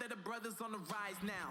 of the brothers on the rise now.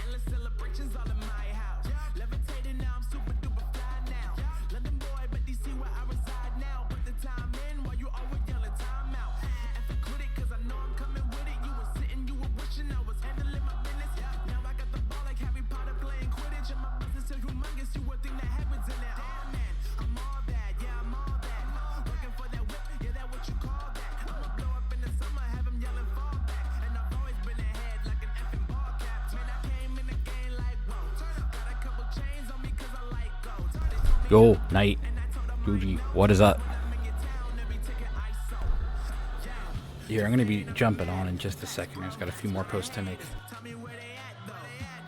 Endless celebrations all in my house. Levitating now, I'm super duper fly now. London boy, but DC where I reside now. Put the time in while you always yelling time out. And for quit it, cause I know I'm coming with it. You were sitting, you were wishing I was handling my business. Now I got the ball like Harry Potter playing Quidditch. And my business is humongous, you would think that happens in there. Damn man, I'm all that, yeah, I'm all that. Working for that whip, yeah, that what you call that. I'ma blow up in the summer, have him yelling fall back. And I've always been ahead like an effing ball cap. Man, I came in the game like, whoa. Got a couple chains on me cause I like gold. Yo, Knight. Gucci, what is up? Here, I'm going to be jumping on in just a second. I just got a few more posts to make. Tell me where they at though.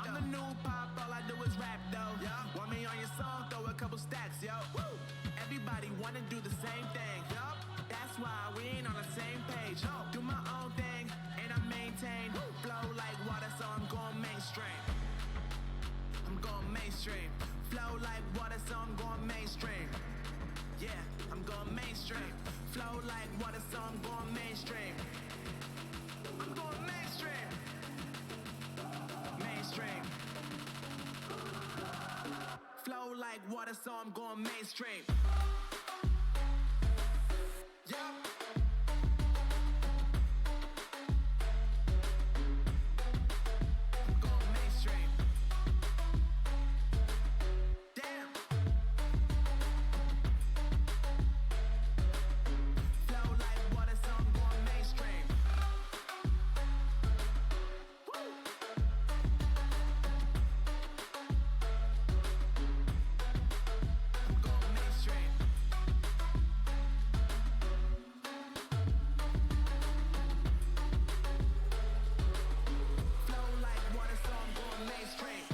I'm the new pop, all I do is rap though. Want me on your song, throw a couple stacks, yo. Everybody wanna do the same thing. That's why we ain't on the same page. Do my own thing, and I maintain. Flow like water, so I'm going mainstream. I'm going mainstream. Flow like water, so I'm going mainstream. Yeah, I'm going mainstream. Flow like water, so I'm going mainstream. I'm going mainstream. Mainstream. Flow like water, so I'm going mainstream. Yeah. I'm going mainstream. Damn. Flow like water, so I'm going mainstream. Woo. I'm going mainstream. Flow like water, so I'm going mainstream.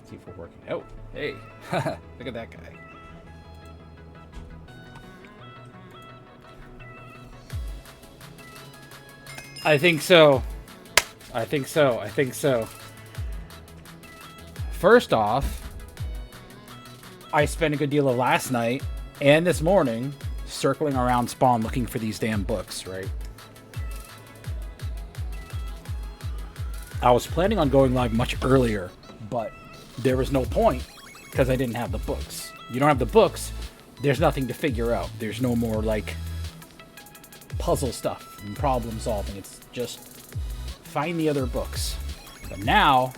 See if we're working. Oh, hey. Look at that guy. I think so. I think so. I think so. First off, I spent a good deal of last night and this morning circling around Spawn looking for these damn books, right? I was planning on going live much earlier, but there was no point because I didn't have the books. You don't have the books, there's nothing to figure out. There's no more like puzzle stuff and problem solving. It's just find the other books. But now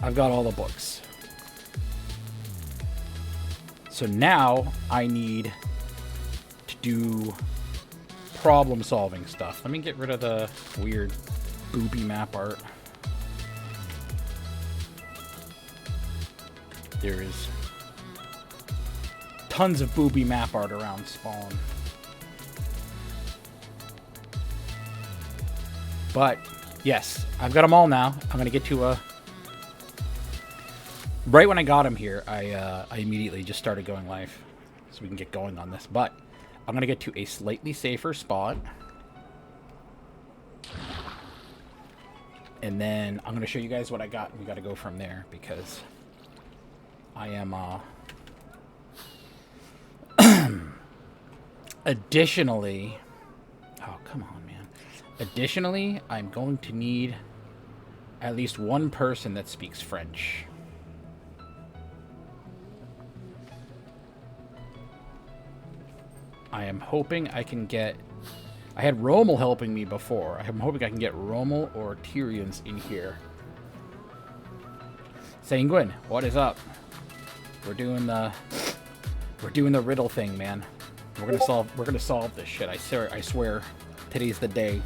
I've got all the books. So now I need to do problem solving stuff. Let me get rid of the weird booby map art. There is tons of booby map art around Spawn. But yes, I've got them all now. I'm gonna get to a. Right when I got them here, I immediately just started going live, so we can get going on this. But I'm gonna get to a slightly safer spot, and then I'm gonna show you guys what I got. We got to go from there because I am. Additionally, oh come on, man. Additionally, I'm going to need at least one person that speaks French. I am hoping I can get... I had Rommel helping me before. I'm hoping I can get Rommel or Tyrion's in here. Sanguine, what is up? We're doing the riddle thing, man. We're gonna solve this shit. I swear. Today's the day.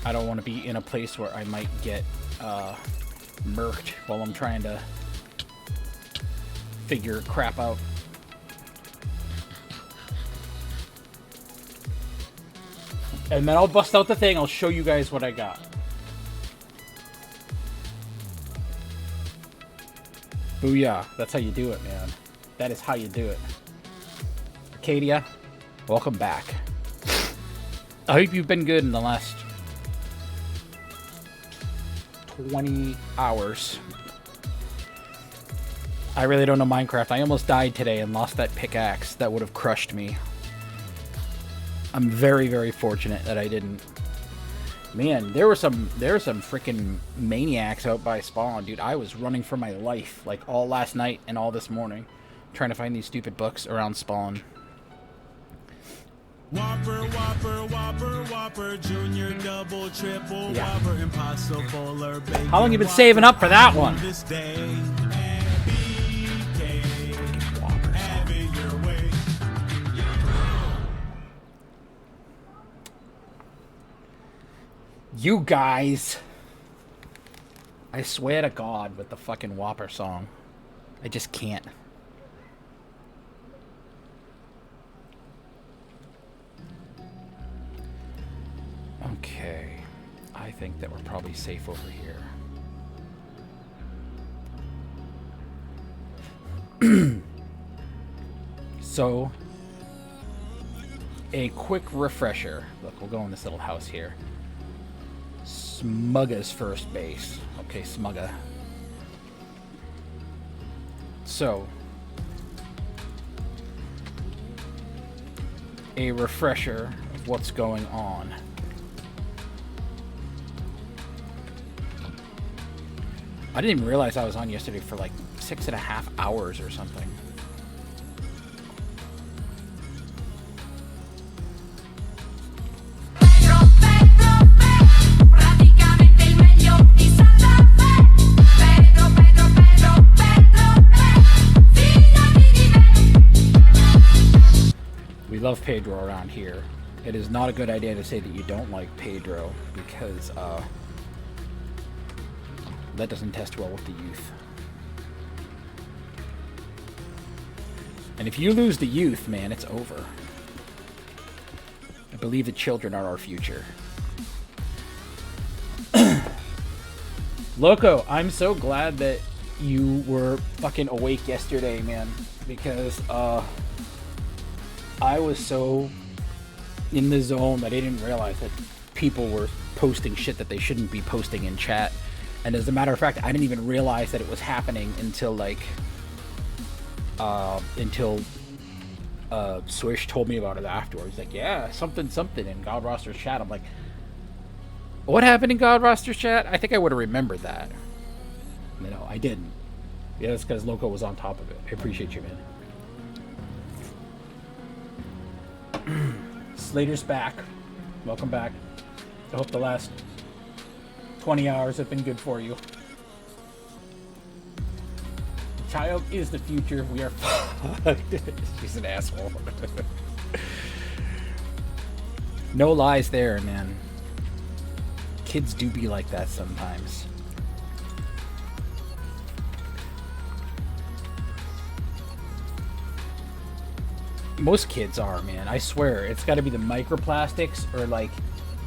I don't want to be in a place where I might get murked while I'm trying to figure crap out. And then I'll bust out the thing. I'll show you guys what I got. Booyah. That's how you do it, man. That is how you do it. Arcadia, welcome back. I hope you've been good in the last 20 hours. I really don't know Minecraft. I almost died today and lost that pickaxe that would have crushed me. I'm very, very fortunate that I didn't. Man, there were some freaking maniacs out by spawn, dude. I was running for my life like all last night and all this morning, trying to find these stupid books around spawn. Whopper, Whopper, Whopper, Whopper, Junior, Double, Triple, Yeah. Whopper, Impossible, or Bacon. How long you been saving up for that one? This day, BK, have it your way. You guys. I swear to God with the fucking Whopper song. I just can't. Okay. I think that we're probably safe over here. So, a quick refresher. Look, we'll go in this little house here. Smugga's first base. Okay, Smugga. So, a refresher of what's going on. I didn't even realize I was on yesterday for like 6.5 hours or something. We love Pedro around here. It is not a good idea to say that you don't like Pedro, because that doesn't test well with the youth. And if you lose the youth, man, it's over. I believe the children are our future. Loco, I'm so glad that you were fucking awake yesterday, man, because I was so in the zone that I didn't realize that people were posting shit that they shouldn't be posting in chat. And as a matter of fact, I didn't even realize that it was happening until like Swish told me about it afterwards. He's like, yeah, something in God Roster's chat. I'm like, what happened in God Roster's chat? I think I would have remembered that. No, I didn't. Yeah, that's because Loco was on top of it. I appreciate you, man. Slater's back. Welcome back. I hope the last 20 hours have been good for you. The child is the future. We are fucked. She's an asshole. No lies there, man. Kids do be like that sometimes. Most kids are, man. I swear. It's got to be the microplastics or like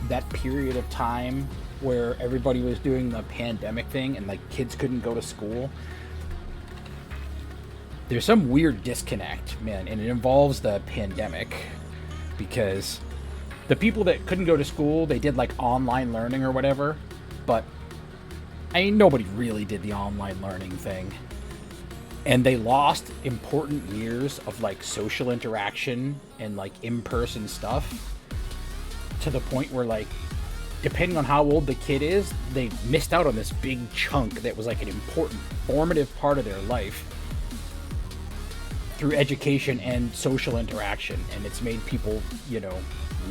that period of time where everybody was doing the pandemic thing and like kids couldn't go to school. There's some weird disconnect, man, and it involves the pandemic, because the people that couldn't go to school, they did like online learning or whatever, but I mean, nobody really did the online learning thing. And they lost important years of like social interaction and like in-person stuff, to the point where like depending on how old the kid is, they missed out on this big chunk that was like an important, formative part of their life through education and social interaction, and it's made people, you know,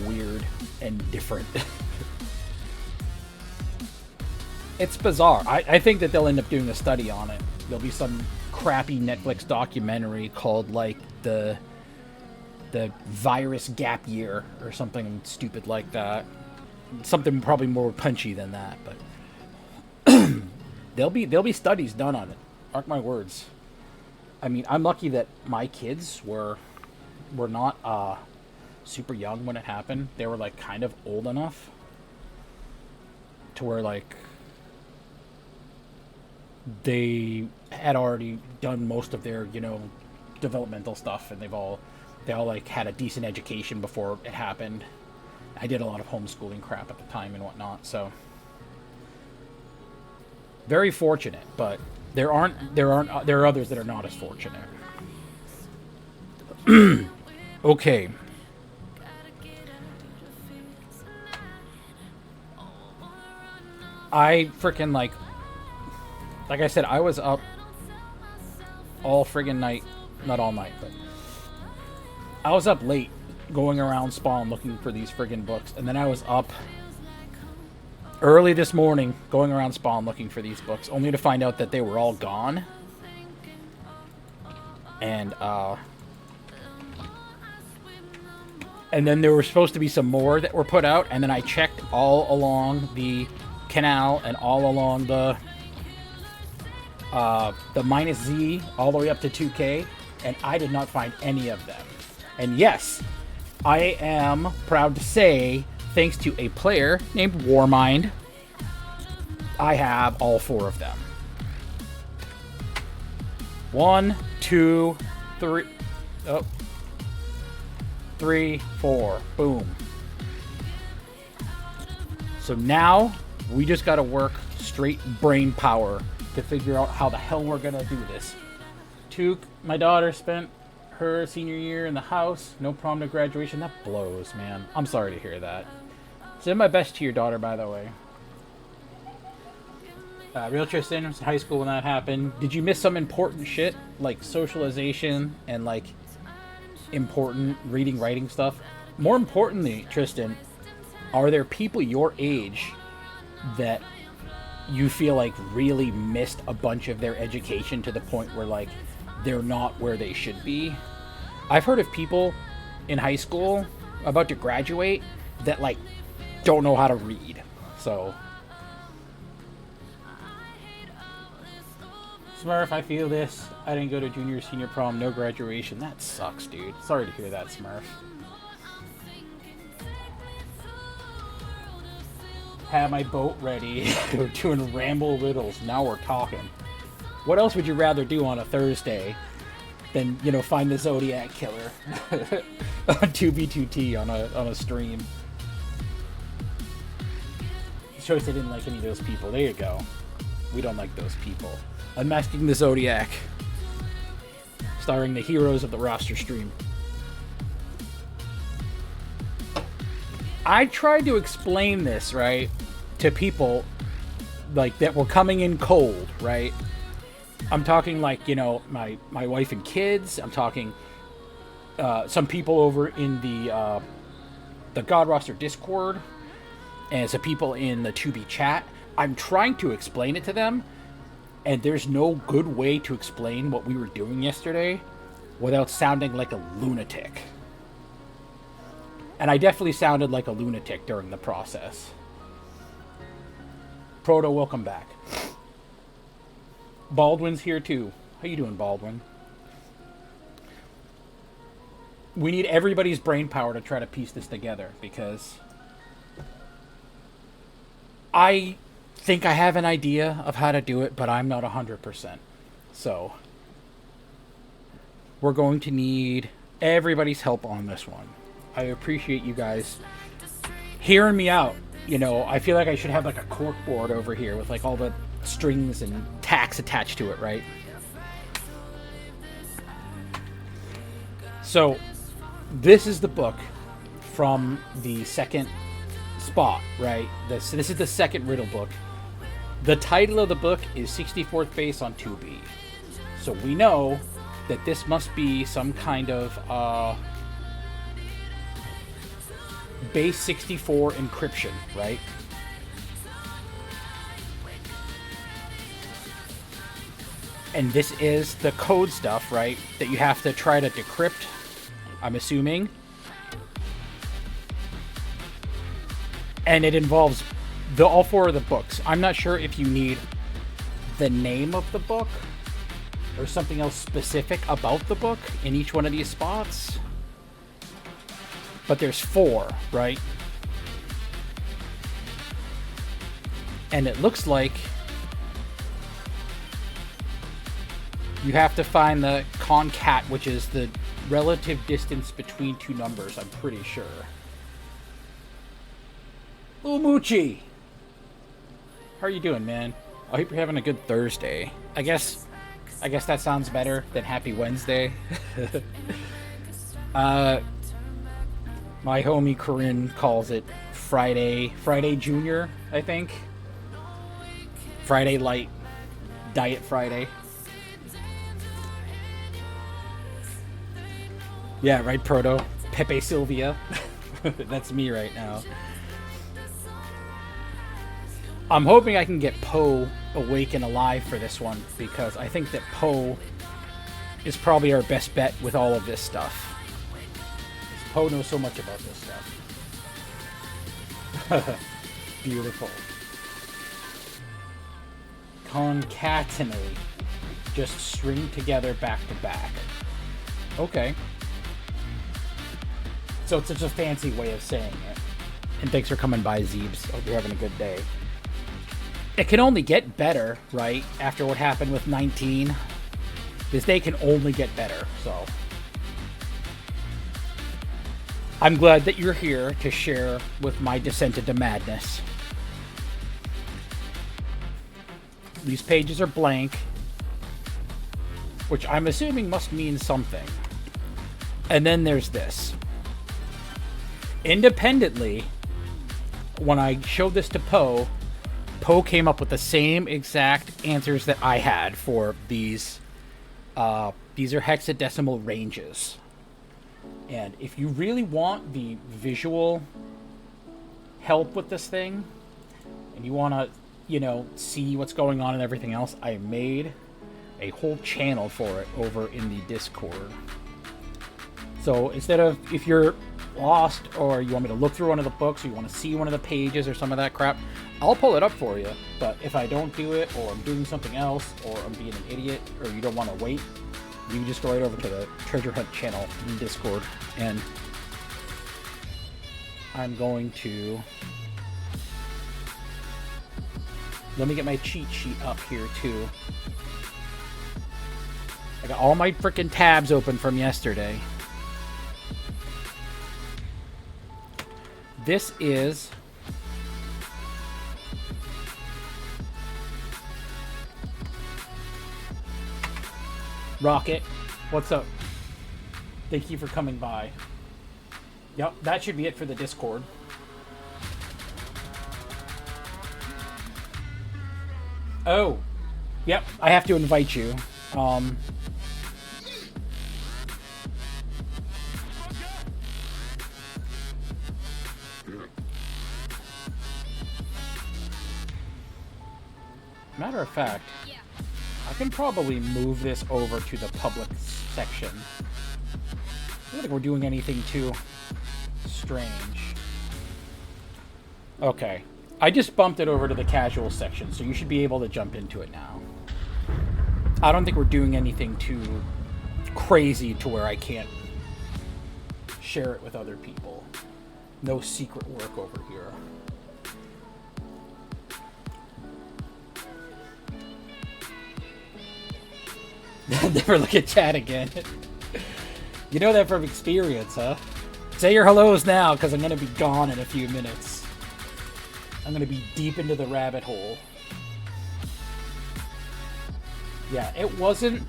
weird and different. It's bizarre. I think that they'll end up doing a study on it. There'll be some crappy Netflix documentary called like the virus gap year or something stupid like that. Something probably more punchy than that, but there'll be studies done on it. Mark my words. I mean, I'm lucky that my kids were not super young when it happened. They were like kind of old enough to where like they had already done most of their, you know, developmental stuff, and they all like had a decent education before it happened. I did a lot of homeschooling crap at the time and whatnot, so very fortunate. But there are others that are not as fortunate. Okay. I freaking like I said, I was up all friggin' night, not all night, but I was up late going around Spawn looking for these friggin' books, and then I was up early this morning going around Spawn looking for these books, only to find out that they were all gone. And then there were supposed to be some more that were put out, and then I checked all along the canal and all along the minus Z all the way up to 2K, and I did not find any of them. And yes, I am proud to say, thanks to a player named Warmind, I have all 4 of them. 1, 2, 3. Oh. 3, 4. Boom. So now we just got to work straight brain power to figure out how the hell we're going to do this. Took, my daughter, spent her senior year in the house. No prom, no graduation. That blows, man. I'm sorry to hear that. Send my best to your daughter, by the way. Real Tristan was in high school when that happened. Did you miss some important shit? Like socialization and like important reading, writing stuff? More importantly, Tristan, are there people your age that you feel like really missed a bunch of their education to the point where like they're not where they should be? I've heard of people in high school about to graduate that like don't know how to read. So Smurf, I feel this. I didn't go to junior, senior prom, no graduation. That sucks, dude. Sorry to hear that, Smurf. Have my boat ready. We're doing ramble riddles. Now we're talking. What else would you rather do on a Thursday than, you know, find the Zodiac Killer on 2B2T on a stream? Choice I didn't like any of those people. There you go. We don't like those people. Unmasking the Zodiac, starring the heroes of the roster stream. I tried to explain this, right, to people like that were coming in cold, right? I'm talking like, you know, my wife and kids. I'm talking some people over in the God Roster Discord and some people in the 2B chat. I'm trying to explain it to them, and there's no good way to explain what we were doing yesterday without sounding like a lunatic. And I definitely sounded like a lunatic during the process. Proto, welcome back. Baldwin's here too. How you doing, Baldwin? We need everybody's brain power to try to piece this together, because I think I have an idea of how to do it, but I'm not 100%. So we're going to need everybody's help on this one. I appreciate you guys hearing me out. You know, I feel like I should have like a cork board over here with like all the strings and tacks attached to it, right? So this is the book from the second spot, right? This is the second riddle book. The title of the book is 64th Base on 2B. So we know that this must be some kind of base 64 encryption, right? And this is the code stuff, right? That you have to try to decrypt, I'm assuming. And it involves all four of the books. I'm not sure if you need the name of the book or something else specific about the book in each one of these spots. But there's 4, right? And it looks like you have to find the concat, which is the relative distance between two numbers, I'm pretty sure. Little Moochie! How are you doing, man? I hope you're having a good Thursday. I guess that sounds better than Happy Wednesday. My homie Corinne calls it Friday Junior, I think. Friday Light. Diet Friday. Yeah, right, Proto. Pepe Sylvia. That's me right now. I'm hoping I can get Poe awake and alive for this one, because I think that Poe is probably our best bet with all of this stuff. Poe knows so much about this stuff. Beautiful. Concatenate. Just string together back to back. Okay. So it's just a fancy way of saying it. And thanks for coming by, Zeebs. Hope you're having a good day. It can only get better, right? After what happened with 19. This day can only get better, so. I'm glad that you're here to share with my descent into madness. These pages are blank, which I'm assuming must mean something. And then there's this. Independently, when I showed this to Poe came up with the same exact answers that I had for these. These are hexadecimal ranges. And if you really want the visual help with this thing, and you want to, see what's going on and everything else, I made a whole channel for it over in the Discord. So instead of, if you're lost or you want me to look through one of the books or you want to see one of the pages or some of that crap, I'll pull it up for you. But if I don't do it, or I'm doing something else, or I'm being an idiot, or you don't want to wait, you can just go right over to the Treasure Hunt channel in Discord, and I'm going to... Let me get my cheat sheet up here, too. I got all my freaking tabs open from yesterday. This is... Rocket, what's up? Thank you for coming by. Yep, that should be it for the Discord. Oh, yep, I have to invite you. Matter of fact, I can probably move this over to the public section. I don't think we're doing anything too strange. Okay. I just bumped it over to the casual section, so you should be able to jump into it now. I don't think we're doing anything too crazy to where I can't share it with other people. No secret work over here. Never look at chat again. You know that from experience, huh? Say your hellos now, because I'm going to be gone in a few minutes. I'm going to be deep into the rabbit hole. Yeah, it wasn't,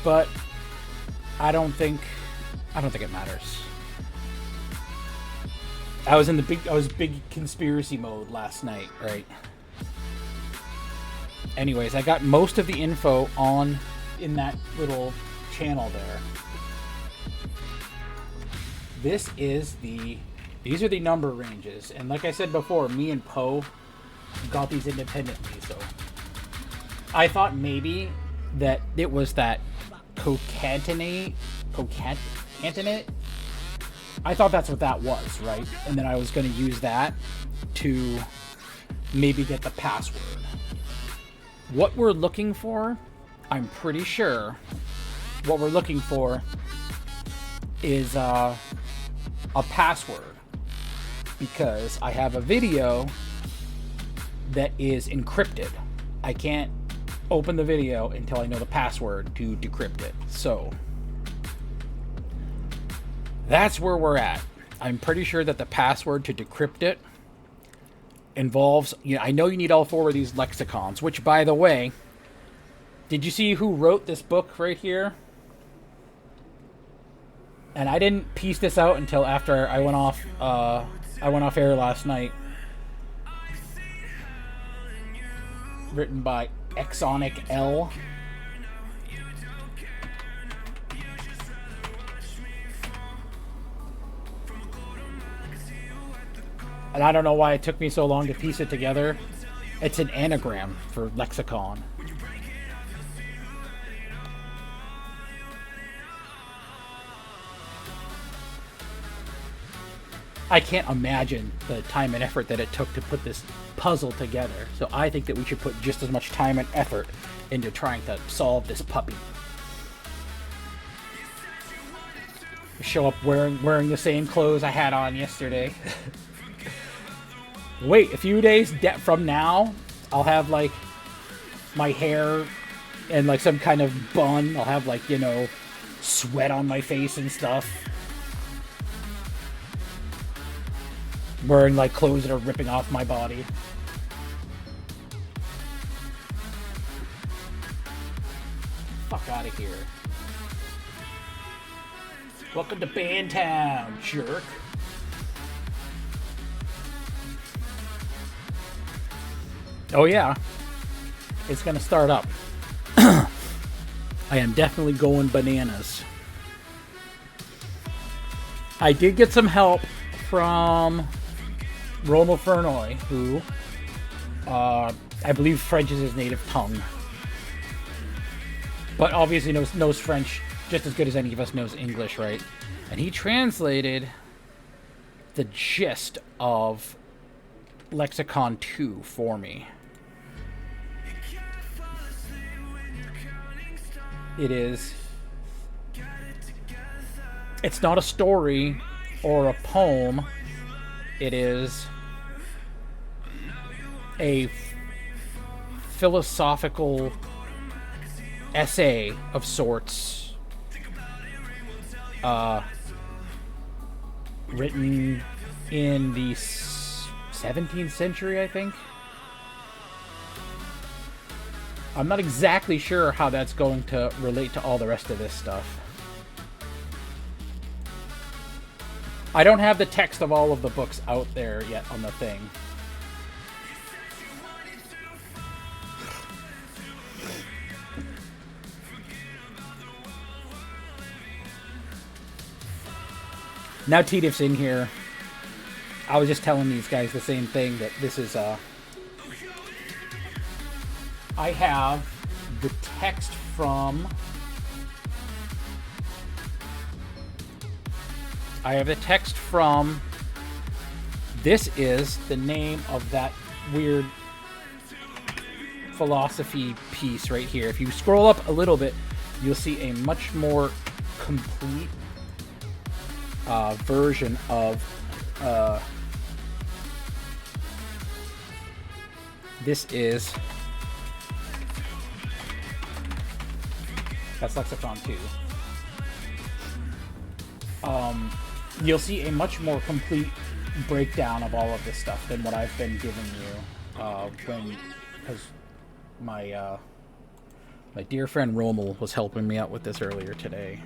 but I don't think it matters. I was big conspiracy mode last night, right? Anyways, I got most of the info in that little channel there. These are the number ranges, and like I said before, me and Poe got these independently, so I thought maybe that it was that concatenate. I thought that's what that was, right? And then I was going to use that to maybe get the password. What we're looking for, I'm pretty sure, what we're looking for is a password, because I have a video that is encrypted. I can't open the video until I know the password to decrypt it. So that's where we're at. I'm pretty sure that the password to decrypt it involves, I know you need all 4 of these lexicons, which, by the way, did you see who wrote this book right here? And I didn't piece this out until after I went off air last night. Written by Exonic L. And I don't know why it took me so long to piece it together. It's an anagram for lexicon. I can't imagine the time and effort that it took to put this puzzle together. So I think that we should put just as much time and effort into trying to solve this puppy. Show up wearing the same clothes I had on yesterday. Wait, a few days from now, I'll have like my hair and like some kind of bun. I'll have like, sweat on my face and stuff. Wearing like clothes that are ripping off my body. Fuck out of here. Welcome to Bandtown, jerk. Oh yeah, it's gonna start up. I am definitely going bananas. I did get some help from Romo Furnoy, who I believe French is his native tongue, but obviously knows French just as good as any of us knows English, right? And he translated the gist of Lexicon 2 for me. It's not a story or a poem. It is a philosophical essay of sorts, written in the 17th century, I think. I'm not exactly sure how that's going to relate to all the rest of this stuff. I don't have the text of all of the books out there yet on the thing. Now Tediff's in here. I was just telling these guys the same thing, that this is I have the text from this is the name of that weird philosophy piece right here. If you scroll up a little bit, you'll see a much more complete version of that's Lexicon 2. You'll see a much more complete breakdown of all of this stuff than what I've been giving you, because my dear friend Rommel was helping me out with this earlier today.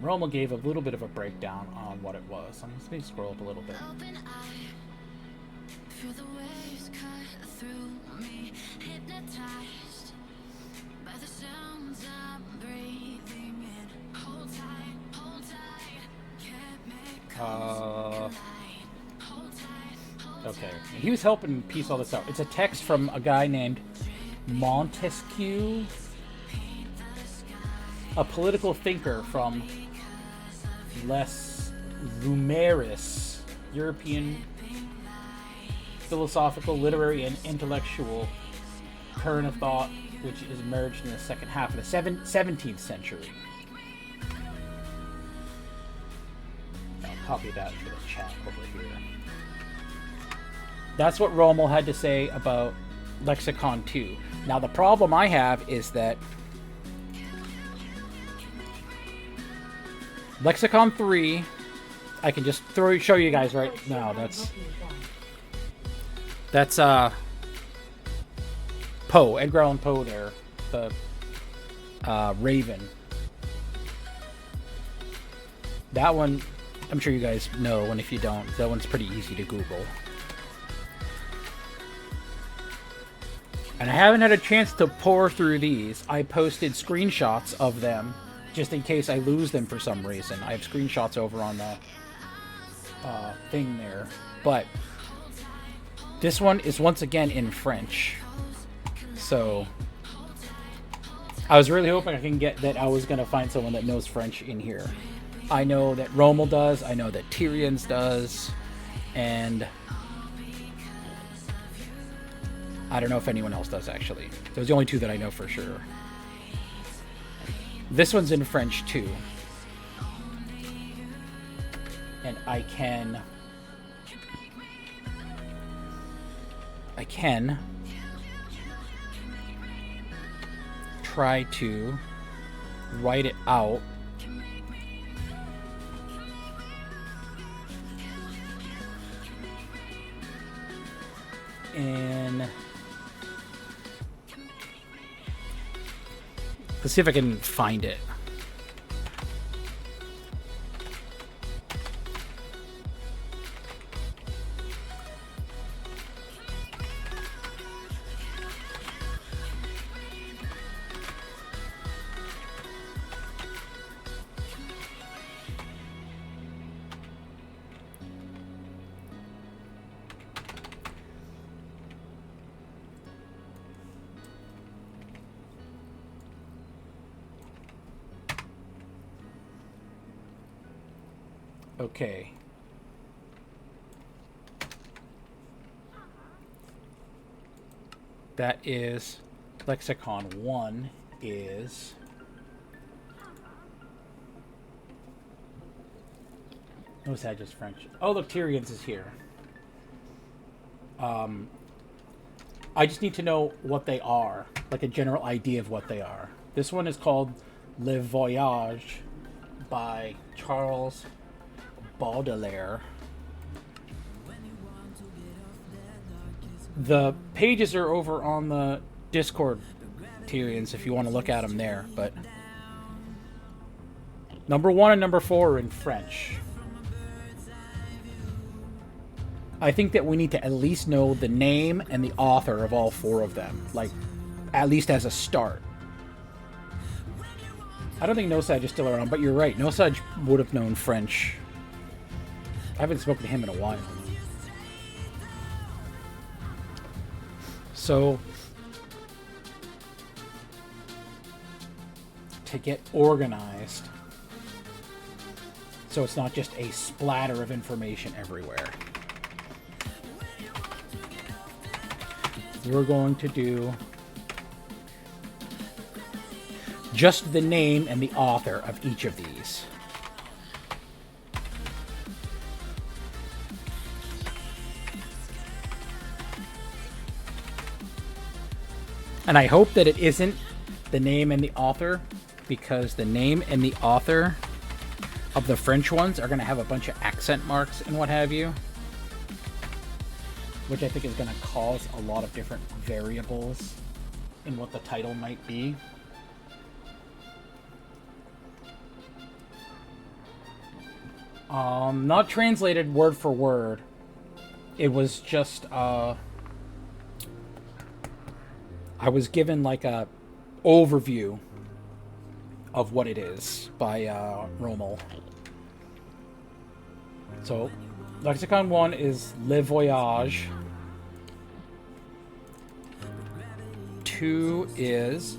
Rommel gave a little bit of a breakdown on what it was. Let me scroll up a little bit. Feel the waves cut through me, hypnotized by the sounds I'm breathing in. Hold tight, can't make collide. Hold tight, Okay, he was helping piece all this out. It's a text from a guy named Montesquieu, a political thinker from Les Lumières, European philosophical, literary, and intellectual current of thought, which is emerged in the second half of the 17th century. I'll copy that for the chat over here. That's what Rommel had to say about Lexicon 2. Now, the problem I have is that Lexicon 3, I can just show you guys right now. That's Poe, Edgar Allan Poe there, the Raven. That one, I'm sure you guys know, and if you don't, that one's pretty easy to Google. And I haven't had a chance to pour through these. I posted screenshots of them, just in case I lose them for some reason. I have screenshots over on the thing there. But this one is once again in French. So I was really hoping I was going to find someone that knows French in here. I know that Rommel does. I know that Tyrion's does. And I don't know if anyone else does, actually. Those are the only two that I know for sure. This one's in French, too. And I can try to write it out. And let's see if I can find it. Okay. That is Lexicon 1 is no, is that just French? Oh, look, Tyrion's is here. I just need to know what they are, like a general idea of what they are. This one is called Le Voyage by Charles Baudelaire. The pages are over on the Discord, Tyrians, if you want to look at them there. But number 1 and number 4 are in French. I think that we need to at least know the name and the author of all 4 of them, like at least as a start. I don't think Nosage is still around, but you're right. Nosage would have known French. I haven't spoken to him in a while. So, to get organized, so it's not just a splatter of information everywhere, we're going to do just the name and the author of each of these. And I hope that it isn't the name and the author, because the name and the author of the French ones are going to have a bunch of accent marks and what have you, which I think is going to cause a lot of different variables in what the title might be. Not translated word for word. It was just I was given like a overview of what it is by Rommel. So, Lexicon 1 is Le Voyage. 2 is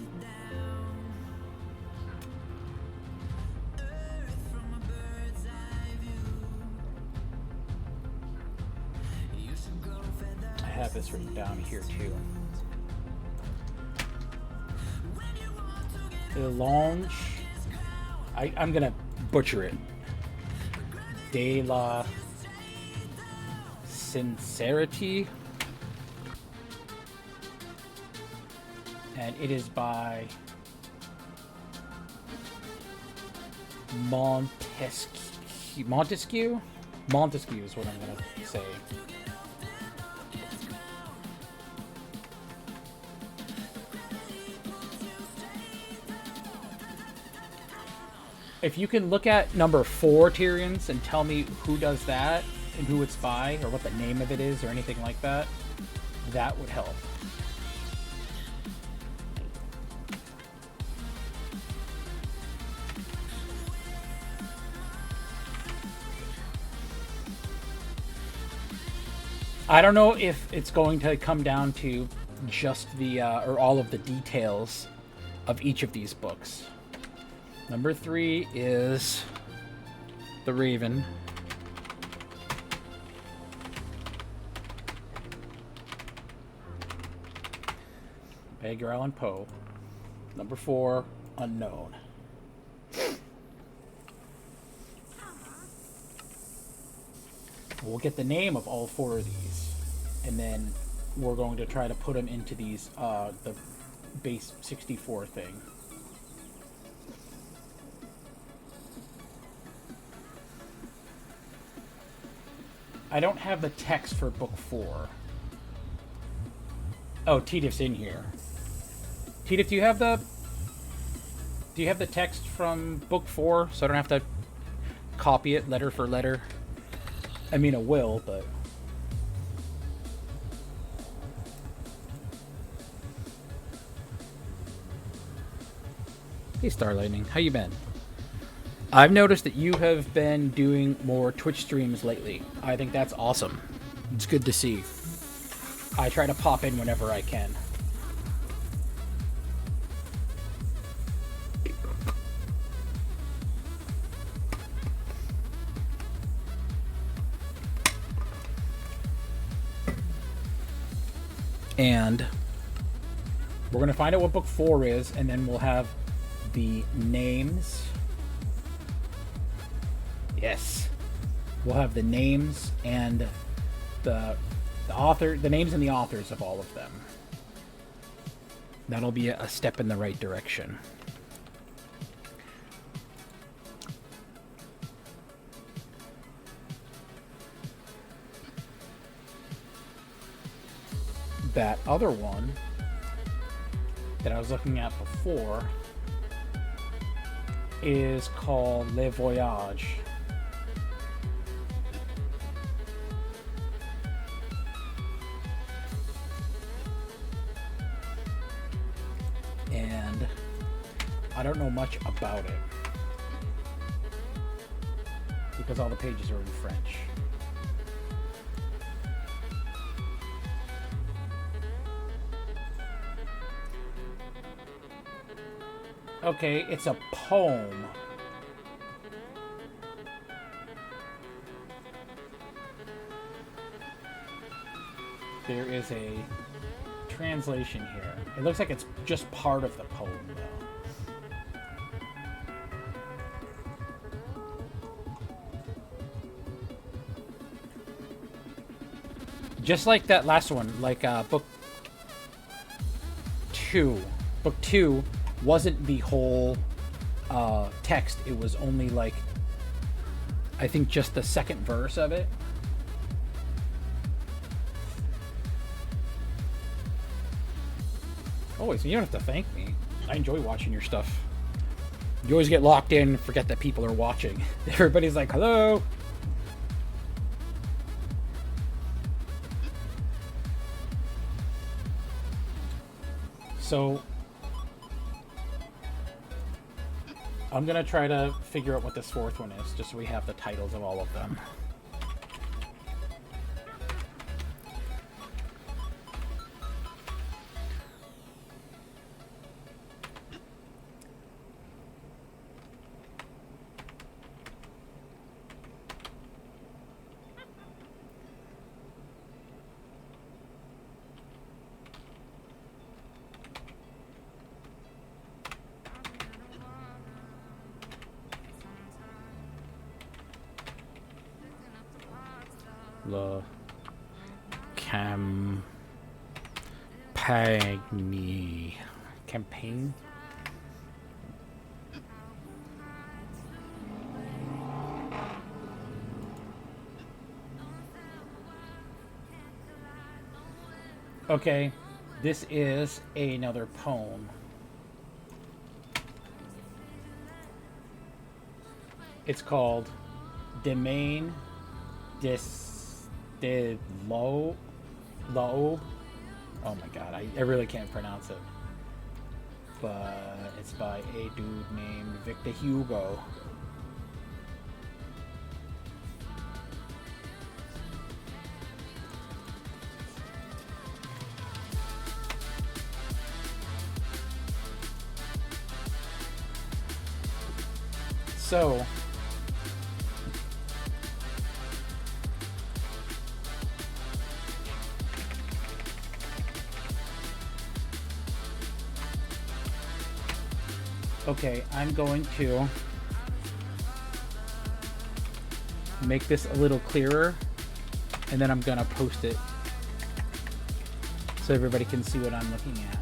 I have this written down here too. Delange. I'm gonna butcher it. De la Sincerity. And it is by Montesquieu. Montesquieu? Montesquieu is what I'm gonna say. If you can look at number 4, Tyrians, and tell me who does that and who it's by or what the name of it is or anything like that, that would help. I don't know if it's going to come down to just the, or all of the details of each of these books. Number 3 is The Raven. By Edgar Allan Poe. Number 4, Unknown. We'll get the name of all 4 of these, and then we're going to try to put them into these, the base 64 thing. I don't have the text for book 4. Oh, Tediff's in here. Tediff, do you have the text from book 4, so I don't have to copy it letter for letter? I mean, I will, but... Hey, Star Lightning, how you been? I've noticed that you have been doing more Twitch streams lately. I think that's awesome. It's good to see. I try to pop in whenever I can. And we're going to find out what book 4 is, and then we'll have the names. Yes. We'll have the names and the author, the names and the authors of all of them. That'll be a step in the right direction. That other one that I was looking at before is called Le Voyage. And I don't know much about it because all the pages are in French. Okay, it's a poem. There is a translation here. It looks like it's just part of the poem, though. Just like that last one, like book 2. Book 2 wasn't the whole text. It was only like, I think, just the second verse of it. Oh, so you don't have to thank me. I enjoy watching your stuff. You always get locked in, forget that people are watching. Everybody's like, hello. So I'm gonna try to figure out what this fourth one is, just so we have the titles of all of them. La campaign. Okay, this is another poem. It's called Domaine de Loeb. Oh my god, I really can't pronounce it. But it's by a dude named Victor Hugo. So okay, I'm going to make this a little clearer, and then I'm gonna post it so everybody can see what I'm looking at.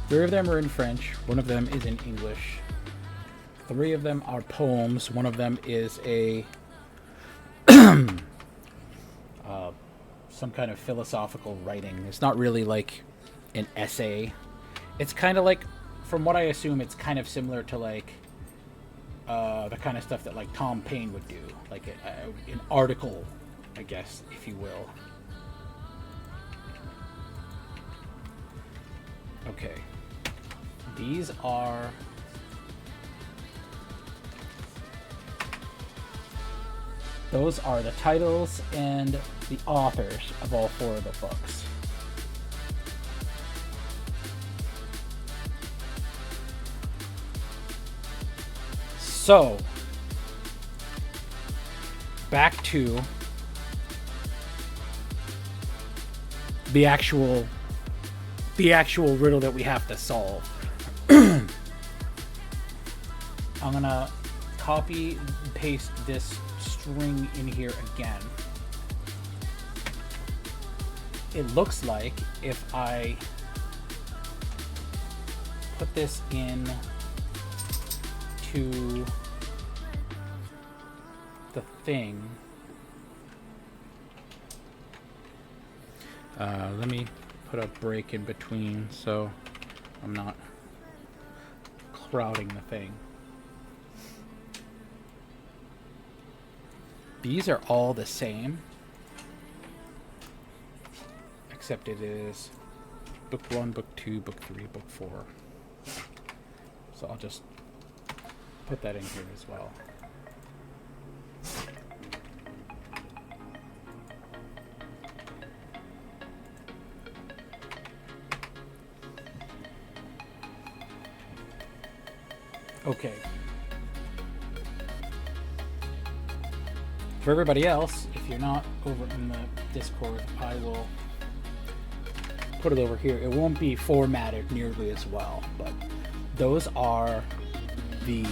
Three of them are in French, one of them is in English. Three of them are poems, one of them is a some kind of philosophical writing. It's not really like an essay. It's kind of like, from what I assume, it's kind of similar to like the kind of stuff that like Tom Paine would do, like an article, I guess, if you will. Okay, these are those are the titles and the authors of all four of the books. So, back to the actual riddle that we have to solve. I'm gonna copy and paste this string in here again. It looks like if I put this in to the thing, let me put a break in between so I'm not crowding the thing. These are all the same, except it is book 1, book 2, book 3, book 4. So I'll just put that in here as well. Okay. For everybody else, if you're not over in the Discord, I will put it over here. It won't be formatted nearly as well, but those are the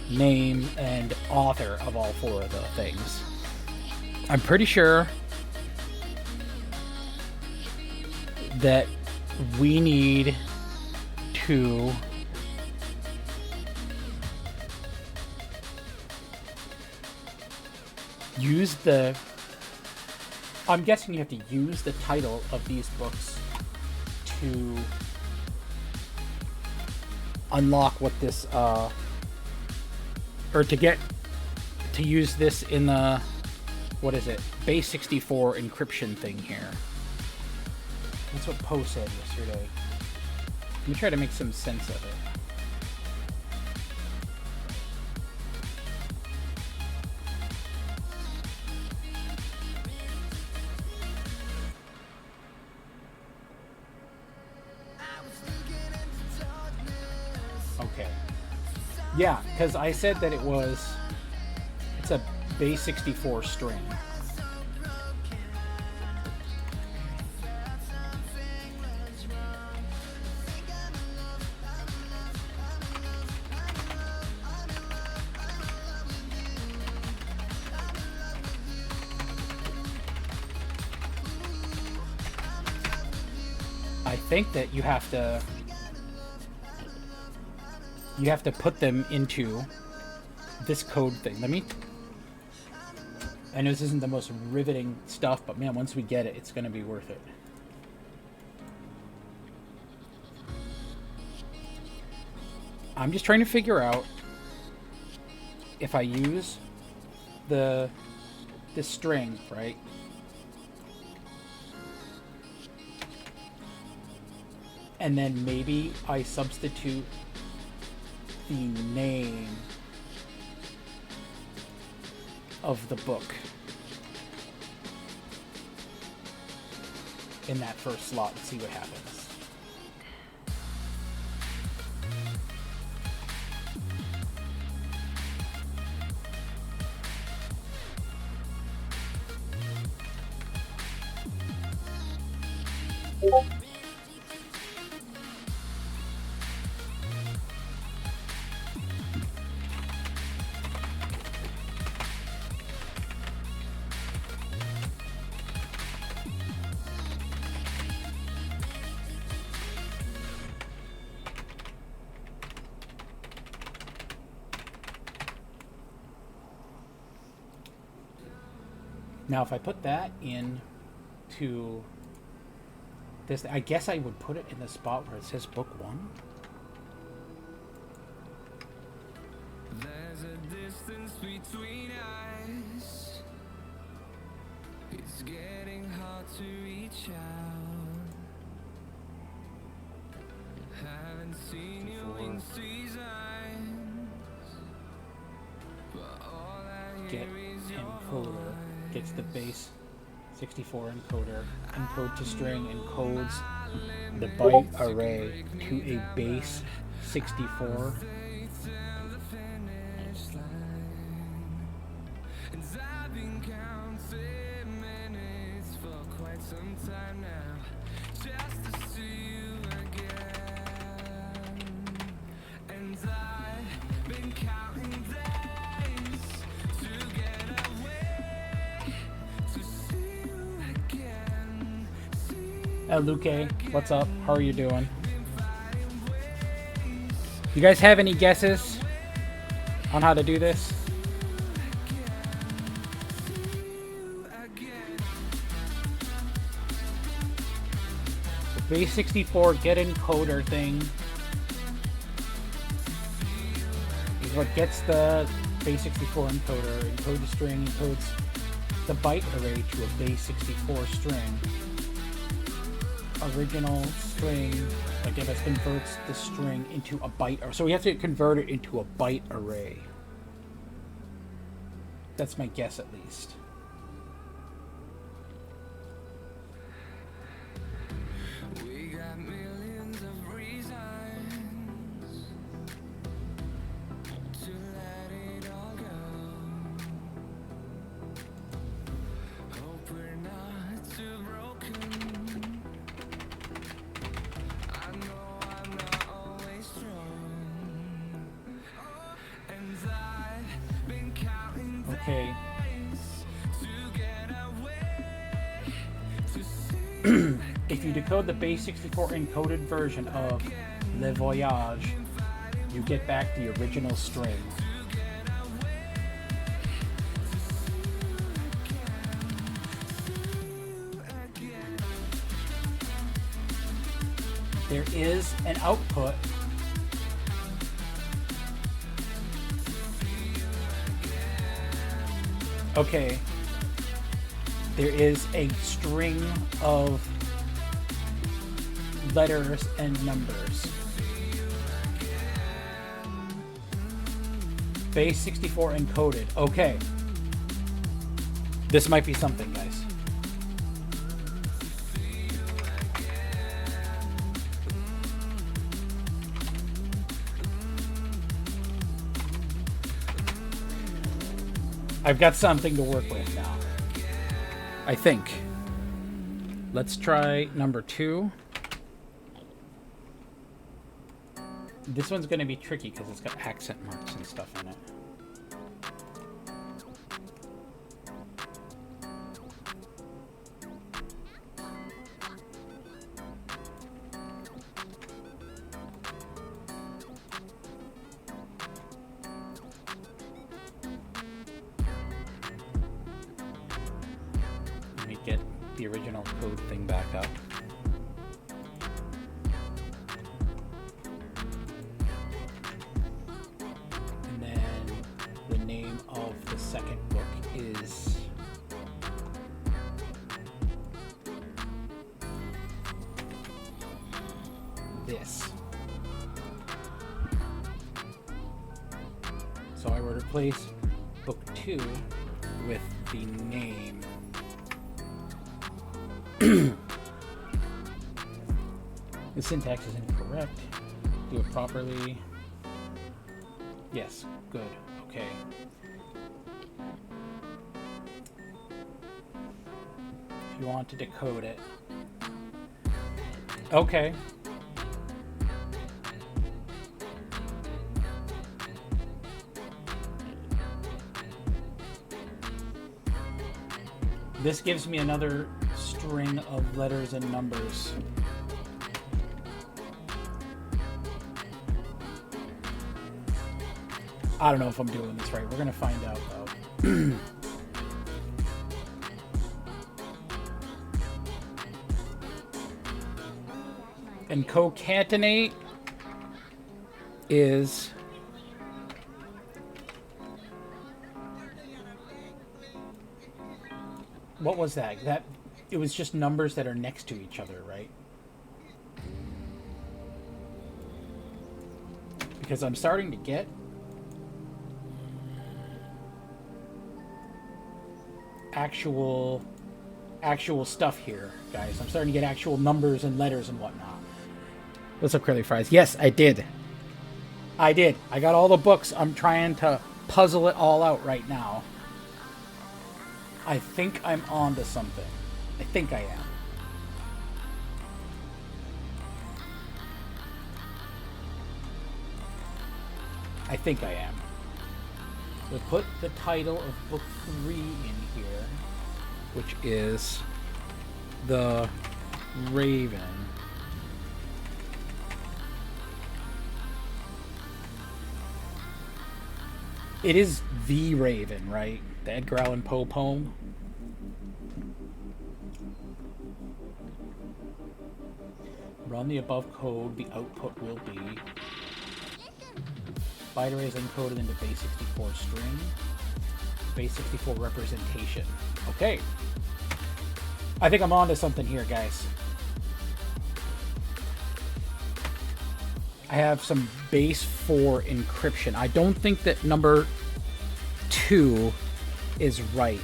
name and author of all four of the things. I'm pretty sure that we need to use the I'm guessing you have to use the title of these books to unlock what this, or to use this in the, what is it, Base 64 encryption thing here. That's what Poe said yesterday. Let me try to make some sense of it. Okay. Yeah, because I said that it's a Base 64 string. I think that you have to put them into this code thing. I know this isn't the most riveting stuff, but man, once we get it, it's going to be worth it. I'm just trying to figure out if I use this string, right? And then maybe I substitute the name of the book in that first slot and see what happens. Now, if I put that into this, I guess I would put it in the spot where it says book 1. There's a distance between us. It's getting hard to reach out. Haven't seen you in seasons, but all I Get hear is your encoder. Gets the base 64 encoder. Encode to string encodes the byte array to a base 64. And I've been counting minutes for quite some time now, just to see you again. And I've been counting days to get away, to see you again. Luque, what's up? How are you doing? You guys have any guesses on how to do this? The base 64 get encoder thing is what gets the base 64 encoder. Encode the string encodes the byte array to a base 64 string. Original string, like if it converts the string into a byte, so we have to convert it into a byte array. That's my guess, at least. We got millions of reasons to let it all go. Hope we're not too broken. I know I'm not always strong, and I've been counting Okay. days to get away, to see. If you decode the base 64 encoded version of Le Voyage, you get back the original string. There is an output. Okay. There is a string of letters and numbers. Base 64 encoded. Okay. This might be something, guys. I've got something to work with now. I think. Let's try number 2. This one's going to be tricky because it's got accent marks and stuff in it. Let me get the original code thing back up. Second book is this. So I would replace book 2 with the name. The syntax is incorrect. Do it properly. Yes, good. Okay. You want to decode it. Okay. This gives me another string of letters and numbers. I don't know if I'm doing this right. We're gonna find out though. And concatenate is what was that? That it was just numbers that are next to each other, right? Because I'm starting to get actual stuff here, guys. I'm starting to get actual numbers and letters and whatnot. What's up, Curly Fries? Yes, I did. I got all the books. I'm trying to puzzle it all out right now. I think I'm onto something. I think I am. I think I am. So put the title of book 3 in here, which is The Raven. It is The Raven, right? The Edgar Allan Poe poem. Run the above code, the output will be byte array is encoded into base 64 string, base 64 representation. Okay. I think I'm onto something here, guys. I have some base 4 encryption. I don't think that number 2 is right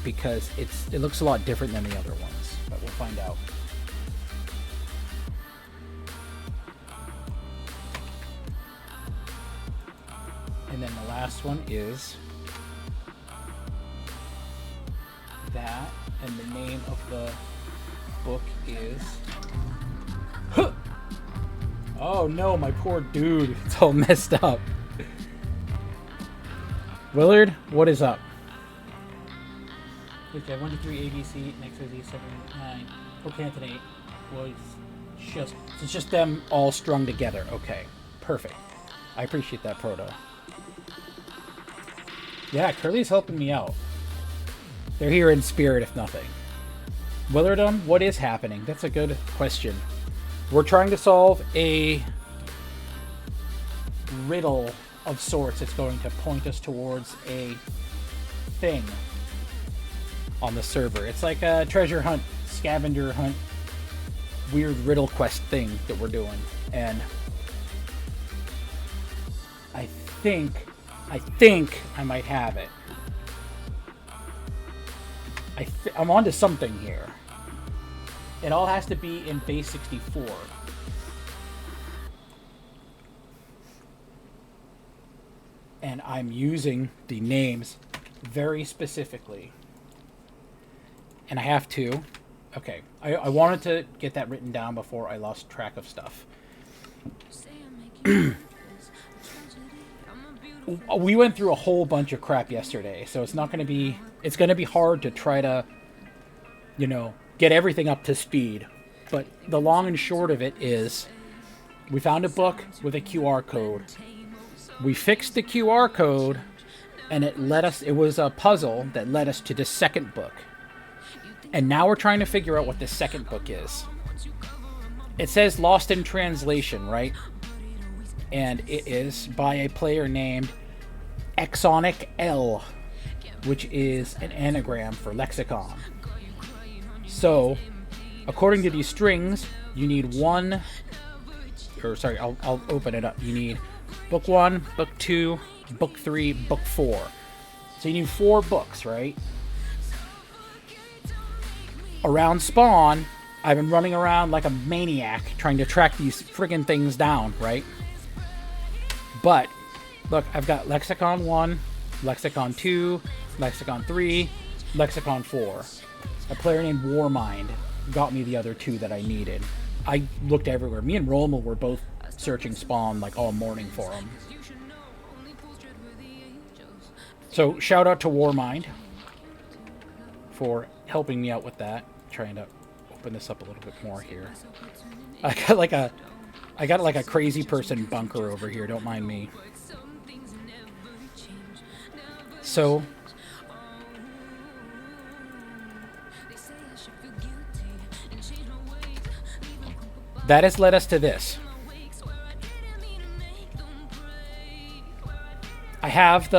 because it looks a lot different than the other ones, but we'll find out. And then the last one is that, and the name of the book is... Huh! Oh no, my poor dude. It's all messed up. Willard, what is up? Okay, 1 to 3 ABC, next is E7, 9. Concatenate was just... It's just them all strung together. Okay, perfect. I appreciate that, Proto. Yeah, Curly's helping me out. They're here in spirit, if nothing. Willardum, what is happening? That's a good question. We're trying to solve a riddle of sorts. It's going to point us towards a thing on the server. It's like a treasure hunt, scavenger hunt, weird riddle quest thing that we're doing. And I think I might have it. I'm onto something here. It all has to be in base 64. And I'm using the names very specifically. And I have to. Okay, I wanted to get that written down before I lost track of stuff. We went through a whole bunch of crap yesterday, so it's going to be hard to try to, get everything up to speed. But the long and short of it is, we found a book with a QR code. We fixed the QR code, and it was a puzzle that led us to the second book. And now we're trying to figure out what the second book is. It says Lost in Translation, right? And it is by a player named Exonic L, which is an anagram for lexicon. So, according to these strings, you need I'll open it up. You need book 1, book 2, book 3, book 4. So you need 4 books, right? Around spawn, I've been running around like a maniac trying to track these friggin' things down, right? But, look, I've got Lexicon 1, Lexicon 2, Lexicon 3, Lexicon 4. A player named Warmind got me the other 2 that I needed. I looked everywhere. Me and Roma were both searching spawn like all morning for them. So, shout out to Warmind for helping me out with that. Trying to open this up a little bit more here. I got like a crazy person bunker over here, don't mind me. So that has led us to this. I have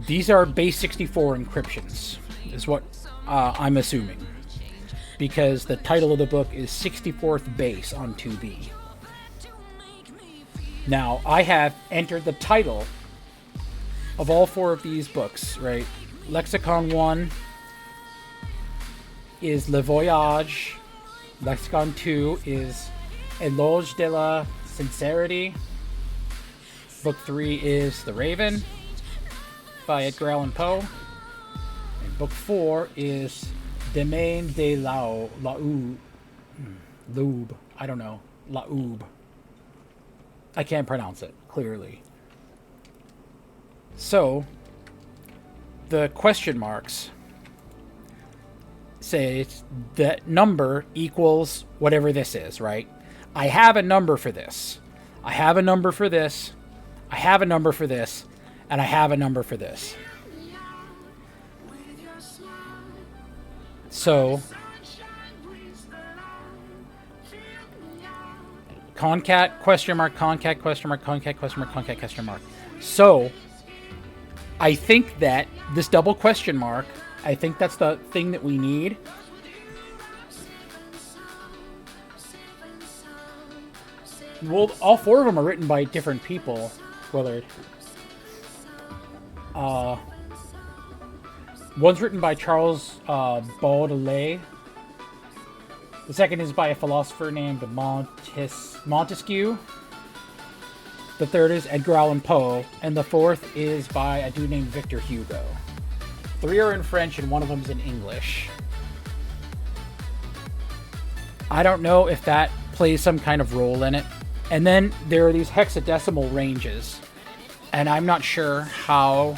these are base 64 encryptions, is what I'm assuming. Because the title of the book is 64th Base on 2B. Now, I have entered the title of all 4 of these books, right? Lexicon 1 is Le Voyage. Lexicon 2 is Éloge de la Sincerity. Book 3 is The Raven by Edgar Allan Poe. And book 4 is Domaine de Laoub. I don't know. Laoub. I can't pronounce it, clearly. So, the question marks say that number equals whatever this is, right? I have a number for this. I have a number for this. I have a number for this. And I have a number for this. So, concat, question mark, concat, question mark, concat, question mark, concat, question mark. So, I think that this double question mark, I think that's the thing that we need. Well, all 4 of them are written by different people. Whether one's written by Charles Baudelaire. The second is by a philosopher named Montesquieu. The third is Edgar Allan Poe. And the fourth is by a dude named Victor Hugo. 3 are in French and 1 of them is in English. I don't know if that plays some kind of role in it. And then there are these hexadecimal ranges. And I'm not sure how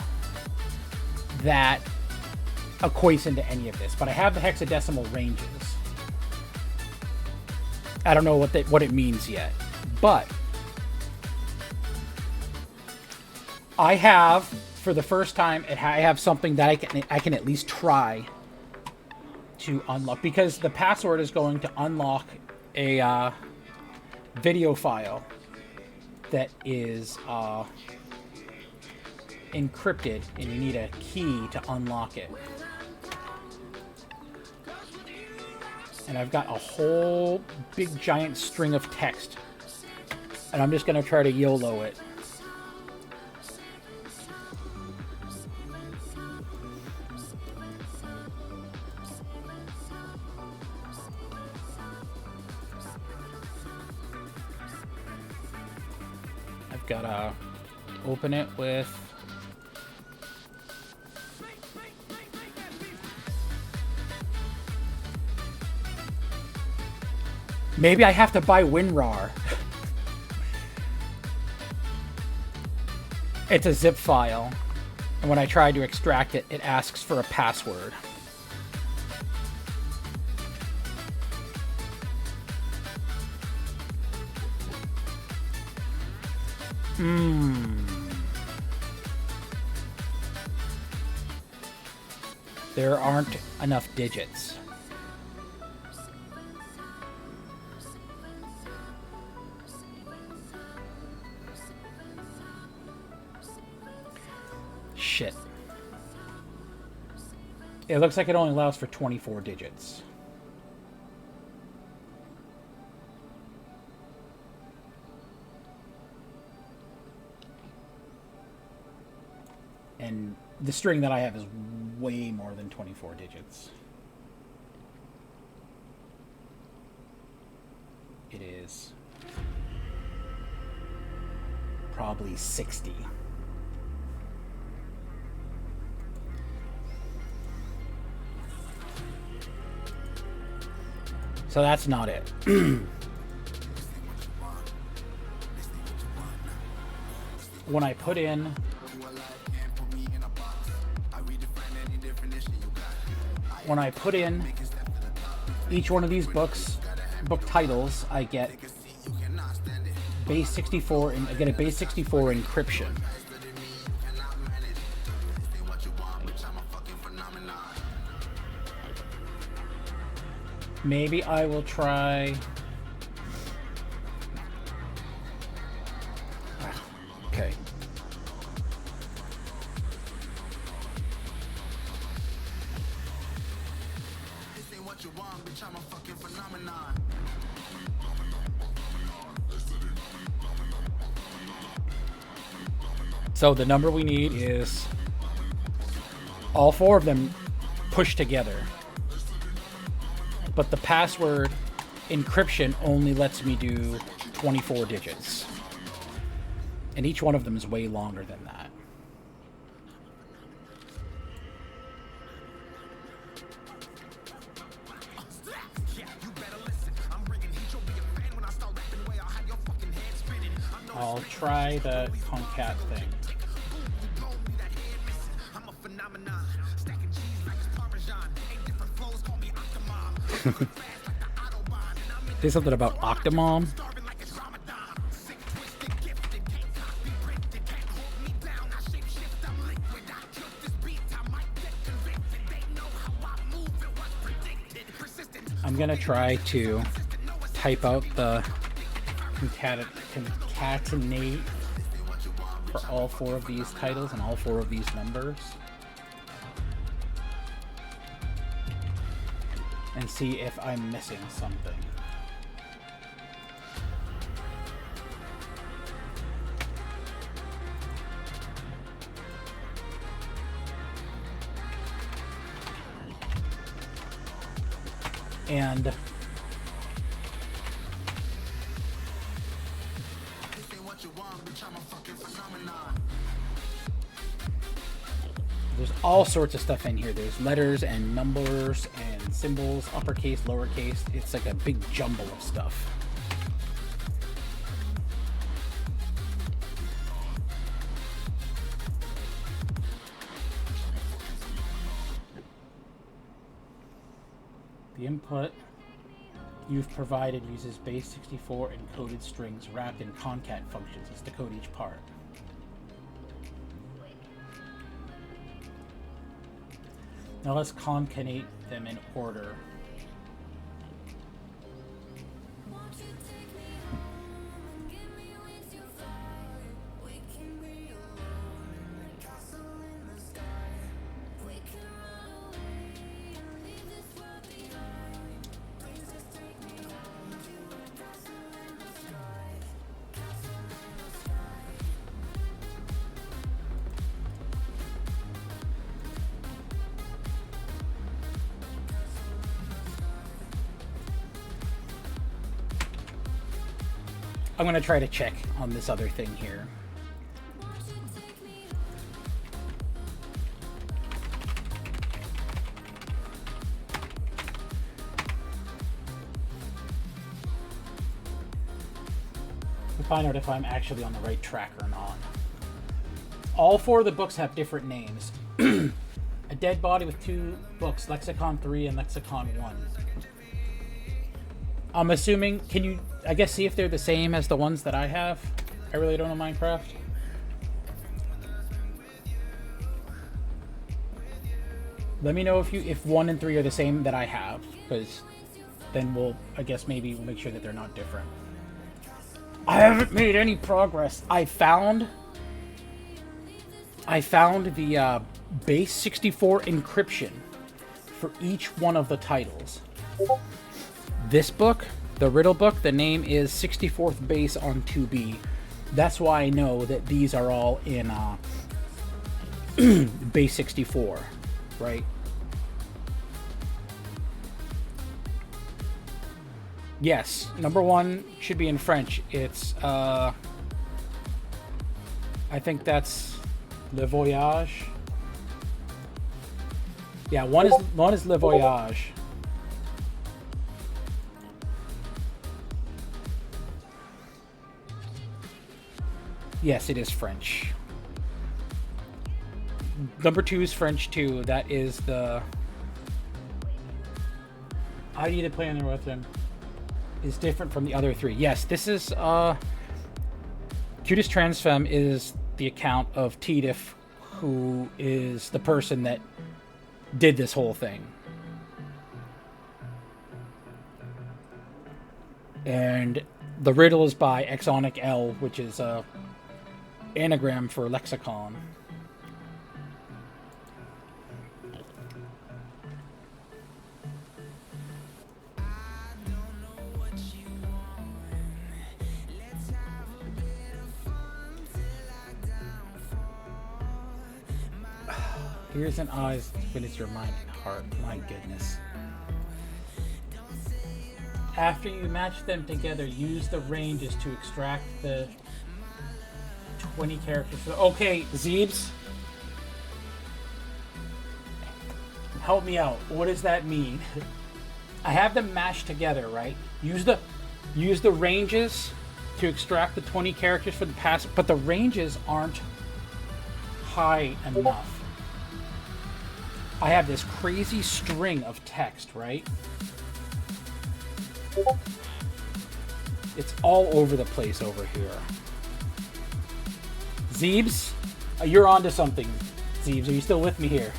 that equates into any of this. But I have the hexadecimal ranges. I don't know what it means yet. But I have, for the first time, I have something that I can at least try to unlock, because the password is going to unlock a video file that is encrypted, and you need a key to unlock it. And I've got a whole big giant string of text, and I'm just going to try to YOLO it. I've got to open it with... Maybe I have to buy WinRAR. It's a zip file, and when I try to extract it, it asks for a password. There aren't enough digits. Shit. It looks like it only allows for 24 digits. And the string that I have is way more than 24 digits. It is probably 60. So that's not it. When I put in each one of these book titles, I get base 64 and I get a base 64 encryption. Maybe I will try... Okay. So the number we need is all four of them pushed together. But the password encryption only lets me do 24 digits. And each one of them is way longer than that. I'll try the concat thing. Say something about Octomom. I'm gonna try to type out the concatenate for all four of these titles and all four of these numbers. And see if I'm missing something. And there's all sorts of stuff in here. There's letters and numbers and symbols, uppercase, lowercase. It's like a big jumble of stuff. The input you've provided uses base 64 encoded strings wrapped in concat functions to code each part. Now let's concatenate them in order. I'm going to try to check on this other thing here. To find out if I'm actually on the right track or not. All 4 of the books have different names. A Dead Body with 2 books, Lexicon 3 and Lexicon 1. I'm assuming, can you, I guess, see if they're the same as the ones that I have? I really don't know Minecraft. Let me know if 1 and 3 are the same that I have, because then we'll, I guess maybe we'll make sure that they're not different. I haven't made any progress. I found the base 64 encryption for each one of the titles. This book, the Riddle book, the name is 64th base on 2B. That's why I know that these are all in base 64, right? Yes, number 1 should be in French. It's, I think that's Le Voyage. Yeah, one is Le Voyage. Yes, it is French. Number 2 is French too. That is the... How do you play on the with them? Is different from the other 3. Yes, this is... Cutest Transfemme is the account of Tidif, who is the person that did this whole thing. And the riddle is by Exonic L, which is a anagram for lexicon. Ears and eyes when it's your mind and heart. My goodness. After you match them together, use the ranges to extract the 20 characters. Okay, Zeebs. Help me out. What does that mean? I have them mashed together, right? Use the ranges to extract the 20 characters for the past, but the ranges aren't high enough. I have this crazy string of text, right? It's all over the place over here. Zeebs, you're onto something. Zeebs, are you still with me here?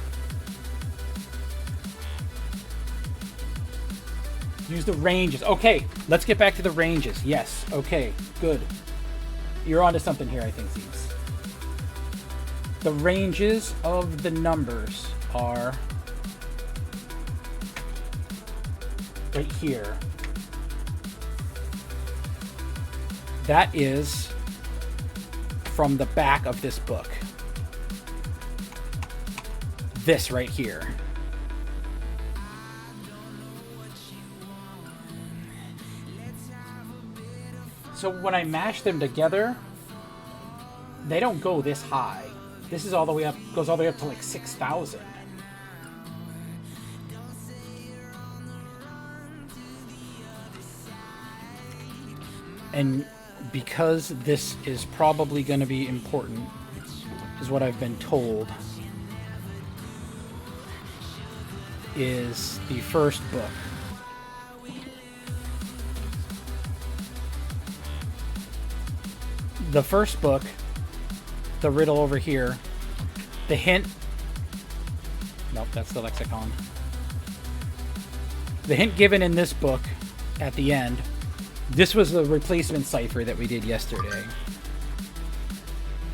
Use the ranges. Okay, let's get back to the ranges. Yes, okay, good. You're onto something here, I think, Zeebs. The ranges of the numbers are right here. That is from the back of this book. This right here. So when I mash them together, they don't go this high. This is all the way up, goes all the way up to like 6,000. And because this is probably going to be important, is what I've been told, is the first book. The first book, the riddle over here, the hint, nope, That's the lexicon. The hint given in this book at the end, this was the replacement cipher that we did yesterday.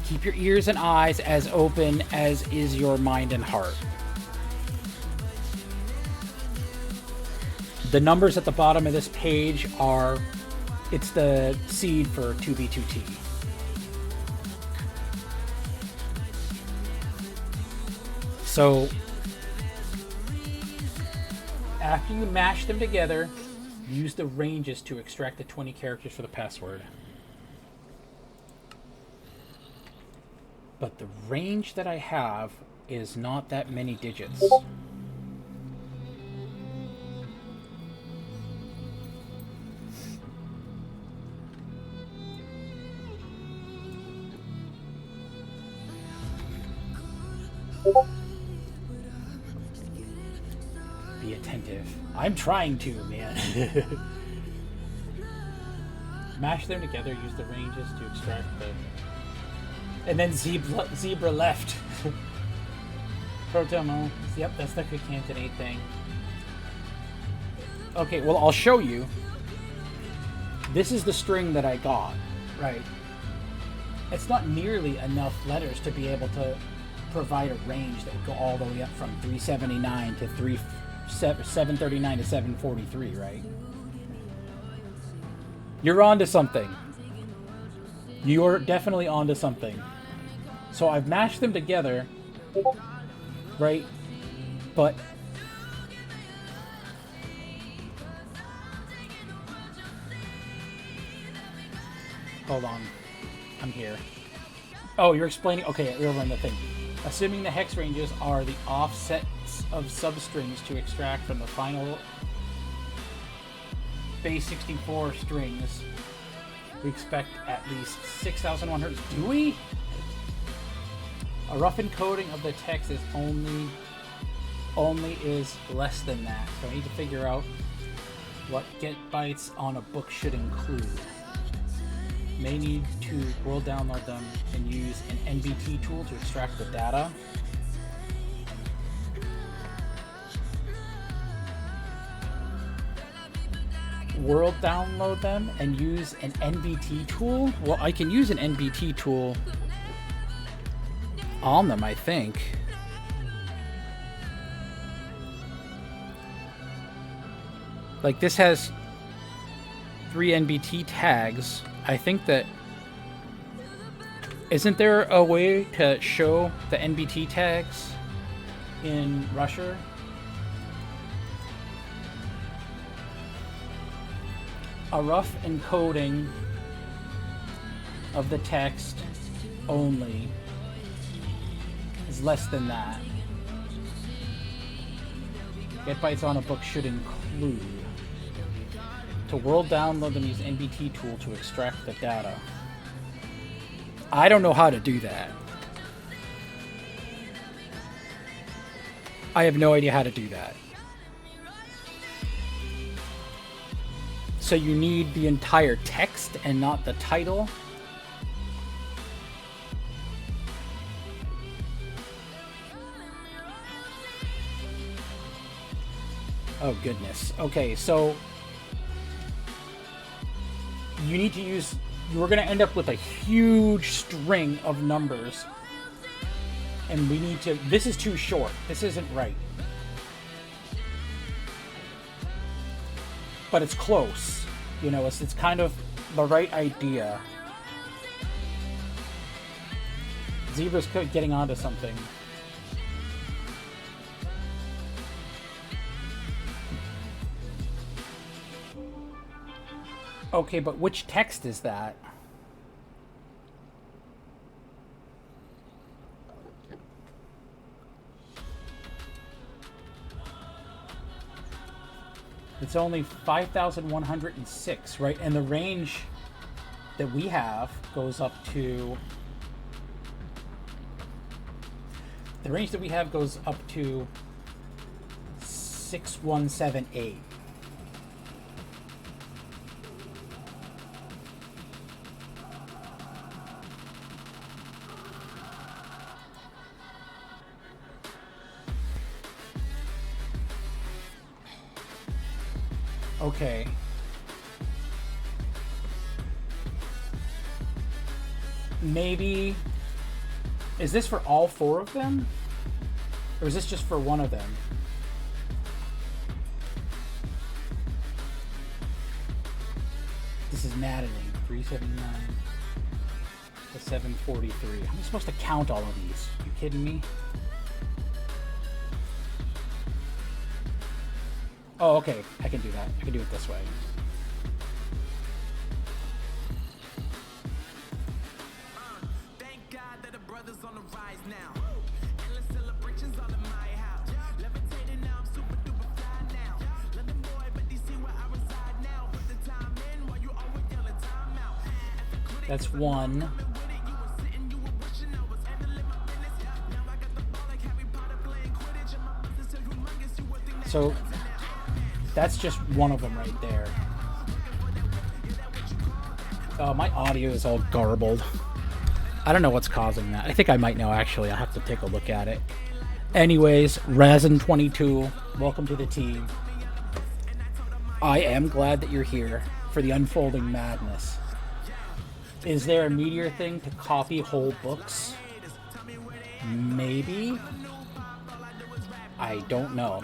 Keep your ears and eyes as open as is your mind and heart. The numbers at the bottom of this page are, it's the seed for 2B2T. So, after you mash them together, use the ranges to extract the 20 characters for the password. But the range that I have is not that many digits. Be attentive. I'm trying to, man. Mash them together, use the ranges to extract the... And then zebra left. Protomo. Yep, that's the quick candidate thing. Okay, well, I'll show you. This is the string that I got, right? It's not nearly enough letters to be able to provide a range that would go all the way up from 379 to 739 to 743, right? You're onto something. You're definitely onto something. So I've mashed them together, right? But hold on, I'm here. Oh, you're explaining. Okay, we'll run the thing. Assuming the hex ranges are the offsets of substrings to extract from the final base 64 strings, we expect at least 6,100. Do we? A rough encoding of the text is only is less than that. So I need to figure out what get bytes on a book should include. May need to world download them and use an NBT tool to extract the data. World download them and use an NBT tool? Well, I can use an NBT tool on them, I think. Like, this has 3 NBT tags. I think that... Isn't there a way to show the NBT tags in Rusher? A rough encoding of the text only is less than that. Get bytes on a book should include. To world download them, use NBT tool to extract the data. I don't know how to do that. I have no idea how to do that. So you need the entire text and not the title. Oh goodness. Okay, so you need to use, we're going to end up with a huge string of numbers. And we need to, this is too short. This isn't right. But it's close. You know, it's kind of the right idea. Zebra's getting onto something. Okay, but which text is that? It's only 5,106, right? And the range that we have goes up to... The range that we have goes up to 6178. Okay. Maybe... Is this for all 4 of them? Or is this just for one of them? This is maddening. 379 to 743. How am I supposed to count all of these? You kidding me? Oh, okay. I can do that. I can do it this way. Thank God that the brothers on the rise now. Endless celebrations all in my house. Levitating now, I'm super duper fly now. London boy, but DC where I reside now. Put the time in while you always yelling time out. That's one. With it, you were sitting, you were wishing I was handling my business. Now I got the ball like Harry Potter playing Quidditch. And my business is humongous, you would think that. So that's just one of them right there. My audio is all garbled. I don't know what's causing that. I think I might know, actually. I'll have to take a look at it. Anyways, Razin22, welcome to the team. I am glad that you're here for the unfolding madness. Is there a Meteor thing to copy whole books? Maybe? I don't know.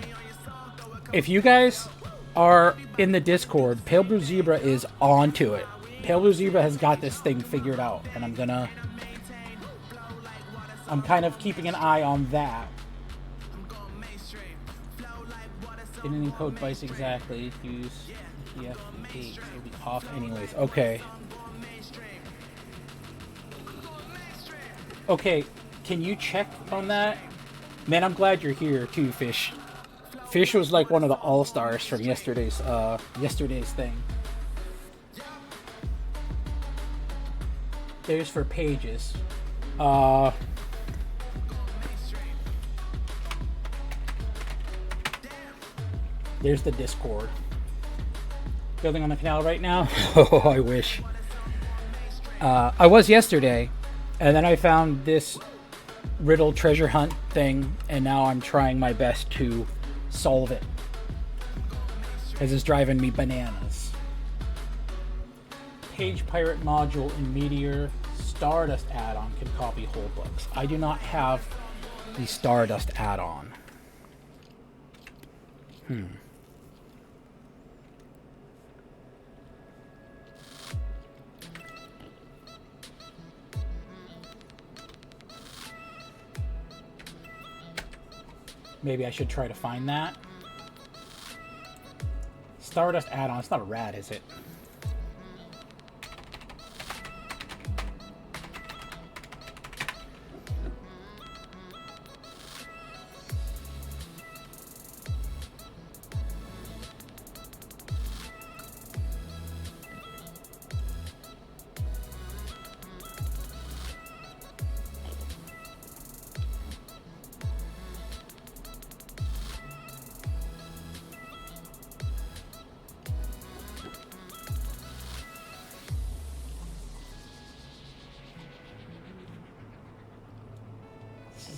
If you guys are in the Discord, Pale Blue Zebra is onto it. Pale Blue Zebra has got this thing figured out, and I'm kind of keeping an eye on that. Didn't encode Vice exactly. Use TF8. It'll be off anyways. Okay. Okay, can you check on that? Man, I'm glad you're here too, Fish. Fish was like one of the all-stars from yesterday's thing. There's for pages. There's the Discord. Building on the canal right now? Oh, I wish. I was yesterday, and then I found this riddle treasure hunt thing, and now I'm trying my best to solve it. Because it's driving me bananas. Page Pirate module in Meteor Stardust add-on can copy whole books. I do not have the Stardust add-on. Maybe I should try to find that. Stardust add-on. It's not a rat, is it?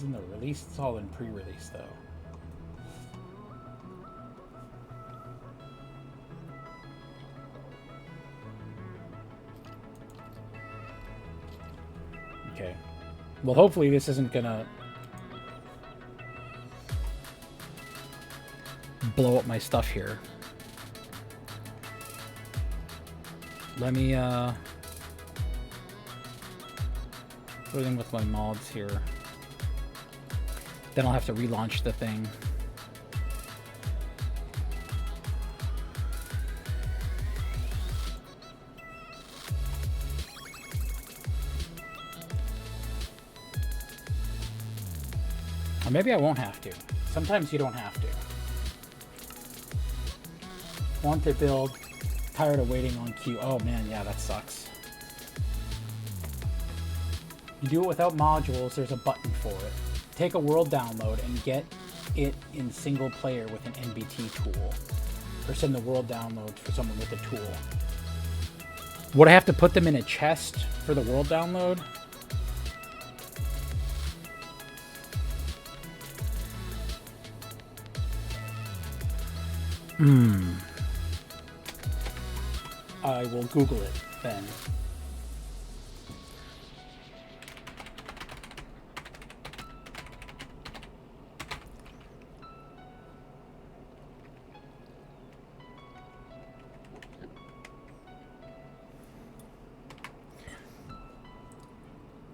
In the release, it's all in pre-release though. Okay. Well, hopefully this isn't gonna blow up my stuff here. Let me put it in with my mods here. Then I'll have to relaunch the thing. Or maybe I won't have to. Sometimes you don't have to. Want to build, tired of waiting on queue. Oh man, yeah, that sucks. You do it without modules, there's a button for it. Take a world download and get it in single player with an NBT tool. Or send the world download for someone with a tool. Would I have to put them in a chest for the world download? I will Google it then.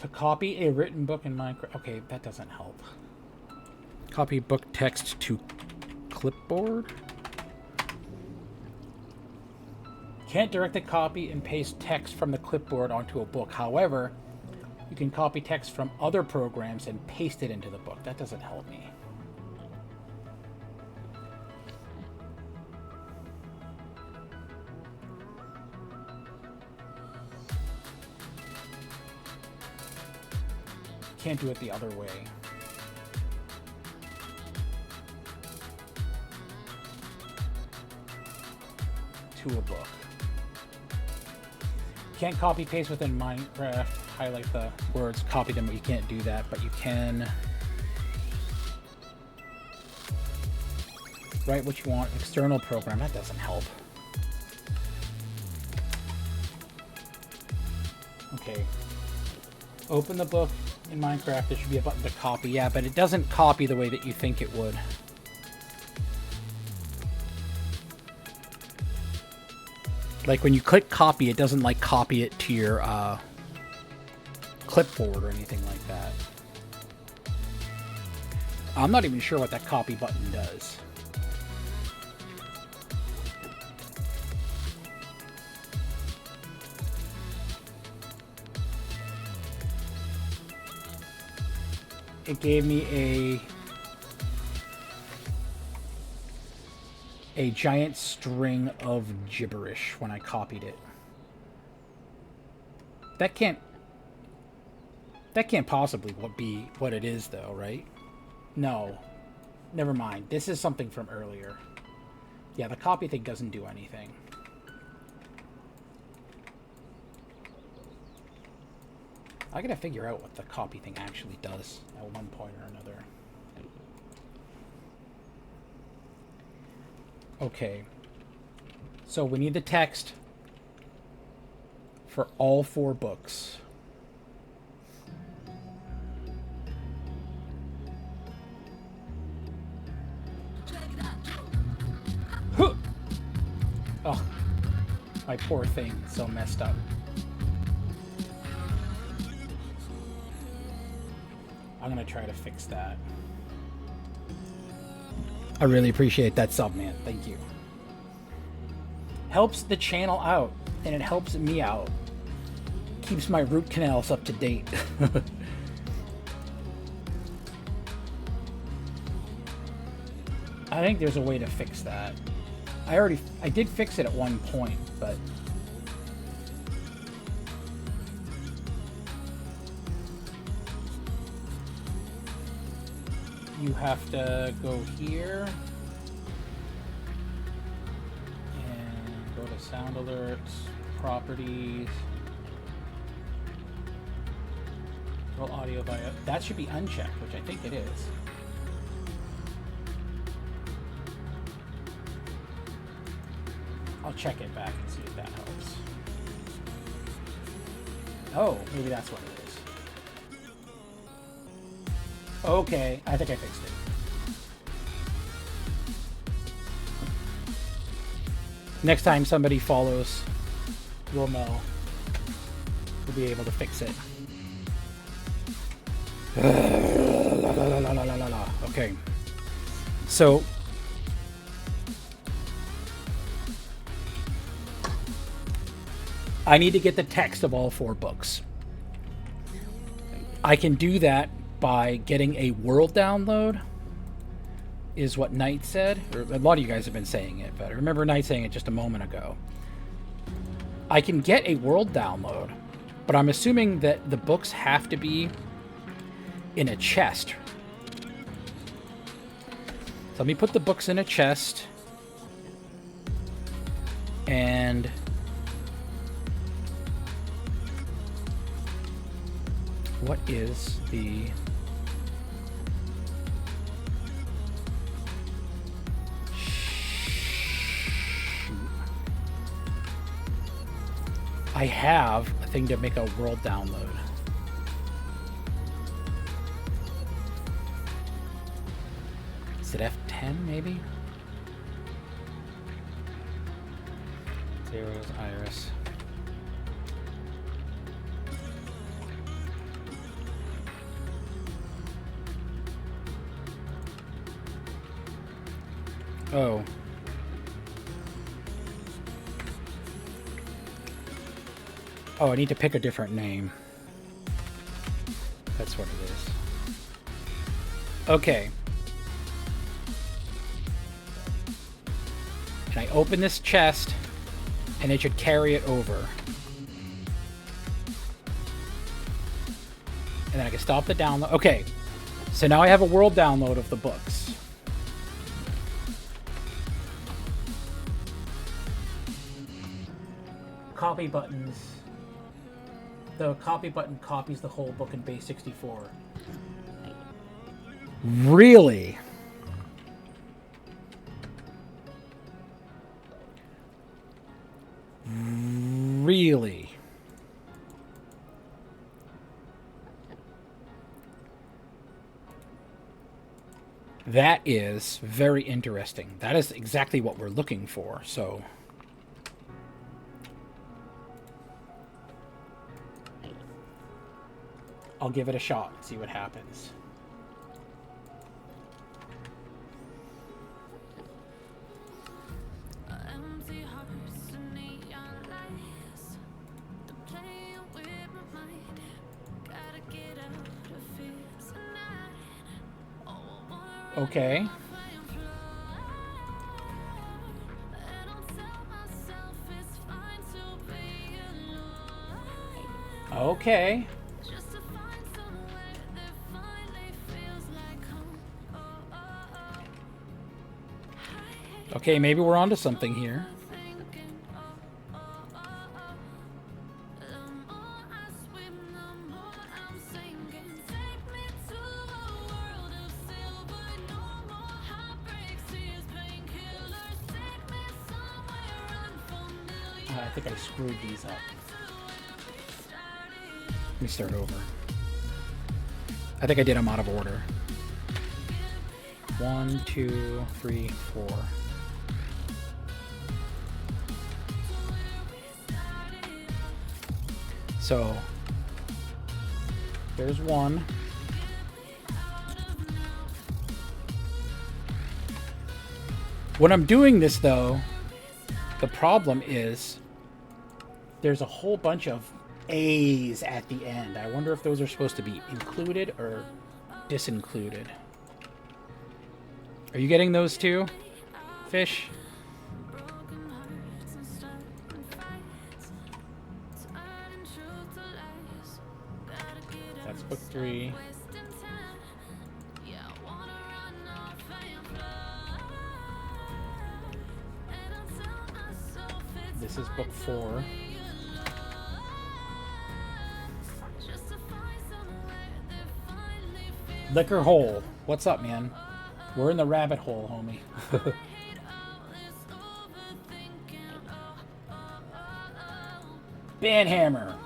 To copy a written book in Minecraft. Okay, that doesn't help. Copy book text to clipboard. Can't directly copy and paste text from the clipboard onto a book. However, you can copy text from other programs and paste it into the book. That doesn't help me. Can't do it the other way. To a book. Can't copy paste within Minecraft, highlight the words, copy them, but you can't do that, but you can write what you want, external program, that doesn't help. Okay. Open the book in Minecraft, there should be a button to copy, yeah, but it doesn't copy the way that you think it would. Like when you click copy, it doesn't like copy it to your clipboard or anything like that. I'm not even sure what that copy button does. It gave me a giant string of gibberish when I copied it. That can't possibly be what it is though, right? No. Never mind. This is something from earlier. Yeah, the copy thing doesn't do anything. I gotta figure out what the copy thing actually does at one point or another. Okay. So we need the text for all 4 books. Huh! Oh, my poor thing, so messed up. I'm gonna try to fix that. I really appreciate that sub, man. Thank you. Helps the channel out, and it helps me out. Keeps my root canals up to date. I think there's a way to fix that. I did fix it at one point, but you have to go here and go to sound alerts, properties, roll audio via. That should be unchecked, which I think it is. I'll check it back and see if that helps. Oh, maybe that's what it is. Okay, I think I fixed it. Next time somebody follows, we'll know. We'll be able to fix it. Okay. So I need to get the text of all 4 books. I can do that by getting a world download, is what Knight said. Or a lot of you guys have been saying it, but I remember Knight saying it just a moment ago. I can get a world download, but I'm assuming that the books have to be in a chest. So let me put the books in a chest. And what is the I have a thing to make a world download. Is it F10 maybe? Zeros Iris. Oh. Oh, I need to pick a different name. That's what it is. Okay. And I open this chest, and it should carry it over. And then I can stop the download. Okay. So now I have a world download of the books. Copy buttons. The copy button copies the whole book in base 64. Really? Really? That is very interesting. That is exactly what we're looking for, so... I'll give it a shot and see what happens. Empty hearts and neon lights. They're playing with my mind. Gotta get out of here tonight. Oh, I wanna Okay. run and fly. And I'll tell myself it's fine to be alone. Okay. Just to find somewhere that finally feels like home. Oh, oh, oh. I hate Okay, maybe we're onto something here. thinking, oh, oh, oh, oh. The more I swim, the more I'm sinking. Take me to a world of silver, no more heartbreaks, tears, painkillers. Take me somewhere unfamiliar. I think I screwed these up. To restarted. Let me start over. I think I did them out of order. 1, 2, 3, 4. So there's one. When I'm doing this though, the problem is there's a whole bunch of A's at the end. I wonder if those are supposed to be included or disincluded. Are you getting those too, Fish? Broken hearts and starting fights, turning truth to lies. Gotta get That's out, book 3. wasting time. Yeah, I wanna run off and fly. And I'll tell myself it's This is book 4. alone. Just to find somewhere that finally feels Liquor Hole. What's up, man? We're in the rabbit hole, homie. hate all this overthinking. Oh, oh, oh, oh. Banhammer. I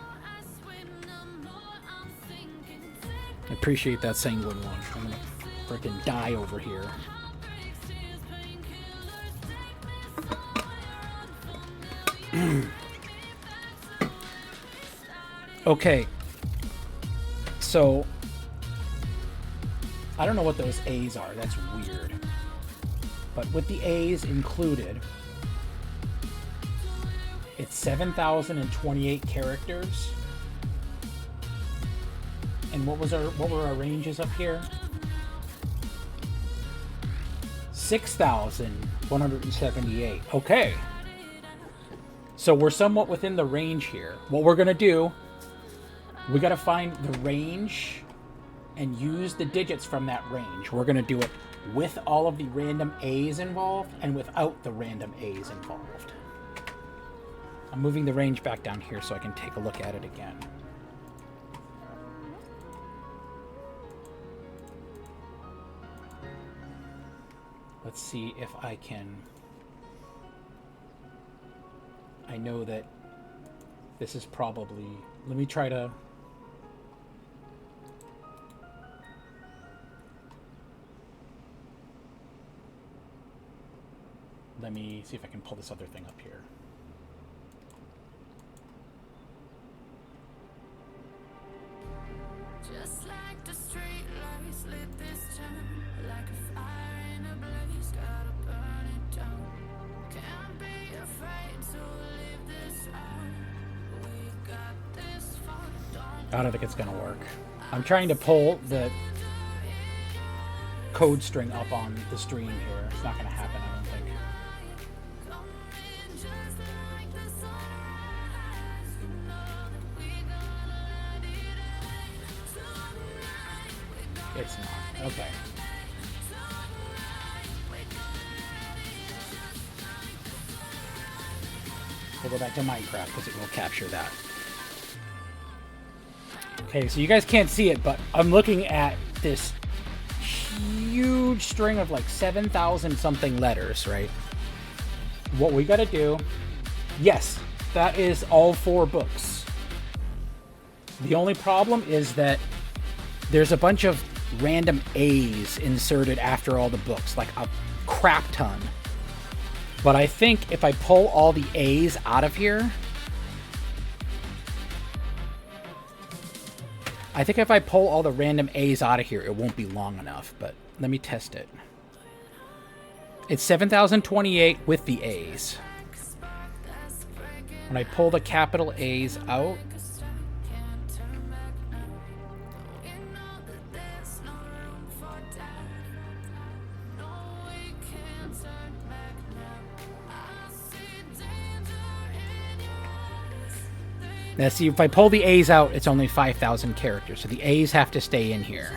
swim, the more I'm sinking. Take I appreciate that sanguine one. I'm gonna freaking die over here. heartbreaks, tears, painkillers. Take me somewhere unfamiliar. Okay. So I don't know what those A's are. That's weird. But with the A's included, it's 7,028 characters. And what were our ranges up here? 6,178. Okay. So we're somewhat within the range here. What we're gonna do, we gotta find the range and use the digits from that range. We're gonna do it with all of the random A's involved and without the random A's involved. I'm moving the range back down here so I can take a look at it again. Let's see if I can... I know that This is probably... Let me try to... Let me see if I can pull this other thing up here. Just like the street lights lit this town, like a fire in a blaze, gotta burn it down. Can't be afraid to leave this out. We got this far, don't I don't think it's gonna work. I'm trying to pull the code string up on the stream here. It's not gonna happen, I don't think. come in just like the sunrise. You know that we gonna let it out tonight. We gonna It's not. Okay. We'll go back to Minecraft because it will capture that. Okay, so you guys can't see it, but I'm looking at this huge string of like 7,000 something letters, right? What we gotta do... Yes, that is all 4 books. The only problem is that there's a bunch of random A's inserted after all the books, like a crap ton. But I think if I pull all the A's out of here... I think if I pull all the random A's out of here, it won't be long enough, but let me test it. It's 7,028 with the A's. When I pull the capital A's out, now see, if I pull the A's out, it's only 5,000 characters, so the A's have to stay in here.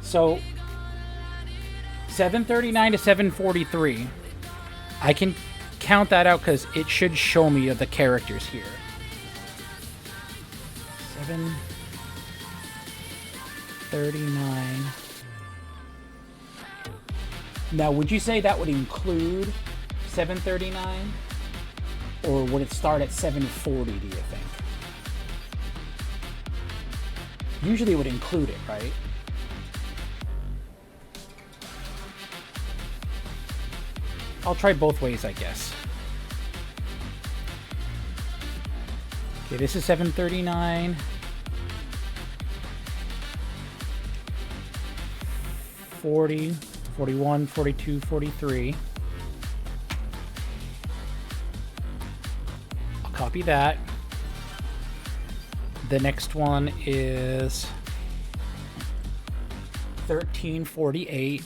So, 739 to 743, I can count that out because it should show me the characters here. 739. Now, would you say that would include 739? Or would it start at 740, do you think? Usually it would include it, right? I'll try both ways, I guess. Okay, this is 739. 40, 41, 42, 43. Copy that. The next one is 1348.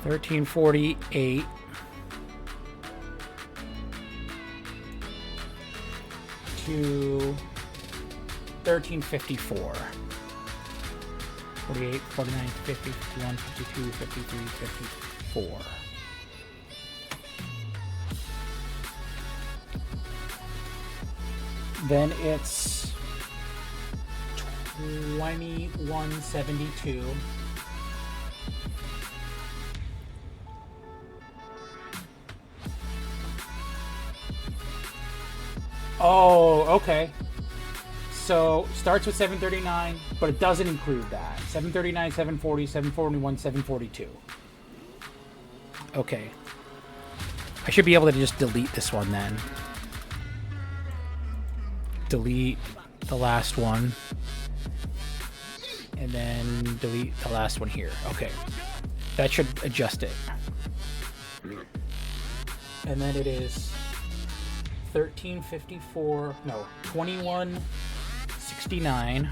$13.48 to $13.54. 48, 49, 50, 51, 52, 53, 54. Then it's 2172. Oh, okay. So starts with 739, but it doesn't include that. 739, 740, 741, 742. Okay. I should be able to just delete this one then. Delete the last one. And then delete the last one here. Okay. That should adjust it. And then it is 1354, no, 2169.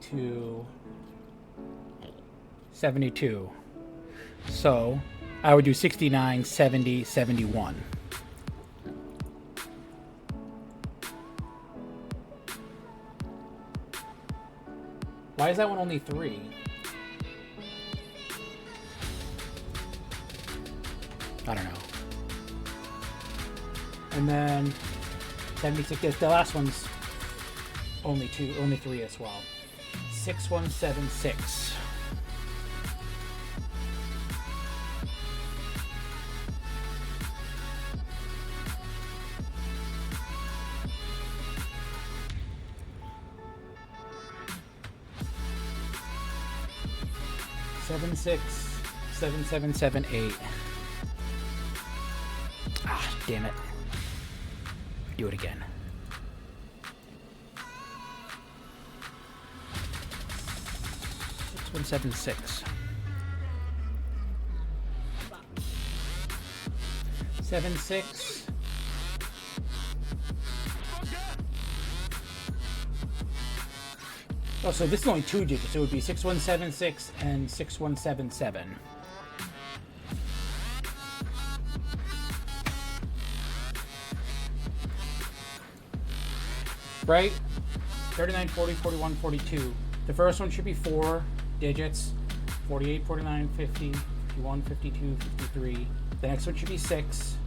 To 72. So I would do 69, 70, 71. Why is that one only 3? I don't know. And then 76. The last one's only 3 as well. 6176. Seven, 6, 7, 7, 7, 8. Ah, damn it. Do it again. 6176. 7, 6. Oh, so this is only 2 digits. It would be 6176 and 6177. Right? 39, 40, 41, 42. The first one should be 4 digits. 48, 49, 50, 51, 52, 53. The next one should be 6.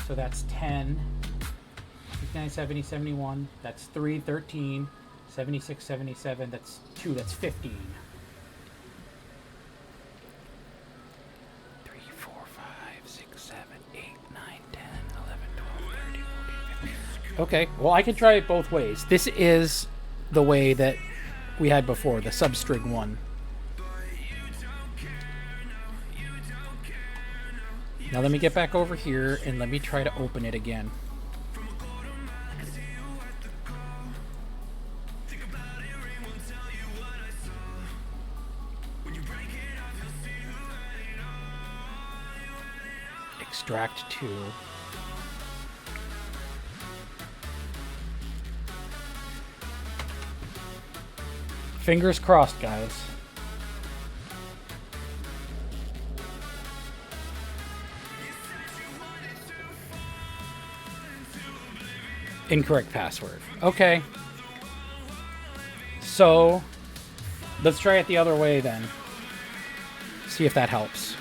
So that's 10. 69, 70, 71. That's 3, 13. 76, 77. That's 2. That's 15. 3, 4, 5, 6, 7, 8, 9, 10, 11, 12, 13, 14, 15. Okay, well, I can try it both ways. This is the way that we had before, the substring one. Now let me get back over here and let me try to open it again. Extract 2. Fingers crossed, guys. Incorrect password. Okay. So, let's try it the other way then. See if that helps.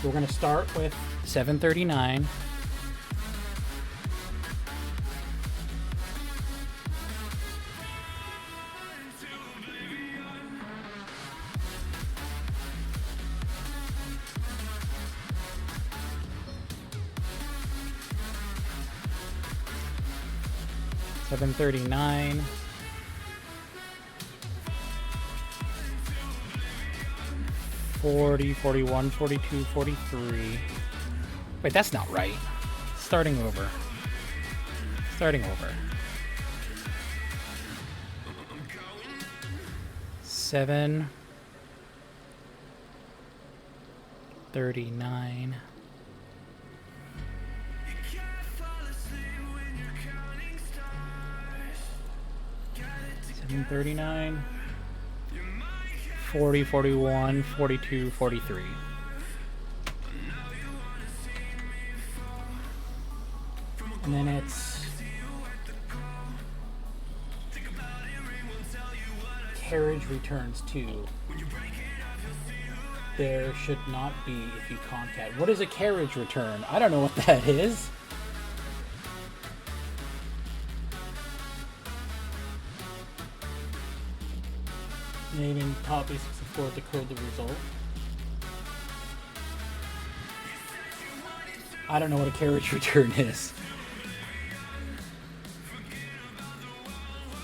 We're going to start with 739. Seven 39. $40, $41, $42, $43. Wait, that's not right. Starting over. Starting over. 7 39. 739. 40, 41, 42, 43. And then it's carriage returns 2. There should not be if you contact. What is a carriage return? I don't know what that is. Naming top basic support to code the result. I don't know what a carriage return is.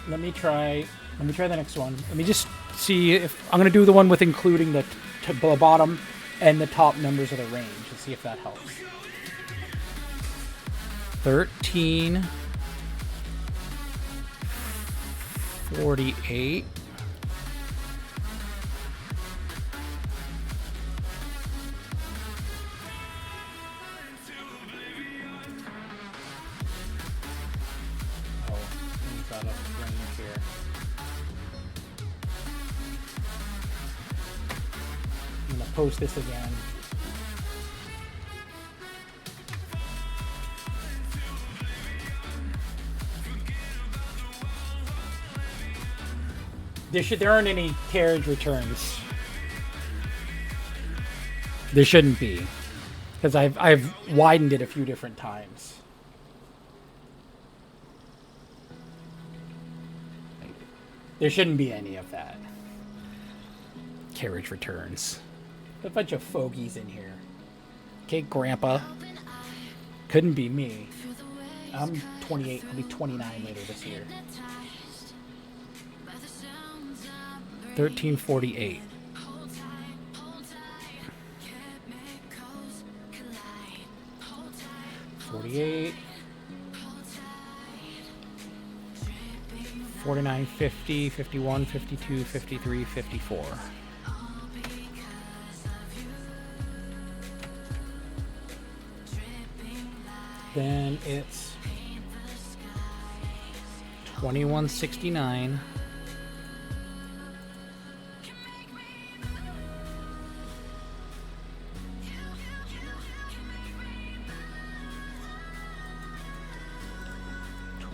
Let me try the next one. Let me just see if I'm gonna do the one with including the bottom and the top numbers of the range and see if that helps. 13 48 Oh, out of range here. I'm gonna post this again. There aren't any carriage returns. There shouldn't be, because I've widened it a few different times. There shouldn't be any of that. Carriage returns. A bunch of fogies in here. Okay, Grandpa. Couldn't be me. I'm 28. I'll be 29 later this year. 1348. 48. 49, 50, 51, 52, 53, 54. Then it's 2169.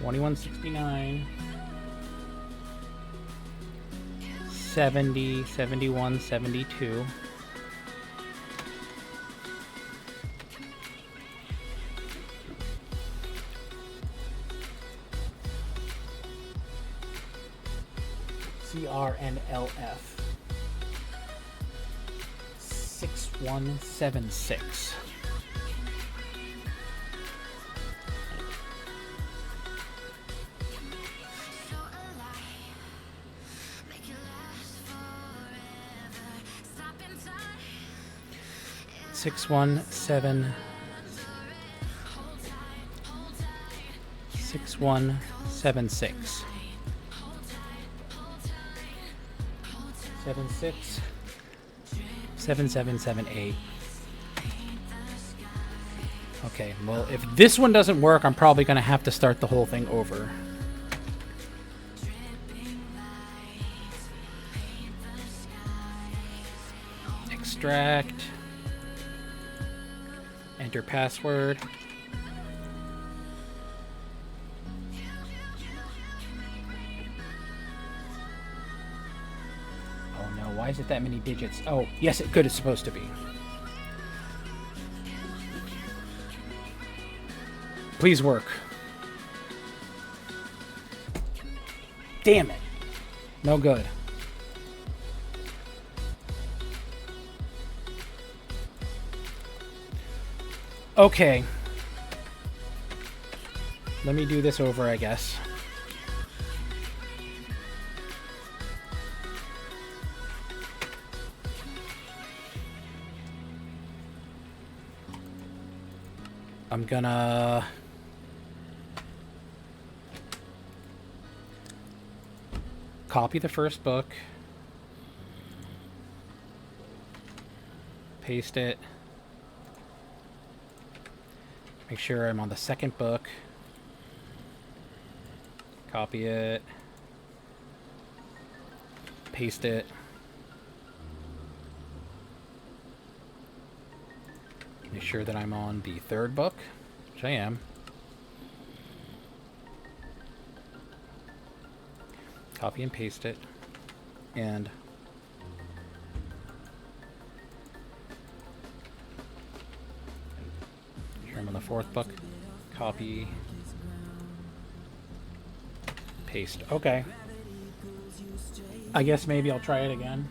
$21.69, 70, 71, 72. CRNLF 6176. So alive, make it last forever. Stop in time. 617 6176 76 7778. Okay, well, if this one doesn't work, I'm probably going to have to start the whole thing over. Extract. Enter password. Oh no, why is it that many digits? Oh, yes, it could. It's supposed to be. Please work. Damn it. No good. Okay. Let me do this over, I guess. I'm gonna copy the first book, paste it, make sure I'm on the second book, copy it, paste it, make sure that I'm on the third book, which I am. Copy and paste it, and here I'm on the fourth book. Copy, paste. Okay. I guess maybe I'll try it again.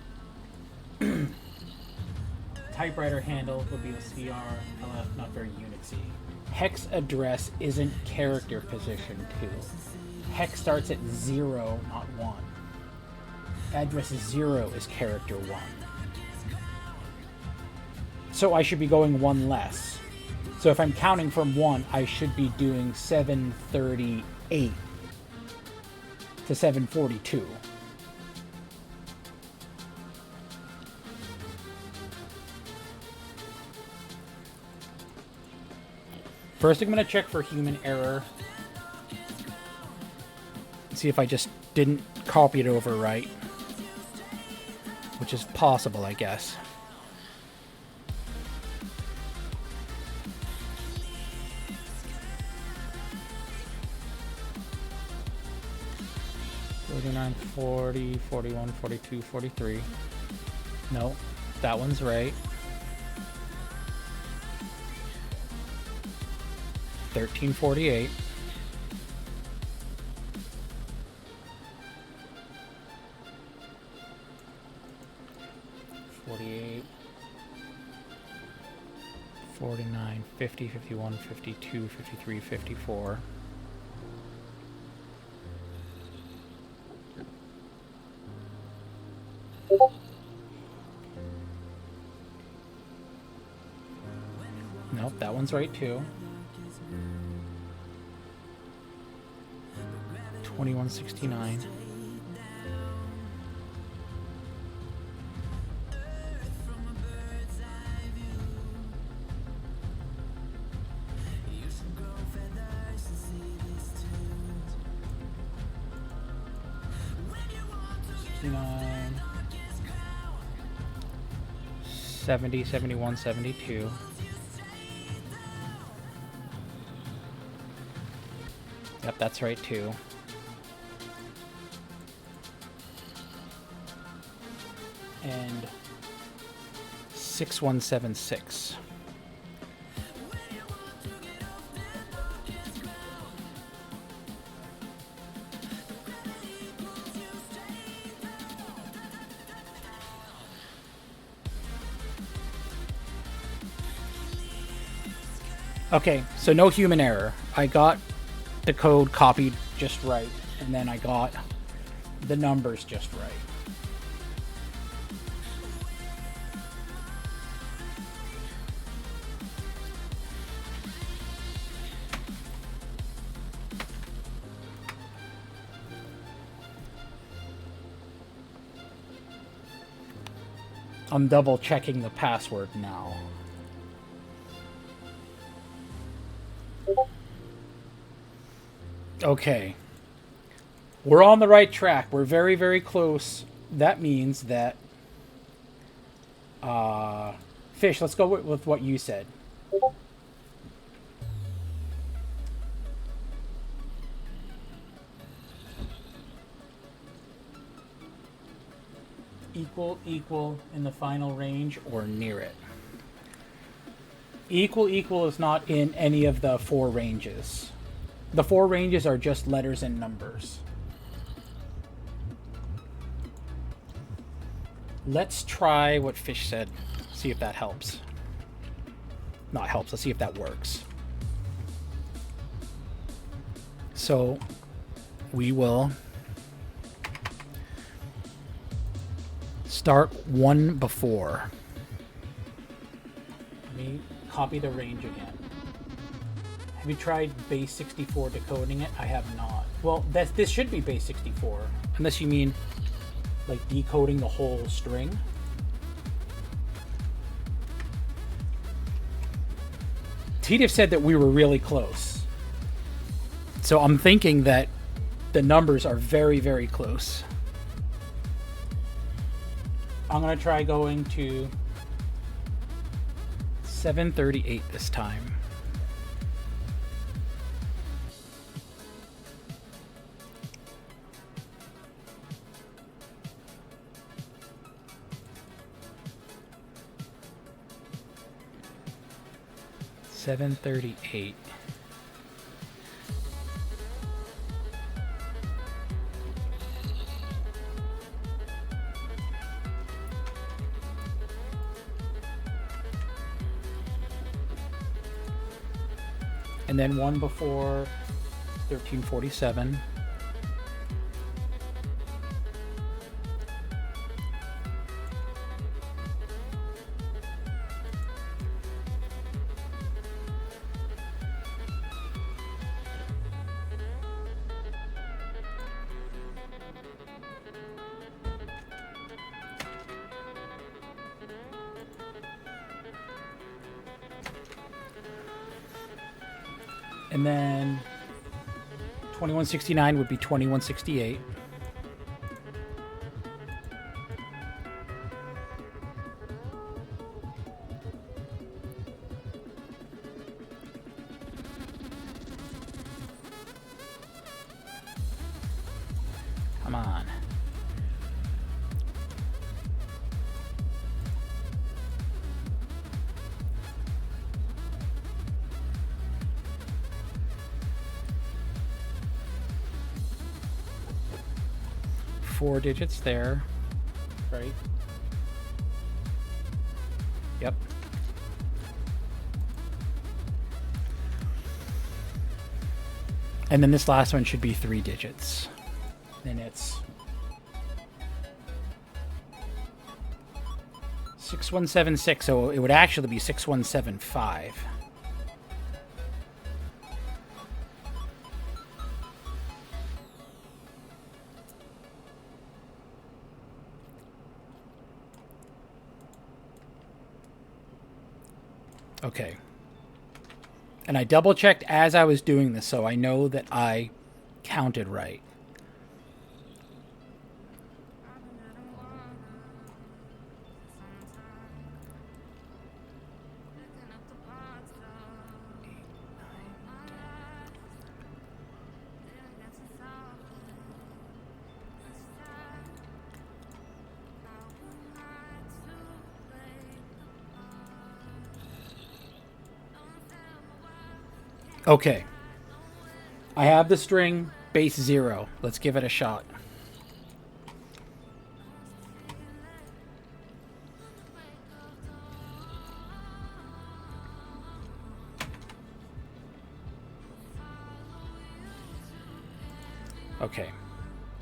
Typewriter handle would be the CRLF, not very Unixy. Hex address isn't character position 2. Hex starts at 0, not 1. Address 0 is character 1. So I should be going 1 less. So if I'm counting from 1, I should be doing 738 to 742. First, I'm going to check for human error. See if I just didn't copy it over right. Which is possible, I guess. $39, $40, $41, $42, $43. No, that one's right. $13.48. $48, $49, $50, $51, $52, $53, $54. Nope, that one's right too. 2169. $69, 70, 71, 72. Yep, that's right too. And 6176. Okay, so no human error. I got the code copied just right, and then I got the numbers just right. I'm double checking the password now. Okay. We're on the right track. We're very, very close. That means that... Fish, let's go with what you said. Equal in the final range or near it. Equal is not in any of the four ranges. The four ranges are just letters and numbers. Let's try what Fish said. See if that helps. Not helps. Let's see if that works. So we will start one before. Let me copy the range again. Have you tried base 64 decoding it? I have not. Well, this should be base 64. Unless you mean like decoding the whole string. Tediff said that we were really close. So I'm thinking that the numbers are very, very close. I'm going to try going to 738 this time. $738. And then one before 1347. And then 2169 would be 2168. Come on. Four digits there, right? Yep. And then this last one should be 3 digits. And it's 6176, so it would actually be 6175. Okay. And I double checked as I was doing this, so I know that I counted right. Okay. I have the string, base 0. Let's give it a shot. Okay.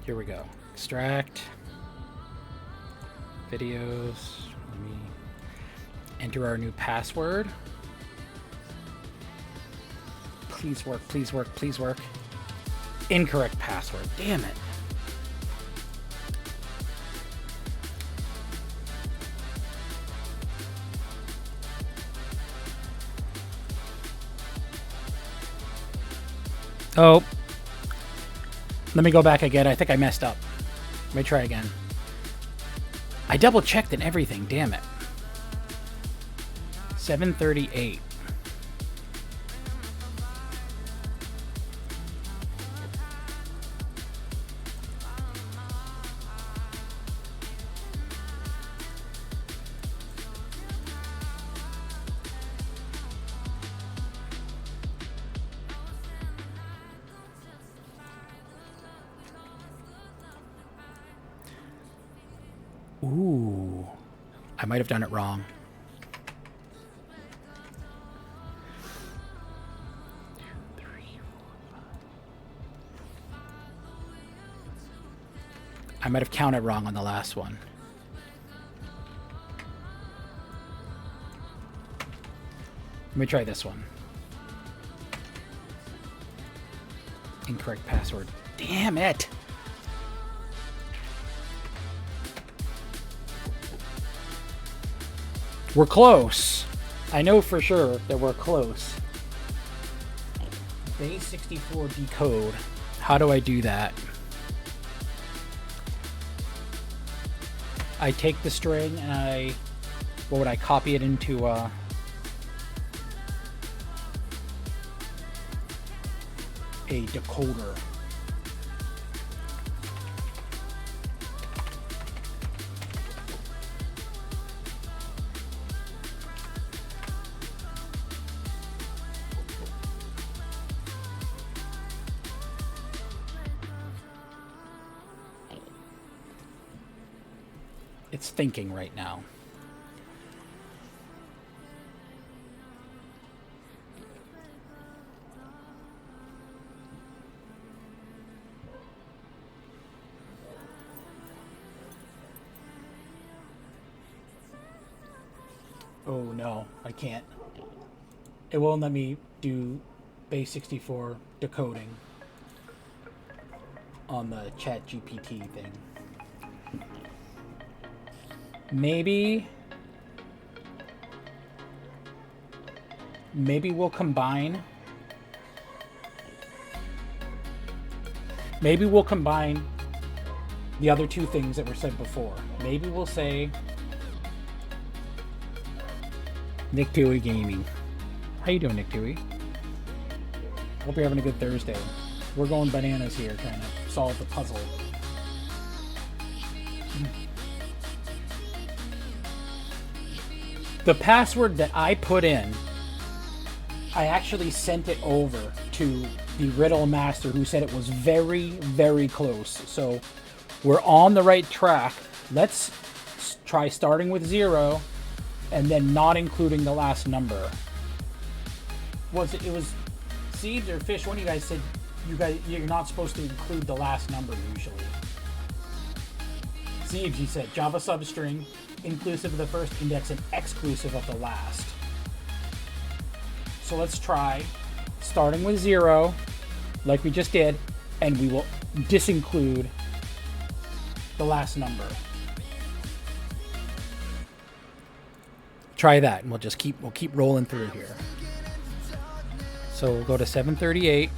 Here we go. Extract. Videos. Let me enter our new password. Please work, please work, please work. Incorrect password. Damn it. Oh. Let me go back again. I think I messed up. Let me try again. I double checked and everything. Damn it. 738. Ooh, I might have done it wrong. I might have counted wrong on the last one. Let me try this one. Incorrect password. Damn it! We're close. I know for sure that we're close. Base 64 decode. How do I do that? I take the string and what would I copy it into a decoder. It's thinking right now. Oh no, I can't. It won't let me do base 64 decoding on the ChatGPT thing. Maybe we'll combine Maybe we'll combine the other two things that were said before. Maybe we'll say Nick Tui Gaming. How you doing, Nick Tui? Hope you're having a good Thursday. We're going bananas here trying to solve the puzzle. The password that I put in, I actually sent it over to the Riddle Master, who said it was very, very close. So we're on the right track. Let's try starting with 0 and then not including the last number. It was Seeds or Fish? One of you guys said you're not supposed to include the last number usually. Seeds, you said Java substring inclusive of the first index and exclusive of the last. So let's try starting with 0, like we just did, and we will disinclude the last number. Try that, and we'll keep rolling through here. So we'll go to 738.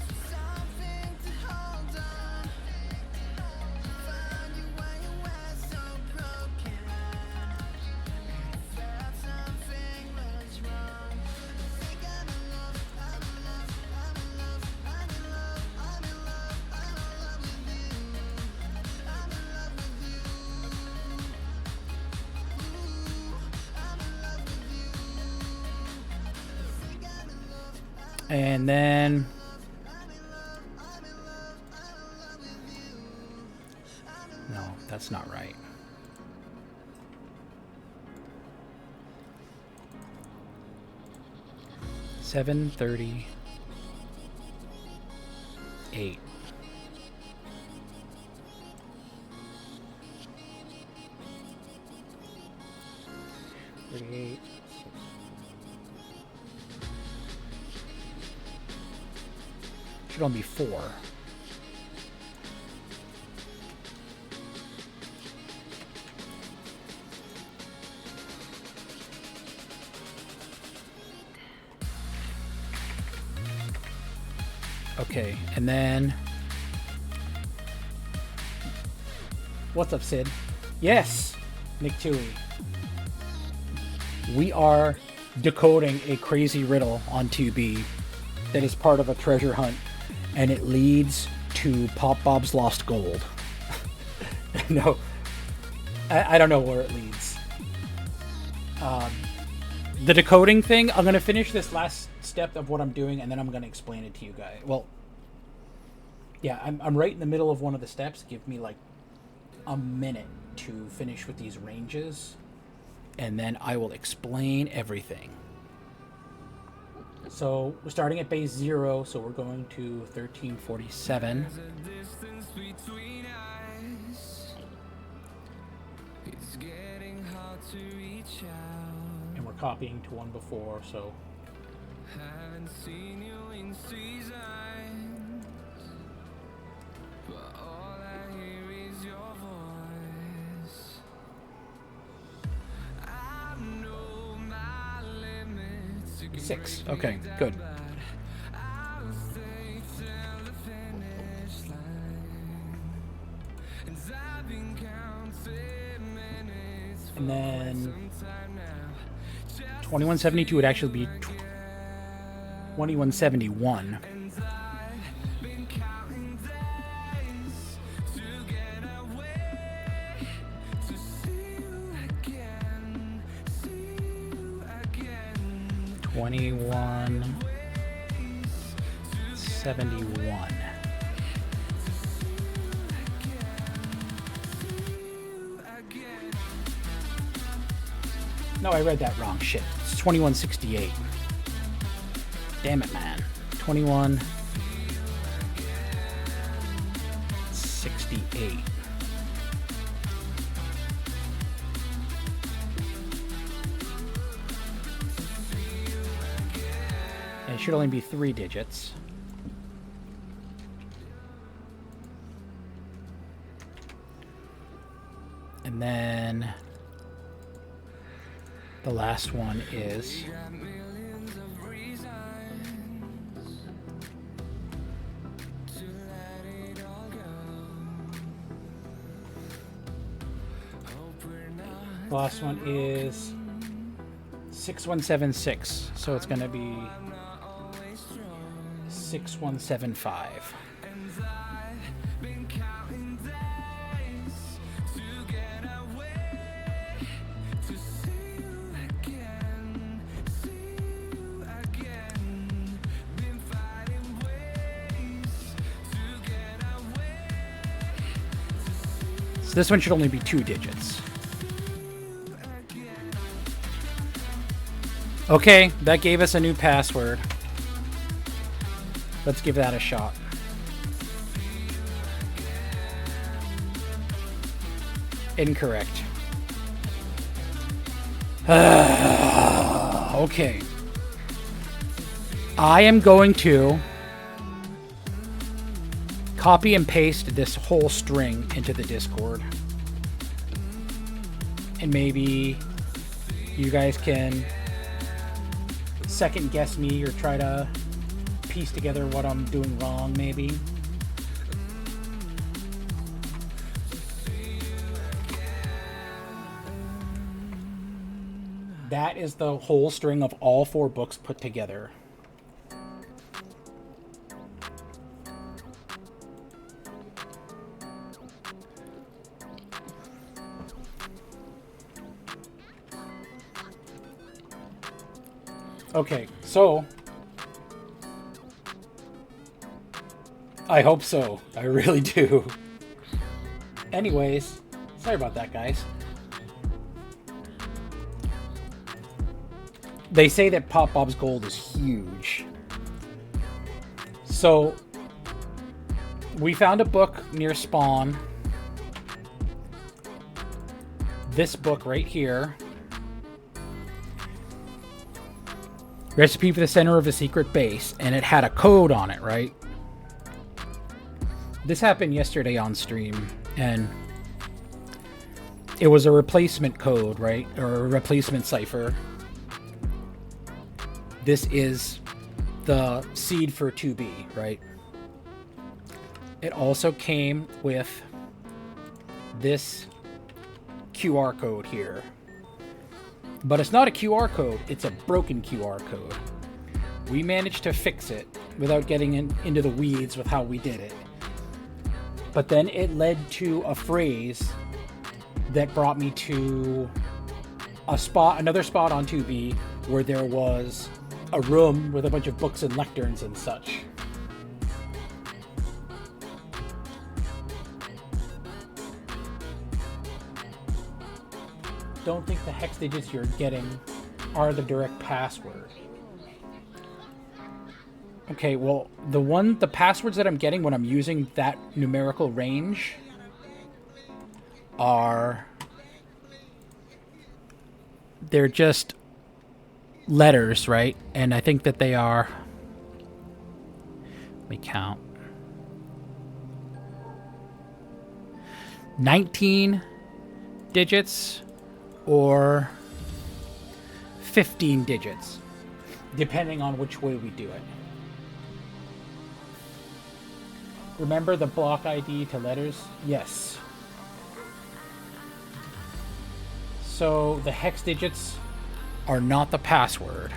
And then no, that's not right. $738. Should only be 4. Okay, and then what's up, Sid? Yes, Nick Tui. We are decoding a crazy riddle on 2B that is part of a treasure hunt, and it leads to Pop Bob's Lost Gold. No, I don't know where it leads. The decoding thing, I'm going to finish this last step of what I'm doing, and then I'm going to explain it to you guys. Well, yeah, I'm right in the middle of one of the steps. Give me like a minute to finish with these ranges, and then I will explain everything. So we're starting at base 0, so we're going to 1347. And we're copying to one before, so haven't seen you in seasons, but all I hear is your voice. I know my limits. 6. Okay, good. I'll stay till the finish line. And I've been counting minutes. And then 2172 would actually be 2171. $21.71. No, I read that wrong. Shit. It's 2168. Damn it, man. 2168. And it should only be 3 digits. And then the last one is The last one is 6176, so it's going to be 6175. So this one should only be 2 digits. Okay, that gave us a new password. Let's give that a shot. Incorrect. Okay. I am going to copy and paste this whole string into the Discord. And maybe you guys can second guess me or try to piece together what I'm doing wrong, maybe. That is the whole string of all 4 books put together. Okay, so I hope so. I really do. Anyways, sorry about that, guys. They say that Pop Bob's Gold is huge. So we found a book near Spawn. This book right here. Recipe for the Center of the Secret Base, and it had a code on it, right? This happened yesterday on stream, and it was a replacement code, right? Or a replacement cipher. This is the seed for 2B, right? It also came with this QR code here. But it's not a QR code, it's a broken QR code. We managed to fix it without getting into the weeds with how we did it. But then it led to a phrase that brought me to another spot on 2B where there was a room with a bunch of books and lecterns and such. Don't think the hex digits you're getting are the direct password. Okay, well, the passwords that I'm getting when I'm using that numerical range they're just letters, right? And I think that they are, let me count, 19 digits or 15 digits, depending on which way we do it. Remember the block ID to letters? Yes. So the hex digits are not the password.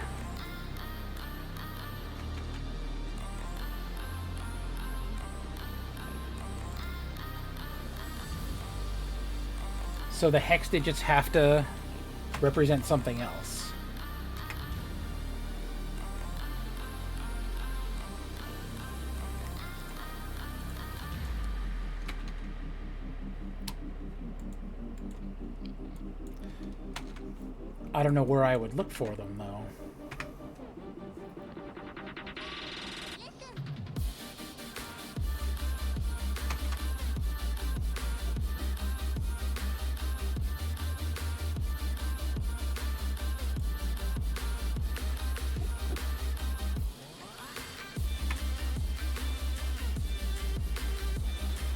So the hex digits have to represent something else. I don't know where I would look for them, though.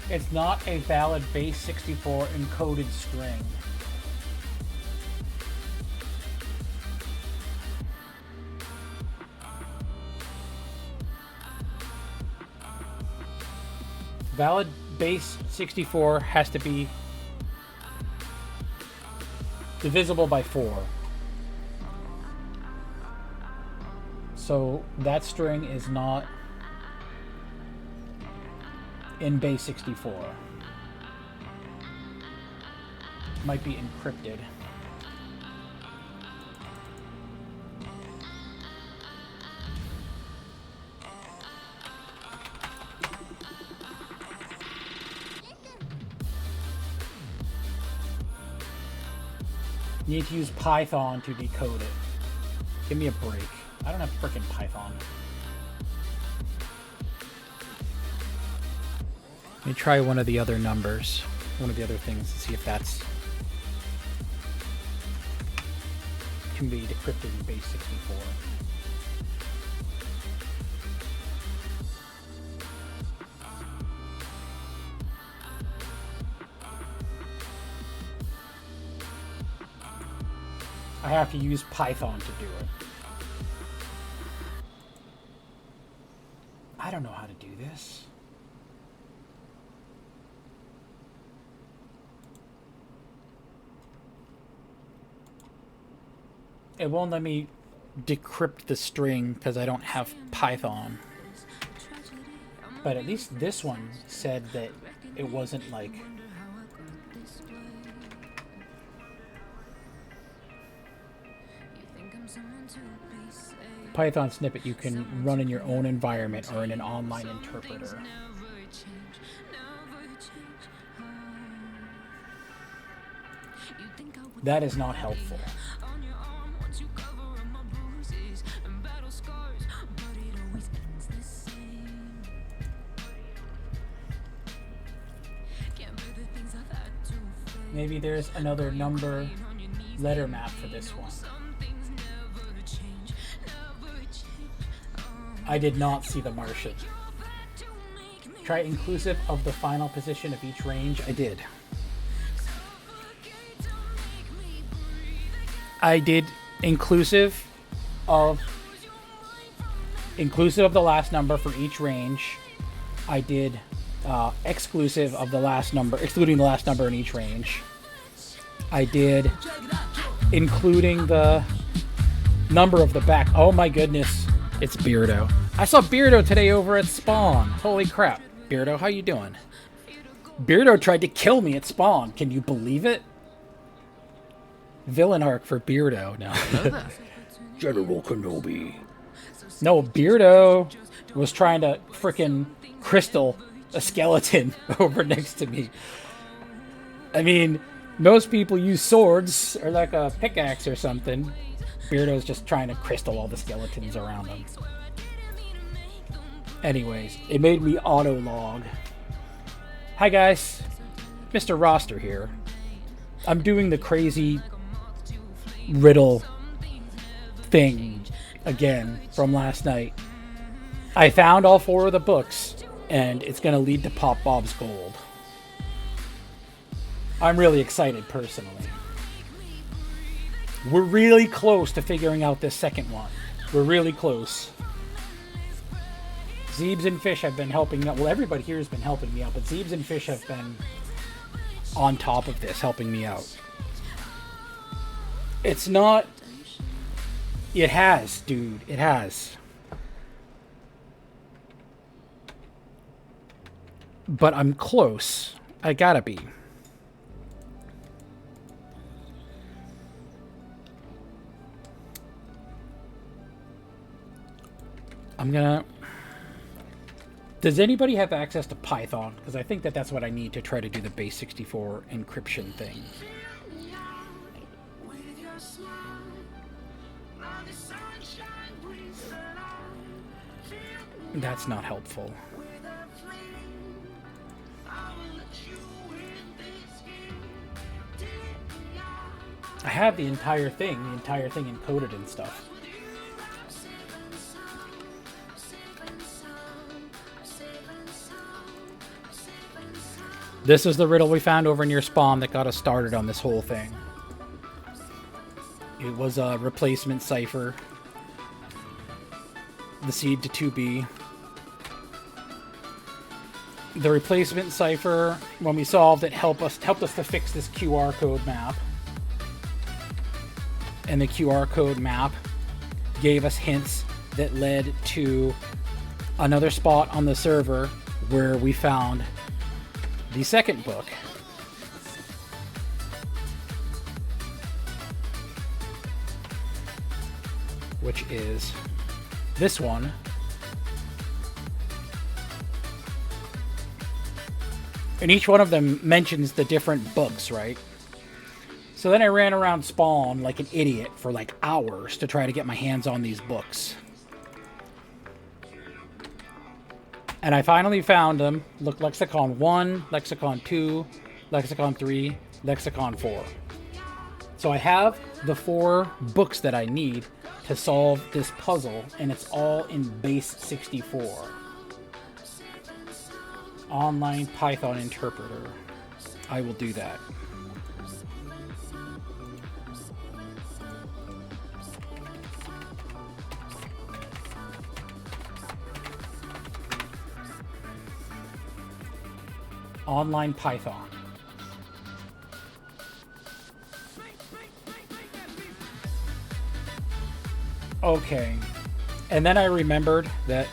It's not a valid base 64 encoded string. Valid base 64 has to be divisible by 4. So that string is not in base 64. Might be encrypted. You need to use Python to decode it. Give me a break. I don't have frickin' Python. Let me try one of the other numbers. One of the other things to see if that's can be decrypted in base 64. I have to use Python to do it. I don't know how to do this. It won't let me decrypt the string because I don't have Python. But at least this one said that it wasn't like... Python snippet you can run in your own environment or in an online interpreter. That is not helpful. Maybe there's another number letter map for this one. I did not see the Martian. Try inclusive of the final position of each range. I did. I did inclusive of the last number for each range. I did exclusive of the last number, excluding the last number in each range. I did including the number of the back. Oh my goodness. It's Beardo. I saw Beardo today over at Spawn. Holy crap. Beardo, how you doing? Beardo tried to kill me at Spawn. Can you believe it? Villain arc for Beardo. No. General Kenobi. No, Beardo was trying to frickin' crystal a skeleton over next to me. I mean, most people use swords or like a pickaxe or something. Beardo's just trying to crystal all the skeletons around him. Anyways, it made me auto-log. Hi guys, Mr. Roster here. I'm doing the crazy riddle thing again from last night. I found all 4 of the books, and it's going to lead to Pop Bob's Gold. I'm really excited personally. We're really close to figuring out this second one. We're really close. Zeebs and Fish have been helping out. Well, everybody here has been helping me out, but Zeebs and Fish have been on top of this, helping me out. It's not... It has, dude. It has. But I'm close. I gotta be. I'm gonna... Does anybody have access to Python? Because I think that that's what I need to try to do the base 64 encryption thing. That's not helpful. I have the entire thing encoded and stuff. This is the riddle we found over near Spawn that got us started on this whole thing. It was a replacement cipher. The seed to 2B. The replacement cipher, when we solved it, helped us to fix this QR code map. and the QR code map gave us hints that led to another spot on the server where we found the second book. Which is this one. And each one of them mentions the different books, right? So then I ran around Spawn like an idiot for like hours to try to get my hands on these books. And I finally found them. Look, Lexicon 1, Lexicon 2, Lexicon 3, Lexicon 4. So I have the 4 books that I need to solve this puzzle, and it's all in base 64. Online Python interpreter. I will do that. Online Python. Okay. And then I remembered that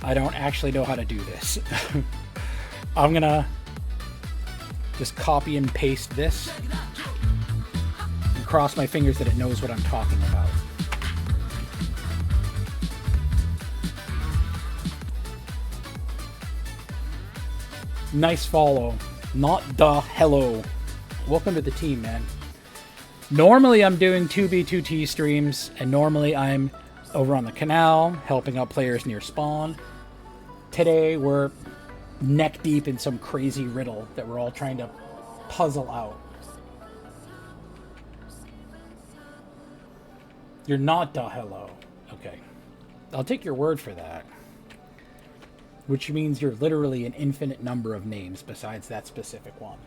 I don't actually know how to do this. I'm gonna just copy and paste this and cross my fingers that it knows what I'm talking about. Nice follow. Not the hello. Welcome to the team, man. Normally I'm doing 2B2T streams, and normally I'm over on the canal helping out players near spawn. Today we're neck deep in some crazy riddle that we're all trying to puzzle out. You're not the hello. Okay. I'll take your word for that. Which means you're literally an infinite number of names besides that specific one.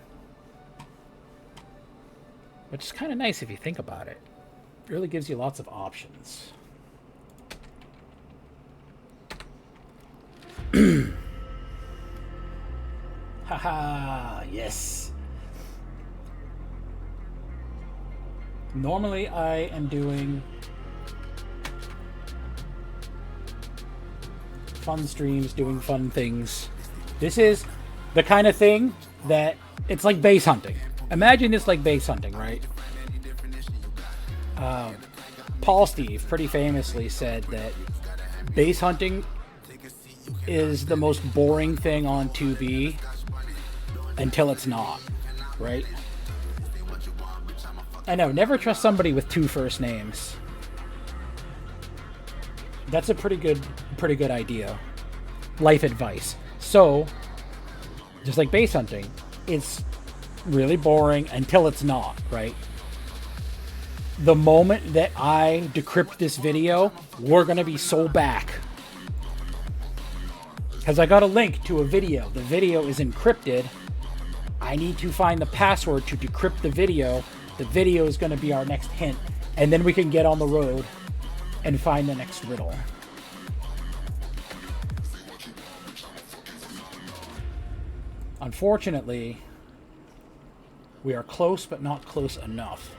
Which is kind of nice if you think about it. It really gives you lots of options. Haha, yes. Normally I am doing fun streams, doing fun things. This is the kind of thing that it's like base hunting. Imagine this like base hunting, right? Paul Steve pretty famously said that base hunting is the most boring thing on 2B until it's not, right? I know, never trust somebody with 2 first names. That's a pretty good idea. Life advice. So, just like base hunting, it's really boring until it's not, right? The moment that I decrypt this video, we're gonna be so back. Because I got a link to a video. The video is encrypted. I need to find the password to decrypt the video. The video is gonna be our next hint. And then we can get on the road and find the next riddle. Unfortunately, we are close but not close enough.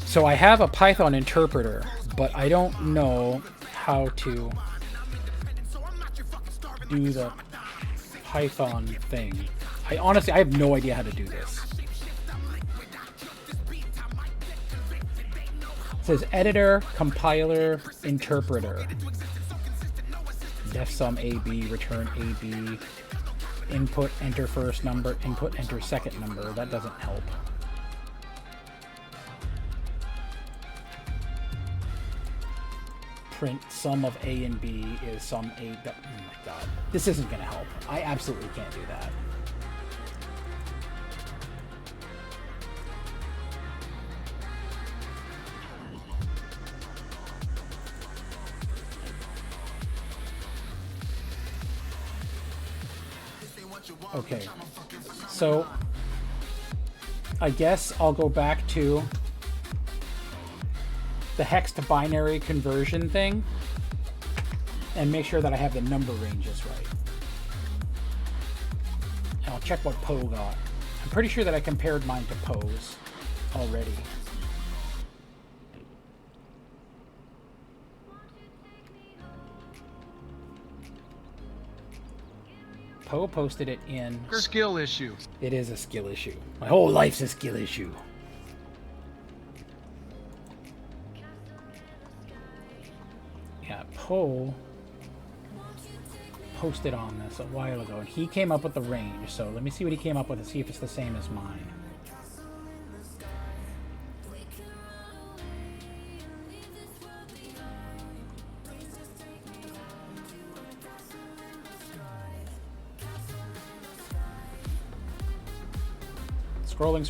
So I have a Python interpreter, but I don't know how to do the Python thing. I have no idea how to do this. It says editor, compiler, interpreter. Def sum AB, return AB, input, enter first number, input, enter second number. That doesn't help. Print sum of A and B is sum A. Oh my god. This isn't going to help. I absolutely can't do that. Okay. So, I guess I'll go back to the hex to binary conversion thing and make sure that I have the number ranges right. And I'll check what Poe got. I'm pretty sure that I compared mine to Poe's already. Poe posted it in... Skill issue. It is a skill issue. My whole life's a skill issue. Yeah, Poe posted on this a while ago, and he came up with the range. So let me see what he came up with and see if it's the same as mine. Scrolling.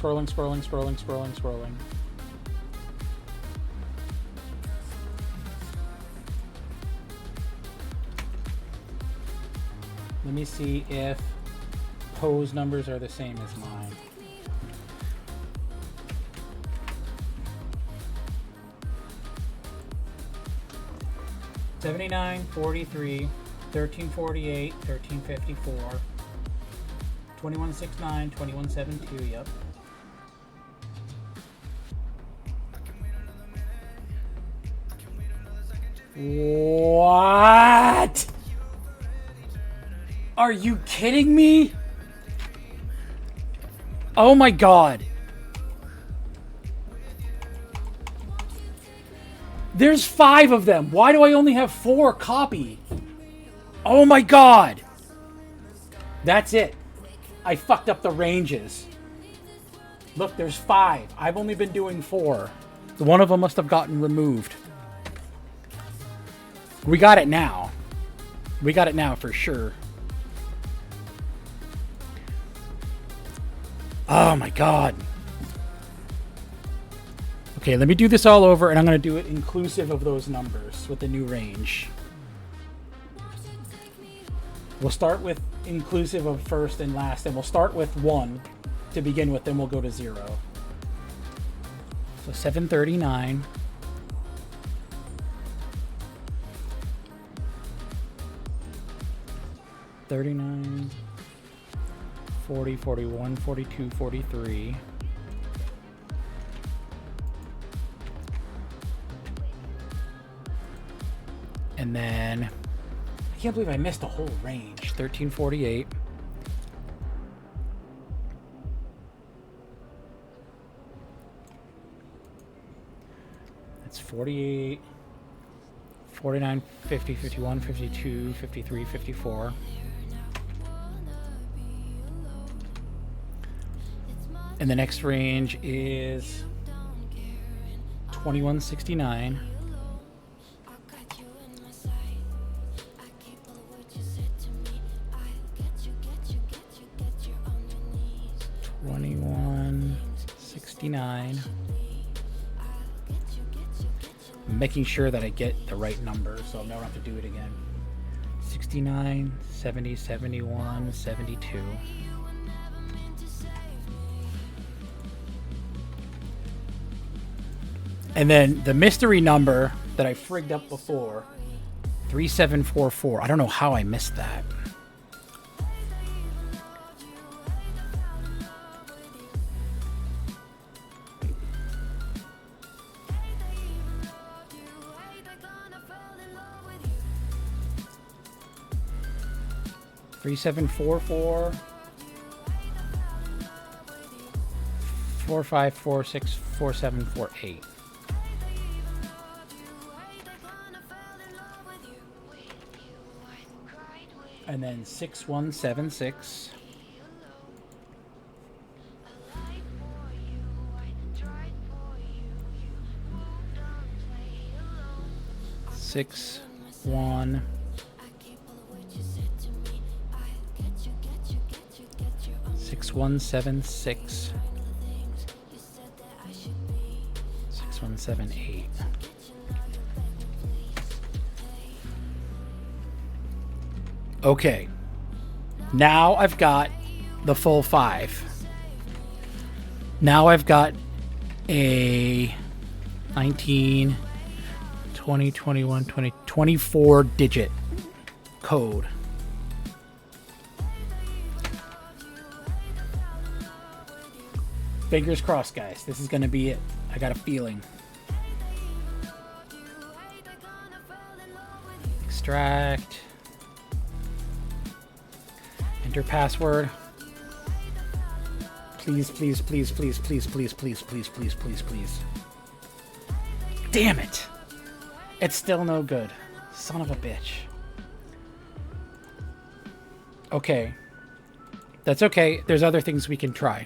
Let me see if Poe's numbers are the same as mine. $79, $43, $13.48, $13.54, $21.69, $21.72. Yep. What? Are you kidding me? Oh my god. There's 5 of them. Why do I only have 4 copy? Oh my god. That's it. I fucked up the ranges. Look, there's 5. I've only been doing 4. One of them must have gotten removed. We got it now. We got it now for sure. Oh my god. Okay, let me do this all over, and I'm going to do it inclusive of those numbers with the new range. We'll start with inclusive of first and last, and we'll start with 1 to begin with, then we'll go to 0. So 739. $39, $40, $41, $42, $43. And then I can't believe I missed a whole range. $13.48. That's 48, 49, 50, 51, 52, 53, 54. And the next range is 2169. $21.69. Making sure that I get the right number, so I don't have to do it again. 69, 70, 71, 72. And then the mystery number that I frigged up before, 3744. I don't know how I missed that. Three, 744 4546 4748. And then 6176. Six, 1. 6176. 6178. Okay. Now I've got the full 5. Now I've got a 19, 20, 21, 20, 24 digit code. Fingers crossed, guys. This is going to be it. I got a feeling. Extract. Enter password. Please, please, please, please, please, please, please, please, please, please, please. Damn it! It's still no good. Son of a bitch. Okay. That's okay. There's other things we can try.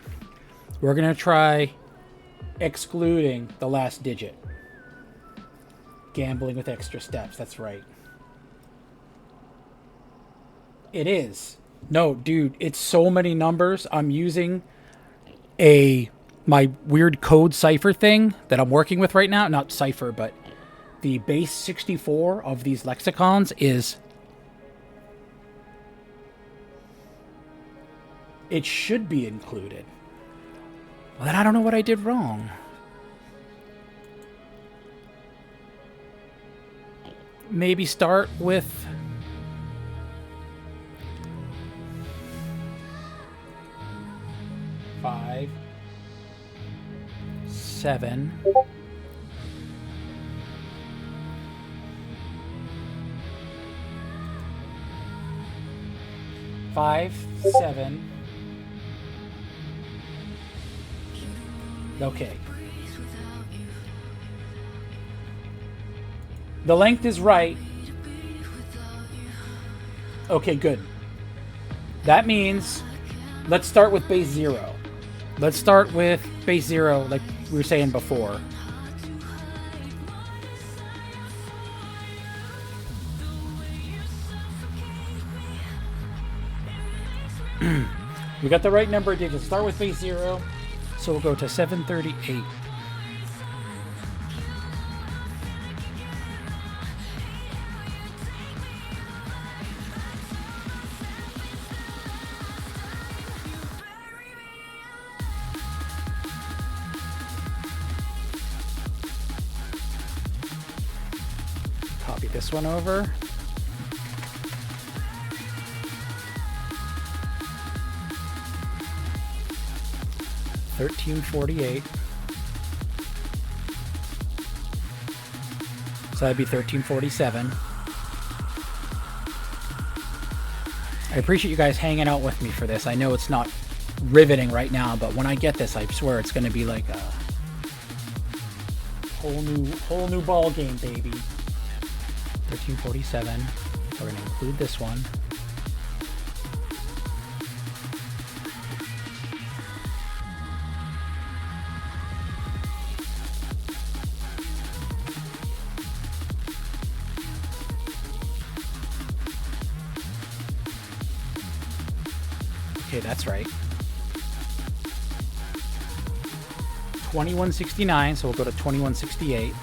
We're going to try excluding the last digit. Gambling with extra steps. That's right. It is. No, dude, it's so many numbers. I'm using my weird code cipher thing that I'm working with right now. Not cipher, but the base 64 of these lexicons is... It should be included. Well, then I don't know what I did wrong. Maybe start with... 5, 7. 5, 7. Okay. The length is right. Okay, good. That means let's start with base 0. Let's start with base 0 like we were saying before. We got the right number of digits. Start with base 0. So we'll go to 738. Copy this one over. $13.48. So that'd be $13.47. I appreciate you guys hanging out with me for this. I know it's not riveting right now, but when I get this, I swear it's going to be like a whole new ball game, baby. $13.47. We're going to include this one. Okay, that's right. 2169, so we'll go to 2168.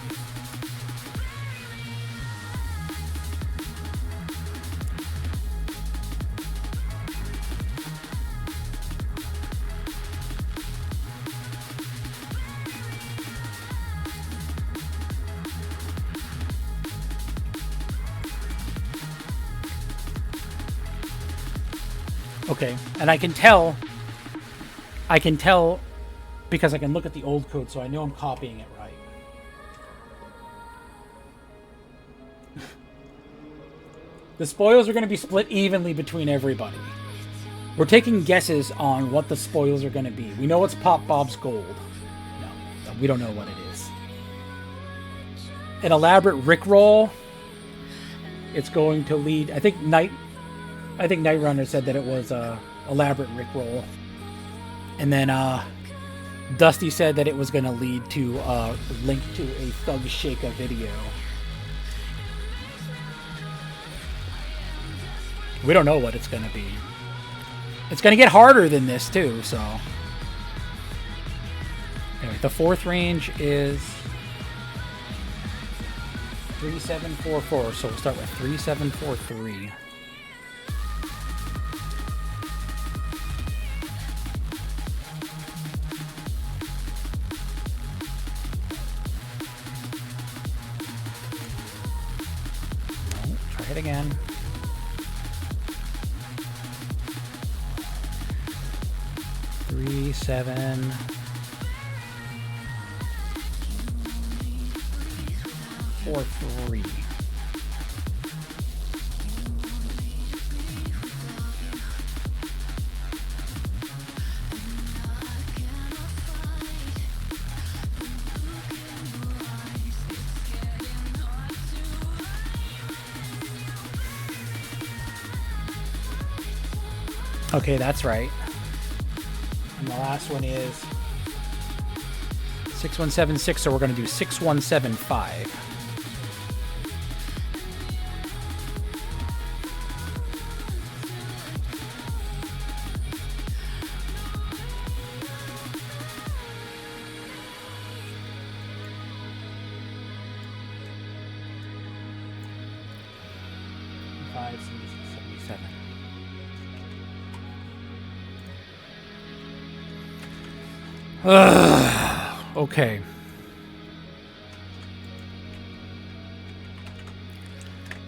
Okay, and I can tell because I can look at the old code, so I know I'm copying it right. The spoils are going to be split evenly between everybody. We're taking guesses on what the spoils are going to be. We know it's Pop Bob's Gold. No, we don't know what it is. An elaborate Rickroll. It's going to lead... I think Nightrunner said that it was a elaborate Rickroll. And then Dusty said that it was going to lead to a link to a Thug Shaka video. We don't know what it's going to be. It's going to get harder than this too, so... Anyway, the fourth range is 3744, so we'll start with 3743. Hit again. Three, 7. Four, 3. Okay, that's right. And the last one is 6176, so we're going to do 6175. Okay.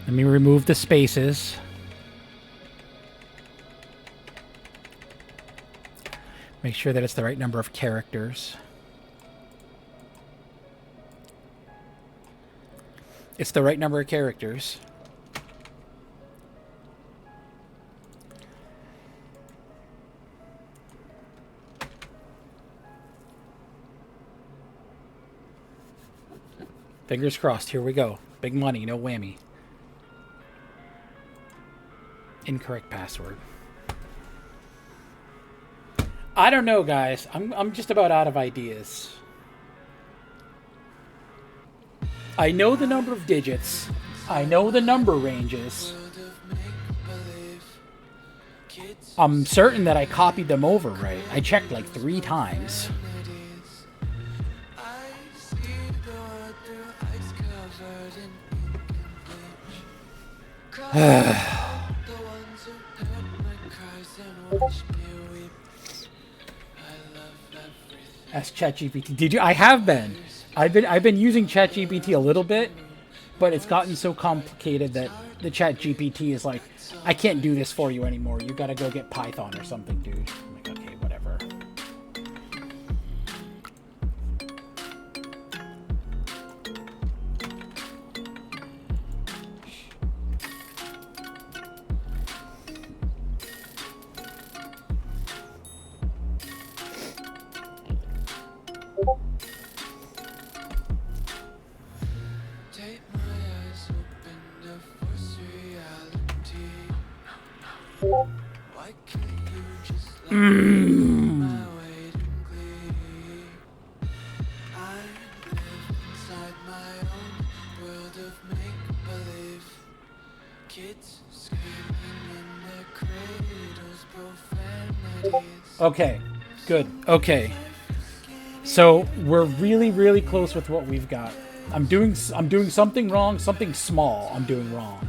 Let me remove the spaces. Make sure that it's the right number of characters. It's the right number of characters. Fingers crossed. Here we go. Big money, no whammy. Incorrect password. I don't know, guys. I'm just about out of ideas. I know the number of digits. I know the number ranges. I'm certain that I copied them over right. I checked like 3 times. Ask ChatGPT. Did you? I have been. I've been using ChatGPT a little bit, but it's gotten so complicated that the ChatGPT is like, I can't do this for you anymore. You gotta go get Python or something, dude. I'm like, okay, whatever. Okay, good. Okay. So we're really, really close with what we've got. I'm doing something wrong, something small I'm doing wrong.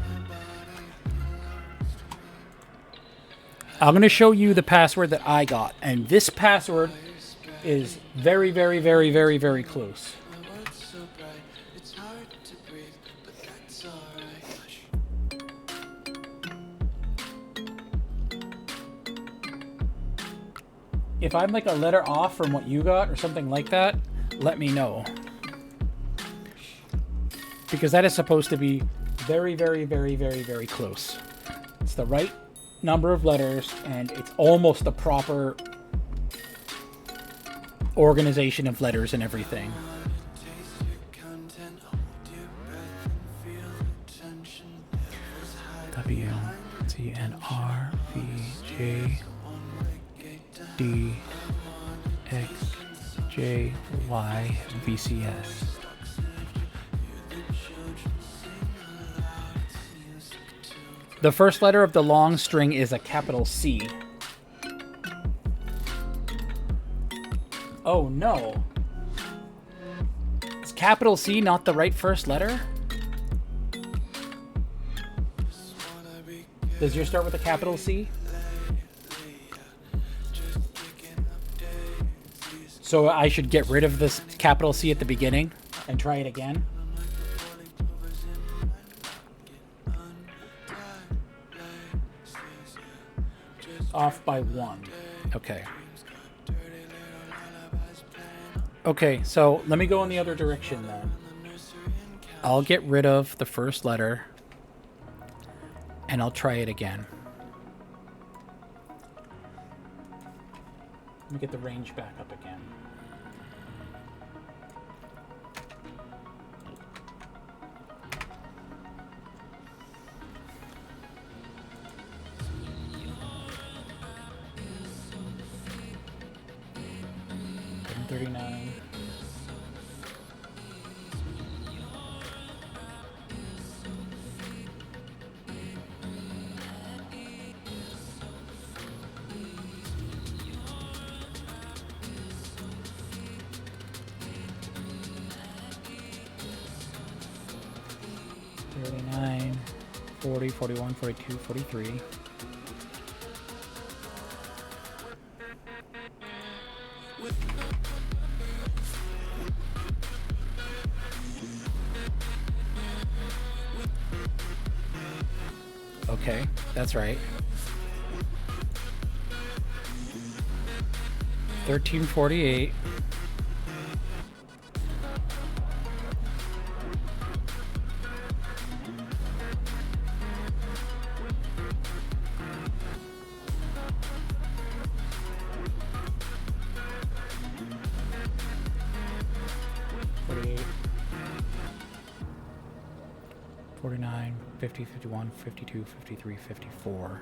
I'm going to show you the password that I got, and this password is very, very, very, very, very close. If I'm like a letter off from what you got or something like that, let me know. Because that is supposed to be very, very, very, very, very close. It's the right number of letters, and it's almost the proper organization of letters and everything. W, T, N, R, V, J, D, X, J, Y, V, C, S. The first letter of the long string is a capital C. Oh no. Is capital C not the right first letter? Does yours start with a capital C? So I should get rid of this capital C at the beginning and try it again? off by 1. Okay. Okay, so let me go in the other direction then. I'll get rid of the first letter, and I'll try it again. Let me get the range back up again. $739. $39, $40, $41, $42, $43. Okay, that's right. 1348. $49, $50, $51, $52, $53, $54.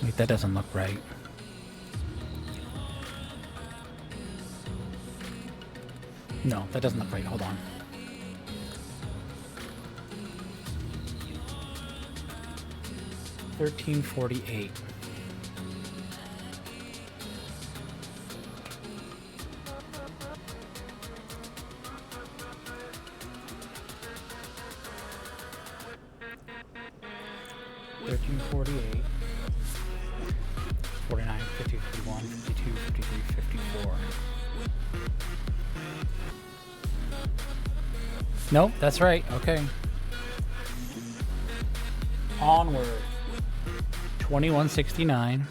Wait, that doesn't look right. No, that doesn't look right. Hold on. $13.48. $13.48. 49, 50, 51, 52, 53, 54. Nope, that's right. Okay. Onward. 2169.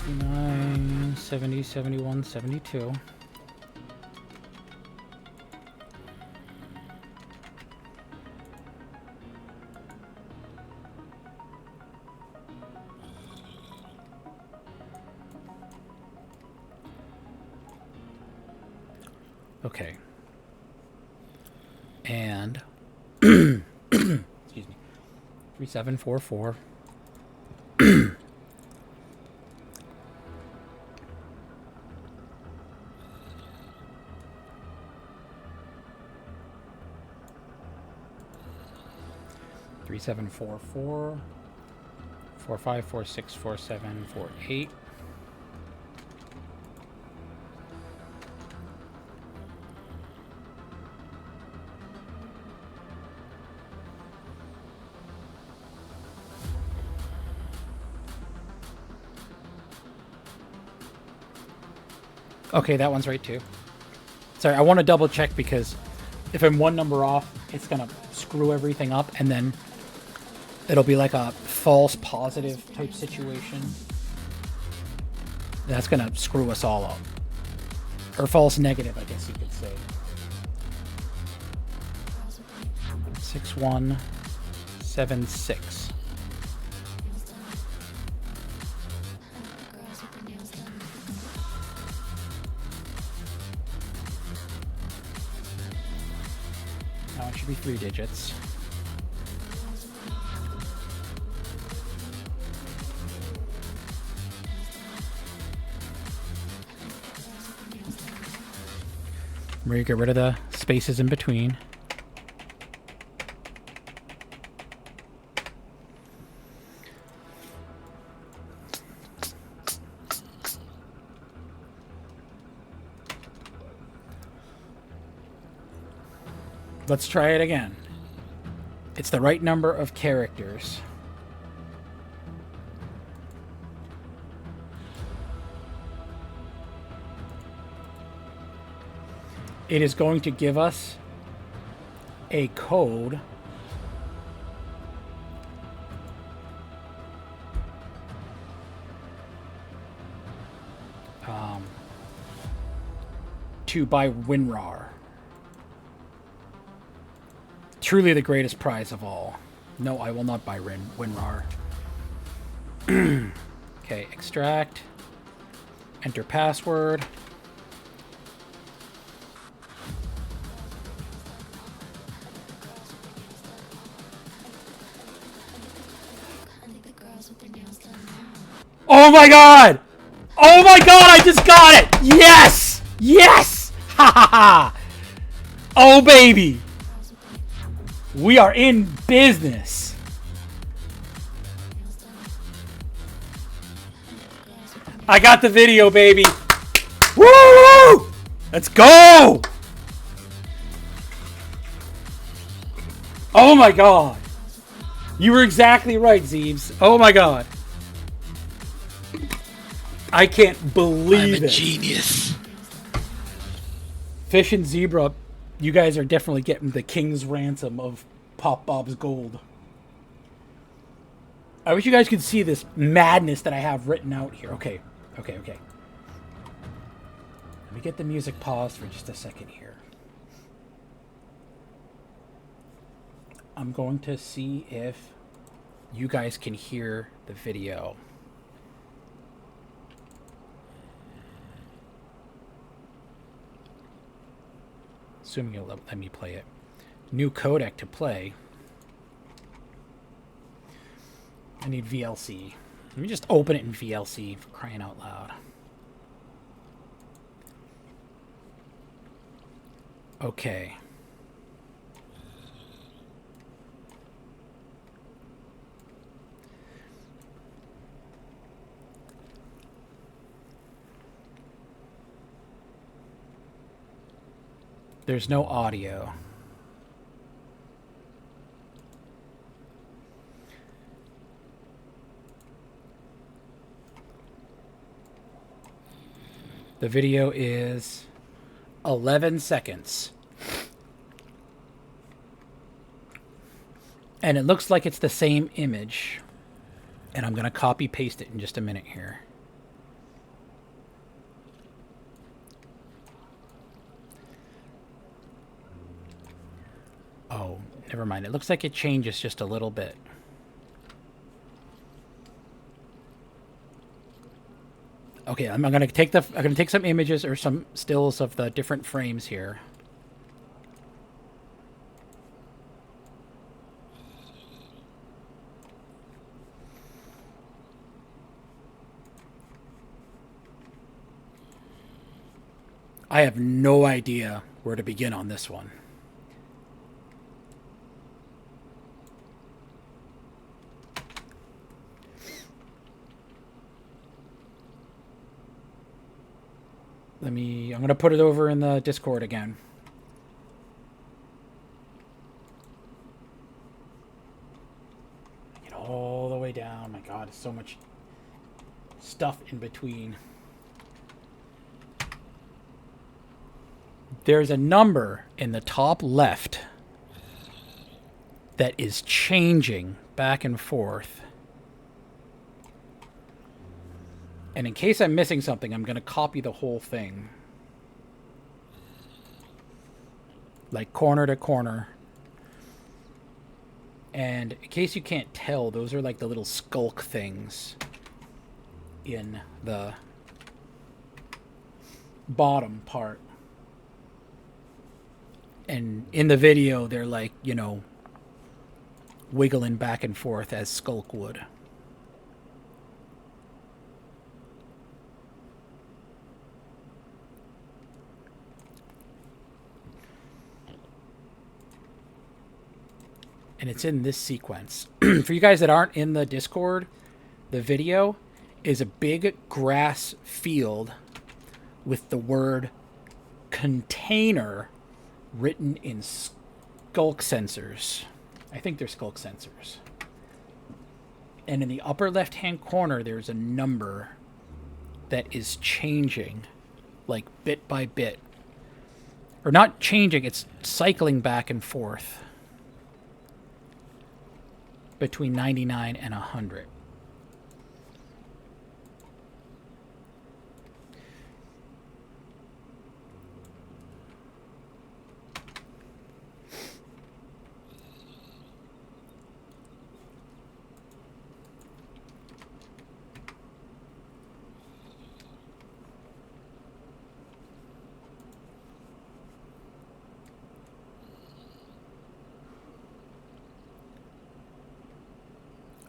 $69, $70, $71, $72. Okay. And excuse me. 3744. Three seven 45 46 47 48. Okay, that one's right too. Sorry, I want to double check because if I'm one number off, it's going to screw everything up and then it'll be like a false positive type situation. That's going to screw us all up. Or false negative, I guess you could say. 6176. Now it should be 3 digits. Where you get rid of the spaces in between. Let's try it again. It's the right number of characters. It is going to give us a code to buy WinRAR. Truly the greatest prize of all. No, I will not buy WinRAR. Okay, extract. Enter password. Oh my god! Oh my god, I just got it! Yes! Yes! Ha ha ha! Oh baby! We are in business. I got the video, baby. Woo! Let's go! Oh my god. You were exactly right, Zeebs. Oh my god. I can't believe it. I'm a genius. Fish and Zebra, you guys are definitely getting the king's ransom of Pop Bob's gold. I wish you guys could see this madness that I have written out here. Okay. Let me get the music paused for just a second here. I'm going to see if you guys can hear the video. Assuming you'll let me play it. New codec to play. I need VLC. Let me just open it in VLC for crying out loud. Okay. There's no audio. The video is 11 seconds. And it looks like it's the same image. And I'm going to copy paste it in just a minute here. Oh, never mind. It looks like it changes just a little bit. Okay, I'm gonna take some images or some stills of the different frames here. I have no idea where to begin on this one. I'm going to put it over in the Discord again. Get all the way down. My God, there's so much stuff in between. There's a number in the top left that is changing back and forth. And in case I'm missing something, I'm going to copy the whole thing. Like corner to corner. And in case you can't tell, those are like the little skulk things in the bottom part. And in the video, they're like, you know, wiggling back and forth as Skulk would. And it's in this sequence. For you guys that aren't in the Discord, the video is a big grass field with the word container written in skulk sensors. I think they're skulk sensors. And in the upper left-hand corner, there's a number that is changing, like bit by bit. Or not changing, it's cycling back and forth between 99 and 100.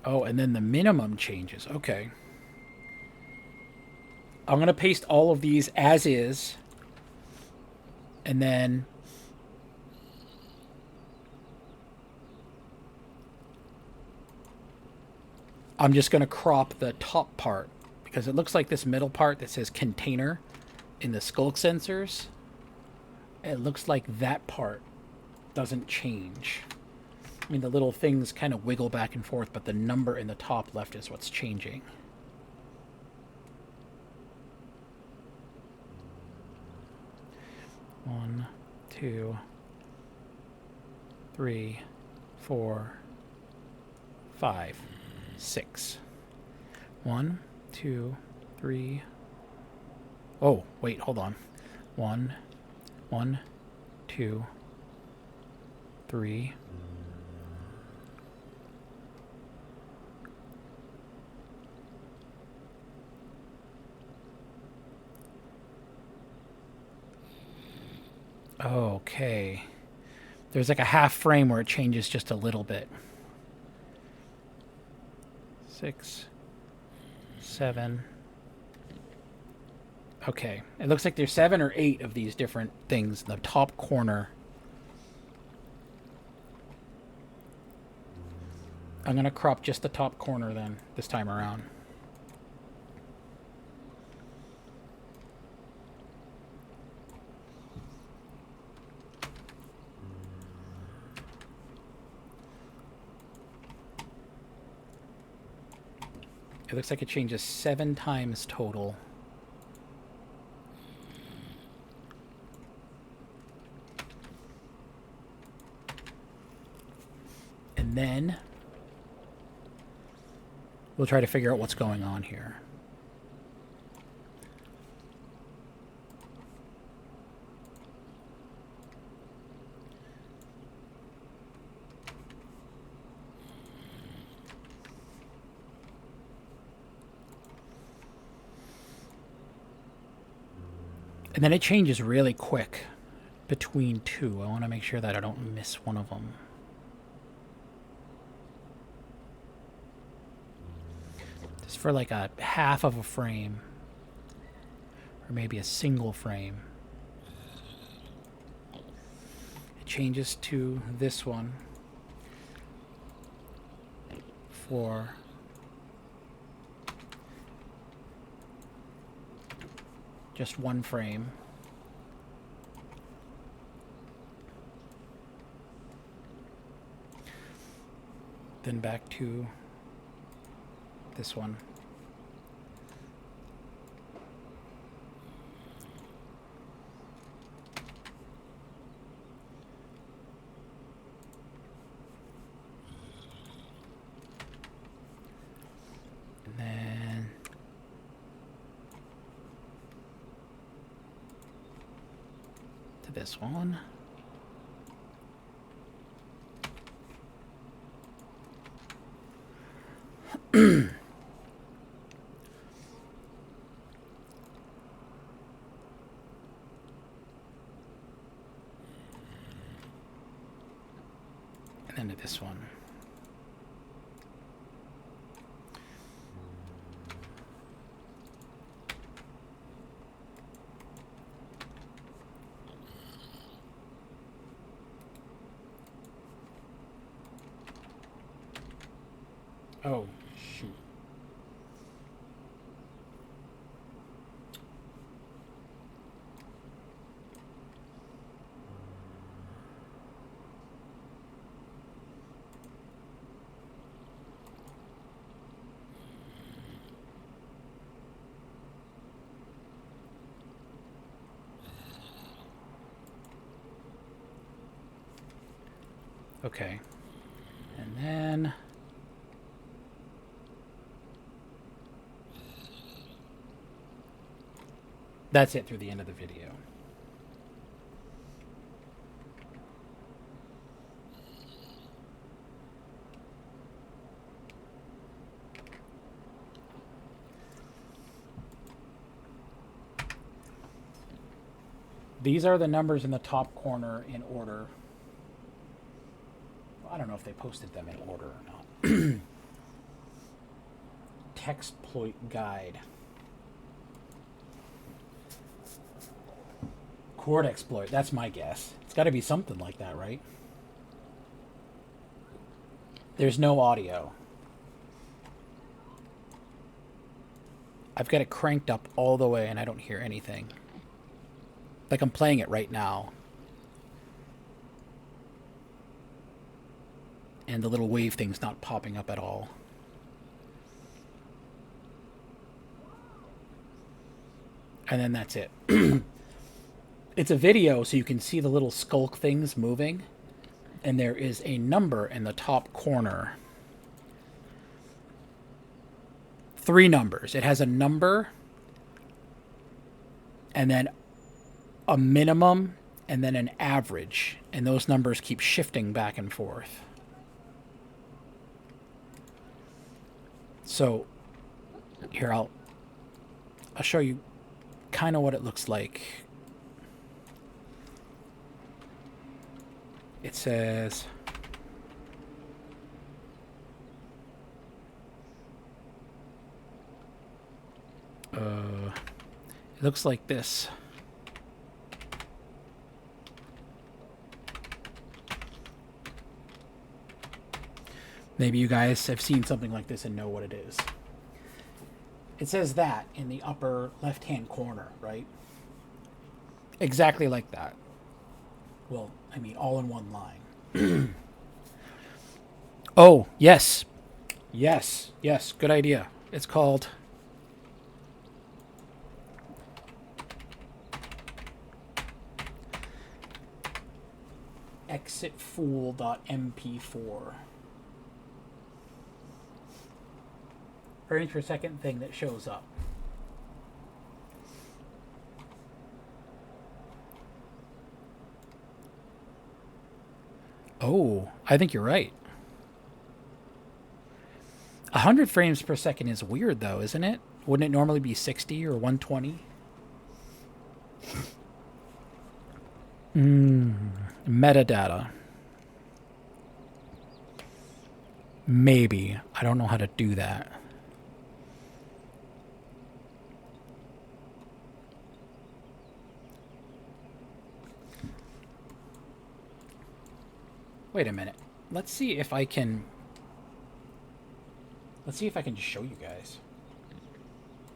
Oh, and then the minimum changes. Okay. I'm going to paste all of these as is. And then I'm just going to crop the top part because it looks like this middle part that says container in the skulk sensors. It looks like that part doesn't change. I mean, the little things kind of wiggle back and forth, but the number in the top left is what's changing. One, 2, 3, 4, 5, 6. 1, 2, 3. Oh, wait, hold on. 1, 2, 3. Okay. There's like a half frame where it changes just a little bit. 6, 7. Okay. It looks like there's 7 or 8 of these different things in the top corner. I'm going to crop just the top corner then, this time around. It looks like it changes 7 times total. And then we'll try to figure out what's going on here. And then it changes really quick between two. I want to make sure that I don't miss one of them. Just for like a half of a frame. Or maybe a single frame. It changes to this one for just one frame. Then back to this one. And then to this one. And then to this one. Oh, shoot. Okay. And then... that's it through the end of the video. These are the numbers in the top corner in order. I don't know if they posted them in order or not. Textploit guide. Chord exploit, that's my guess. It's got to be something like that, right? There's no audio. I've got it cranked up all the way and I don't hear anything. Like I'm playing it right now. And the little wave thing's not popping up at all. And then that's it. It's a video, so you can see the little skulk things moving. And there is a number in the top corner. 3 numbers. It has a number, and then a minimum, and then an average. And those numbers keep shifting back and forth. So, here, I'll show you kind of what it looks like. It says... it looks like this. Maybe you guys have seen something like this and know what it is. It says that in the upper left-hand corner, right? Exactly like that. Well, I mean, all in one line. Oh, yes. Yes, yes, good idea. It's called... exitfool.mp4. Frames per second thing that shows up. Oh, I think you're right. 100 frames per second is weird, though, isn't it? Wouldn't it normally be 60 or 120? Metadata. Maybe. I don't know how to do that. Wait a minute. Let's see if I can... let's see if I can just show you guys.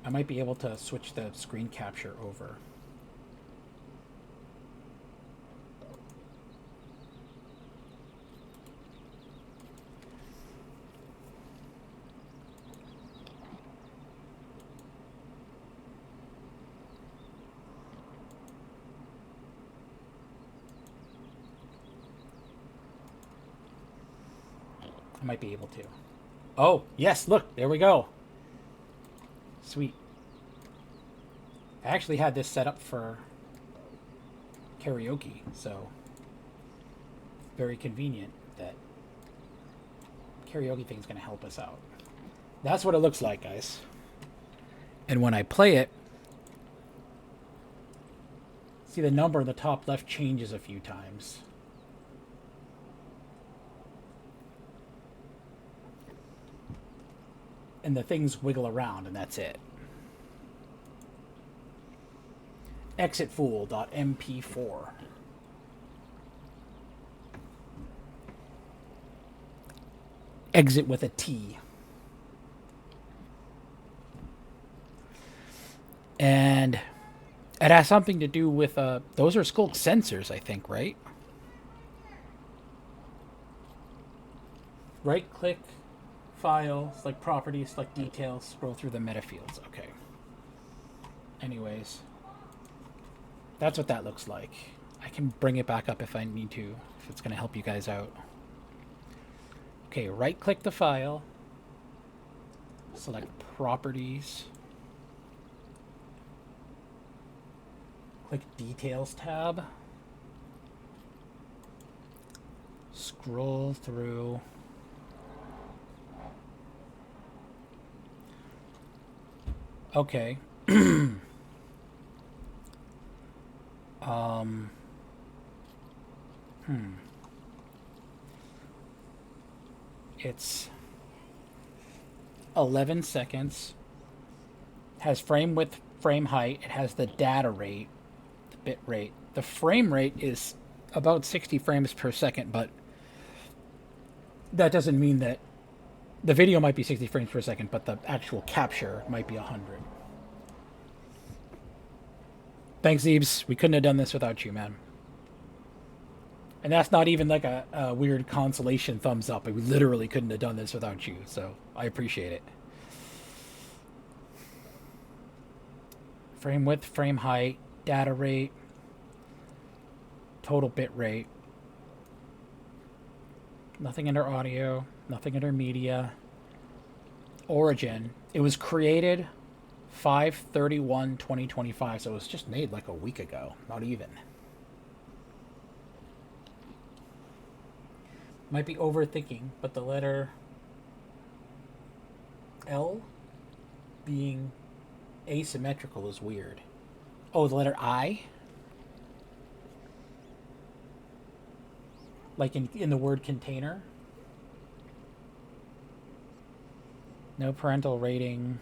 I might be able to switch the screen capture over. I might be able to. Oh, yes, look, there we go. Sweet. I actually had this set up for karaoke, so very convenient that karaoke thing's going to help us out. That's what it looks like, guys. And when I play it, see the number in the top left changes a few times. And the things wiggle around, and that's it. Exitfool.mp4. Exit with a T. And it has something to do with, those are Skulk sensors, I think, right? Right click, file, select properties, select details, scroll through the meta fields. Okay. Anyways, that's what that looks like. I can bring it back up if I need to, if it's going to help you guys out. Okay, right click the file. Select properties. Click details tab. Scroll through. Okay. It's 11 seconds. Has frame width, frame height. It has the data rate, the bit rate. The frame rate is about 60 frames per second, but that doesn't mean that the video might be 60 frames per second, but the actual capture might be 100. Thanks, Zeebs. We couldn't have done this without you, man. And that's not even like a weird consolation thumbs up. We literally couldn't have done this without you, so I appreciate it. Frame width, frame height, data rate, total bit rate. Nothing under audio, nothing under media. Origin. It was created 5/31/2025, so it was just made like a week ago. Not even. Might be overthinking, but the letter L being asymmetrical is weird. Oh, the letter I? Like in the word container? No parental rating.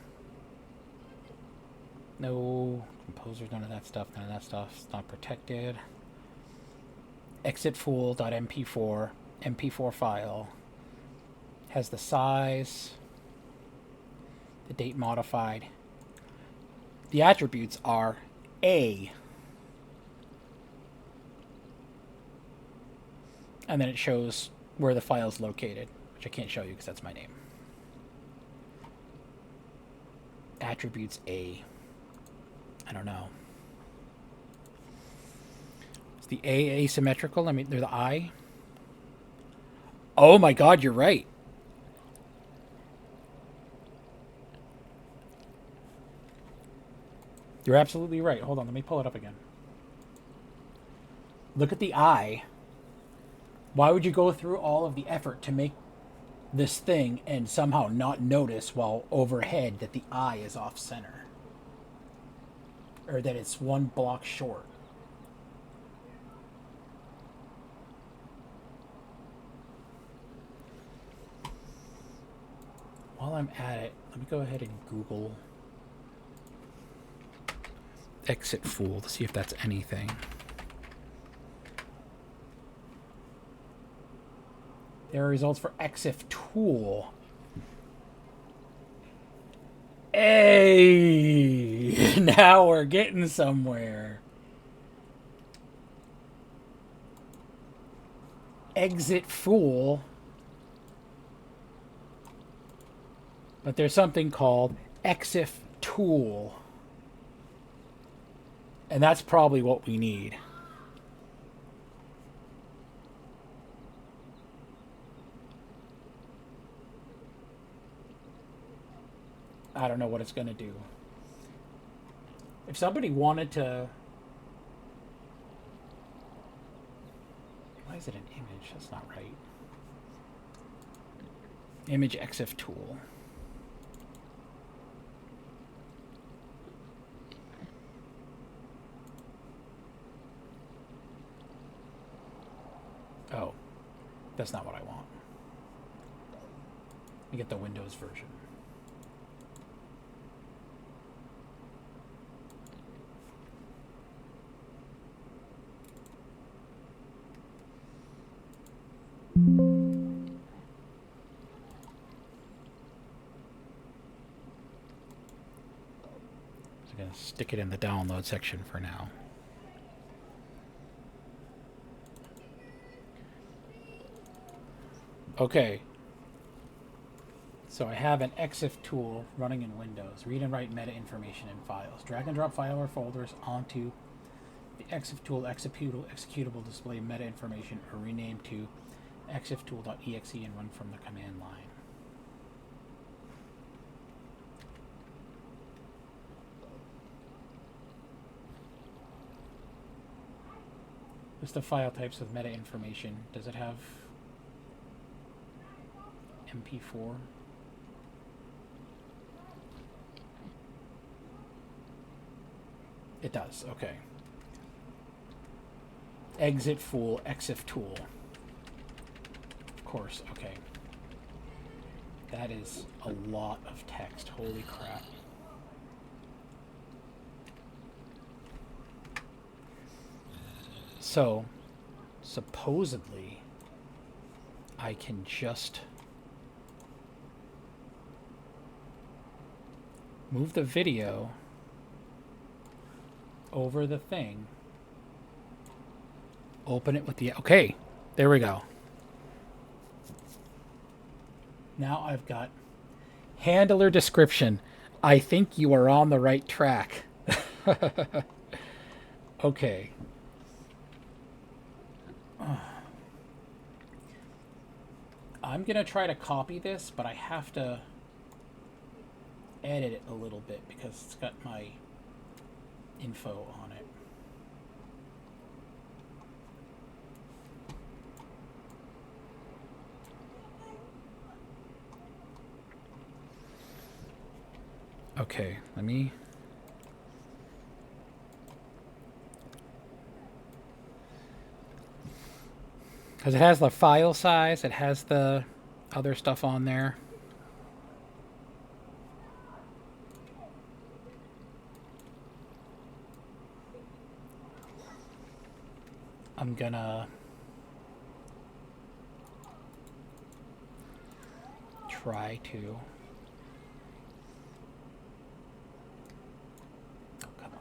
No composers, none of that stuff. None of that stuff. It's not protected. Exitfool.mp4. MP4 file. Has the size. The date modified. The attributes are A. And then it shows where the file is located, which I can't show you because that's my name. Attributes A. I don't know. Is the A asymmetrical? I mean, they're the I. Oh my god, you're right. You're absolutely right. Hold on, let me pull it up again. Look at the I. Why would you go through all of the effort to make this thing and somehow not notice while overhead that the I is off center? Or that it's one block short? While I'm at it, let me go ahead and Google Exitfool to see if that's anything. There are results for Exiftool. Hey! Now we're getting somewhere. Exitfool. But there's something called Exiftool. And that's probably what we need. I don't know what it's going to do. If somebody wanted to... Why is it an image? That's not right. Image Exiftool. Oh, that's not what I want. Let me get the Windows version. I'm going to stick it in the download section for now. Okay. So I have an Exiftool running in Windows. Read and write meta information in files. Drag and drop file or folders onto the Exiftool executable display meta information or rename to exiftool.exe and run from the command line. List of file types with meta information. Does it have MP4? It does, okay. Exit fool, exif tool. Of course, okay. That is a lot of text, holy crap. So, supposedly, I can just move the video over the thing, open it with the... Okay, there we go. Now I've got handler description. I think you are on the right track. Okay. I'm going to try to copy this, but I have to edit it a little bit because it's got my info on it. Okay, let me... Because it has the file size, it has the other stuff on there. I'm gonna try to... Oh, come on.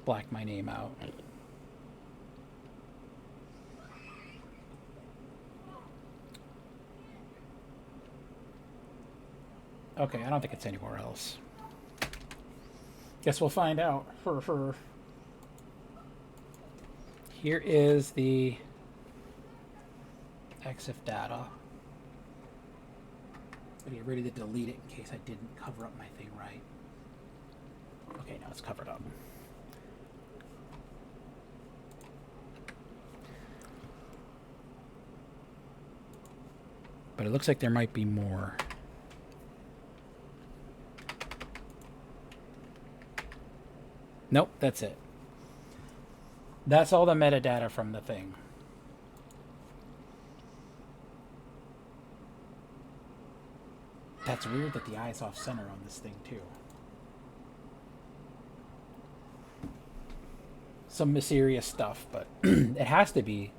Black my name out. Okay, I don't think it's anywhere else. Guess we'll find out. Here is the EXIF data. But get ready to delete it in case I didn't cover up my thing right. Okay, now it's covered up. But it looks like there might be more. Nope, that's it. That's all the metadata from the thing. That's weird that the eye is off center on this thing too. Some mysterious stuff, but it has to be.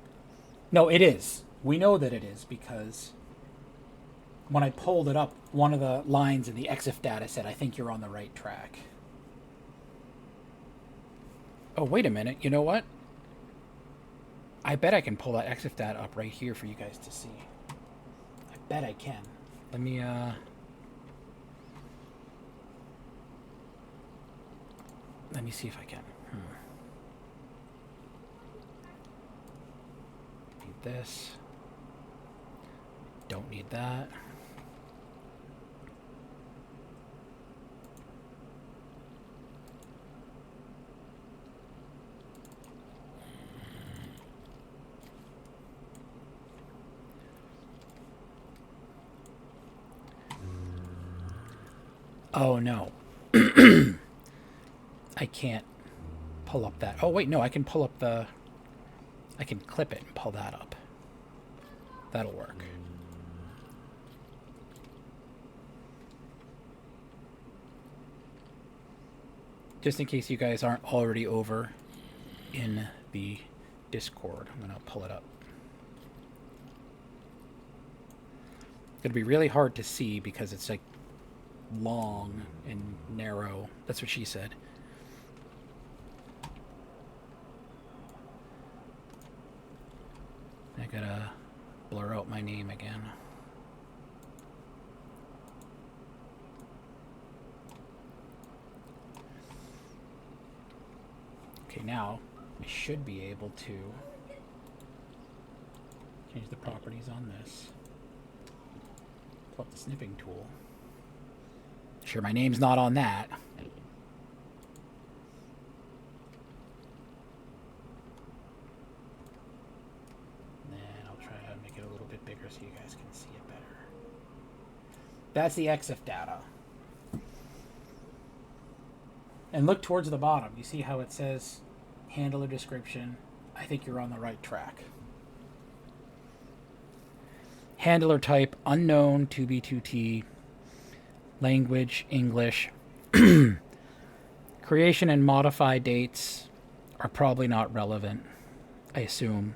No, it is. We know that it is because when I pulled it up, one of the lines in the EXIF data said, I think you're on the right track. Oh, wait a minute. You know what? I bet I can pull that EXIF data up right here for you guys to see. I bet I can. Let me, let me see if I can. Need this. Don't need that. Oh no. I can't pull up that. Oh wait, no, I can pull up the... I can clip it and pull that up. That'll work. Just in case you guys aren't already over in the Discord, I'm gonna pull it up. It's gonna be really hard to see because it's like long and narrow. That's what she said. I gotta blur out my name again. Okay, now I should be able to change the properties on this. Pull up the snipping tool. Sure, my name's not on that. Then I'll try to make it a little bit bigger so you guys can see it better. That's the EXIF data. And look towards the bottom. You see how it says handler description? I think you're on the right track. Handler type unknown 2B2T. Language English. Creation and modify dates are probably not relevant, I assume.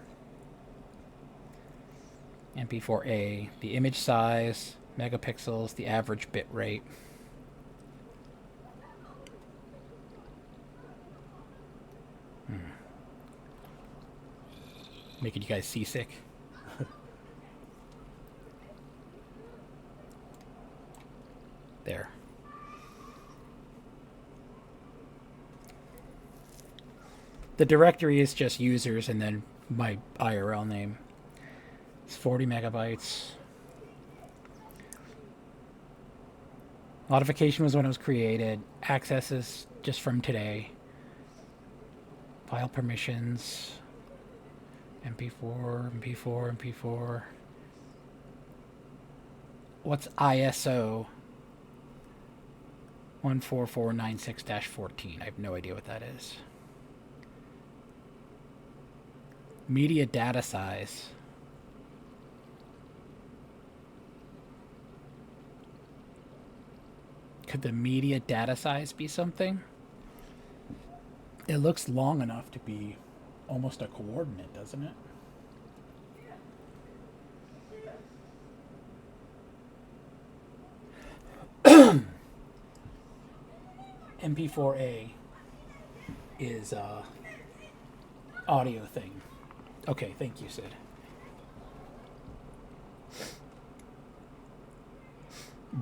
MP4A, the image size, megapixels, the average bit rate. Making you guys seasick. There. The directory is just users and then my IRL name. It's 40 megabytes. Modification was when it was created. Access is just from today. File permissions. MP4, MP4, MP4. What's ISO 14496-14? I have no idea what that is. Media data size. Could the media data size be something? It looks long enough to be almost a coordinate, doesn't it? MP4A is audio thing. Okay, thank you, Sid.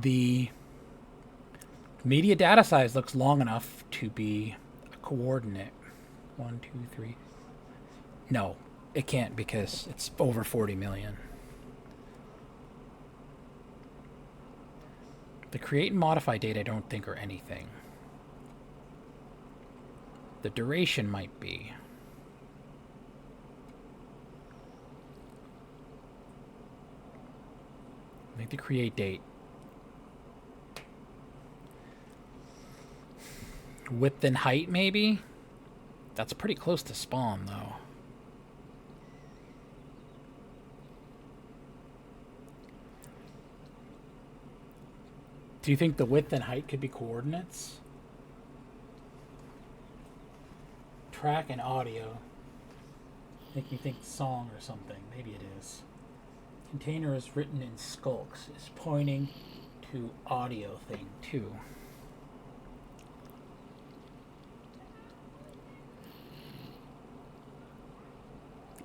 The media data size looks long enough to be a coordinate. 1, 2, 3. No, it can't because it's over 40 million. The create and modify date I don't think are anything. The duration might be. I think the create date. Width and height maybe? That's pretty close to spawn though. Do you think the width and height could be coordinates? Track and audio. Make me think song or something. Maybe it is. Container is written in skulks. Is pointing to audio thing too.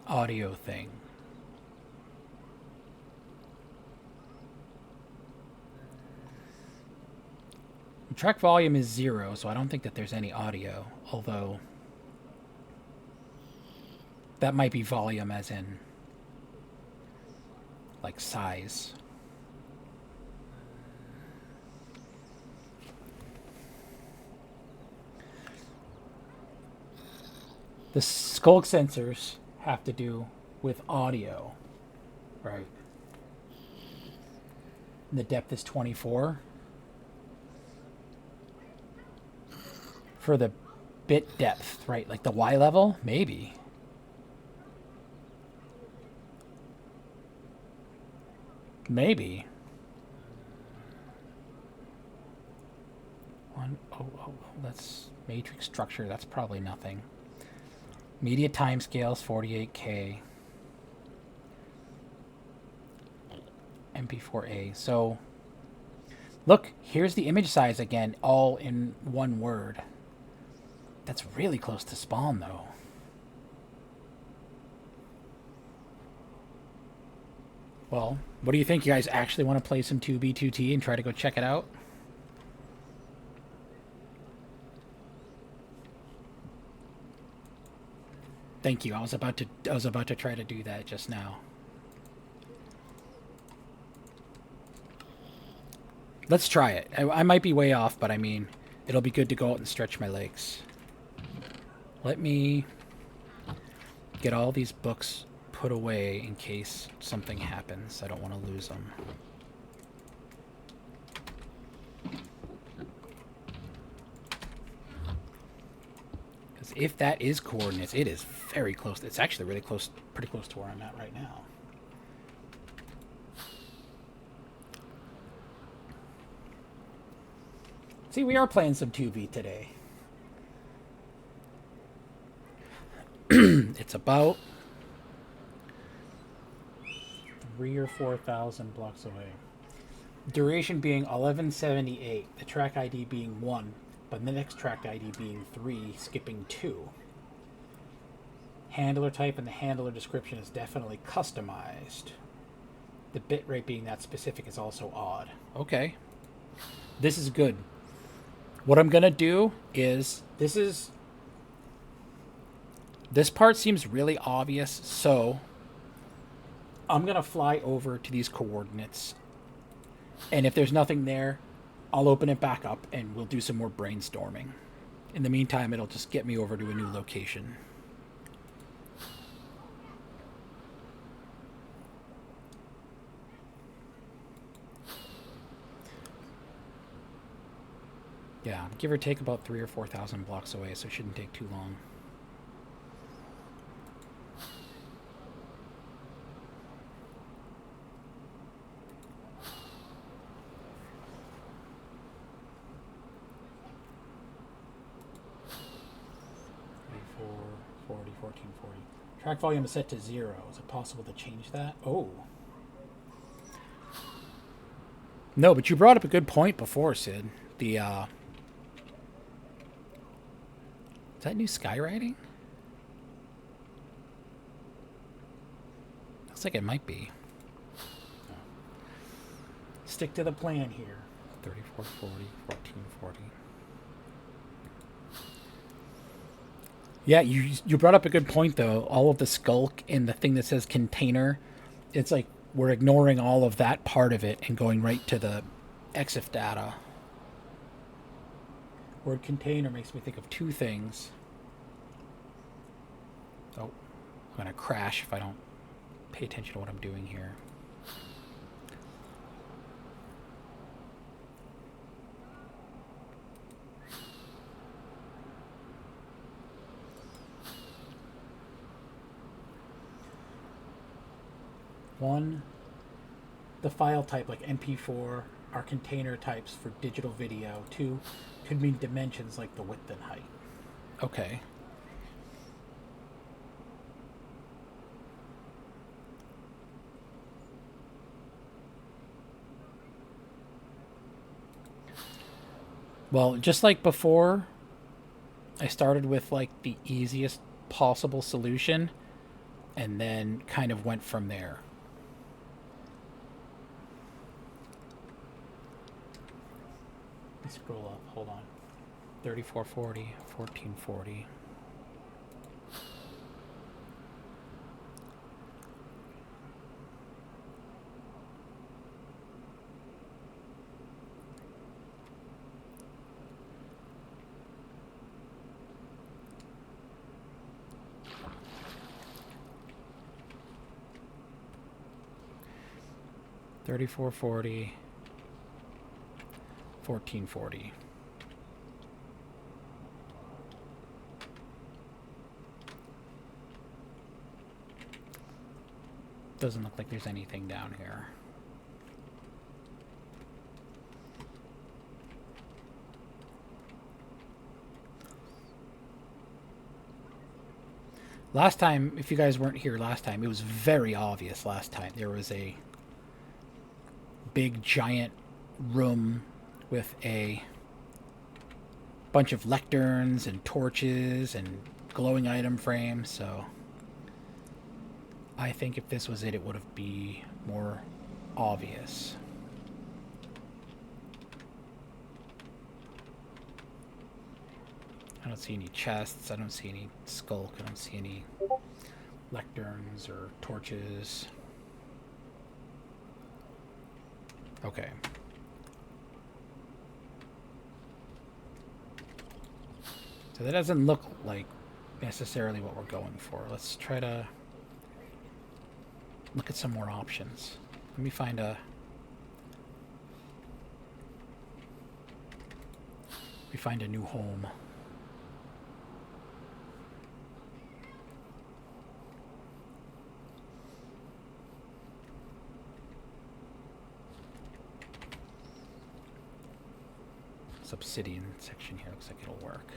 Audio thing. Track volume is 0, so I don't think that there's any audio, although that might be volume as in like size. The skulk sensors have to do with audio, right? And the depth is 24. For the bit depth, right? Like the Y level? Maybe. Maybe. That's matrix structure. That's probably nothing. Media timescales, 48K. MP4A. So, look, here's the image size again, all in one word. That's really close to spawn, though. Well, what do you think? You guys actually want to play some 2B2T and try to go check it out? Thank you. I was about to try to do that just now. Let's try it. I might be way off, but I mean, it'll be good to go out and stretch my legs. Let me get all these books put away in case something happens. I don't want to lose them. Because if that is coordinates, it is very close. It's actually really close, pretty close to where I'm at right now. See, we are playing some 2V today. It's about 3,000 or 4,000 blocks away. Duration being 1178, the track ID being 1, but the next track ID being 3, skipping 2. Handler type and the handler description is definitely customized. The bitrate being that specific is also odd. Okay. This is good. What I'm going to do is, this part seems really obvious, so I'm going to fly over to these coordinates. And if there's nothing there, I'll open it back up and we'll do some more brainstorming. In the meantime, it'll just get me over to a new location. Yeah, give or take about 3,000 or 4,000 blocks away, so it shouldn't take too long. Track volume is set to 0. Is it possible to change that? Oh. No, but you brought up a good point before, Sid. The, is that new skywriting? Looks like it might be. Stick to the plan here. 3440, 1440. Yeah, you brought up a good point, though. All of the skulk and the thing that says container, it's like we're ignoring all of that part of it and going right to the EXIF data. Word container makes me think of two things. Oh, I'm going to crash if I don't pay attention to what I'm doing here. One, the file type like MP4 are container types for digital video. Two, could mean dimensions like the width and height. Okay. Well, just like before, I started with like the easiest possible solution and then kind of went from there. Let's scroll up, hold on. 3440, 1440. $34.40, $14.40. Doesn't look like there's anything down here. Last time, if you guys weren't here last time, it was very obvious last time. There was a big giant room with a bunch of lecterns and torches and glowing item frames, so I think if this was it, it would have been more obvious. I don't see any chests. I don't see any skulk. I don't see any lecterns or torches. Okay. So that doesn't look like necessarily what we're going for. Let's try to look at some more options. Let me find a... We find a new home. This obsidian section here looks like it'll work.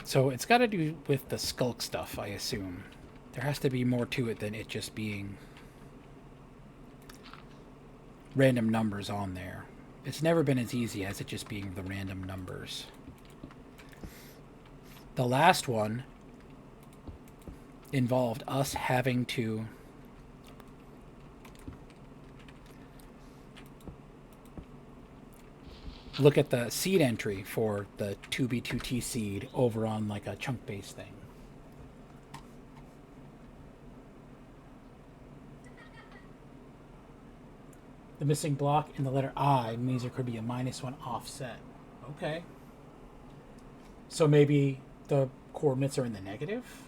So it's got to do with the skulk stuff, I assume. There has to be more to it than it just being random numbers on there. It's never been as easy as it just being the random numbers. The last one involved us having to look at the seed entry for the 2B2T seed over on like a chunk base thing. The missing block in the letter I means there could be a -1 offset. Okay. So maybe the coordinates are in the negative?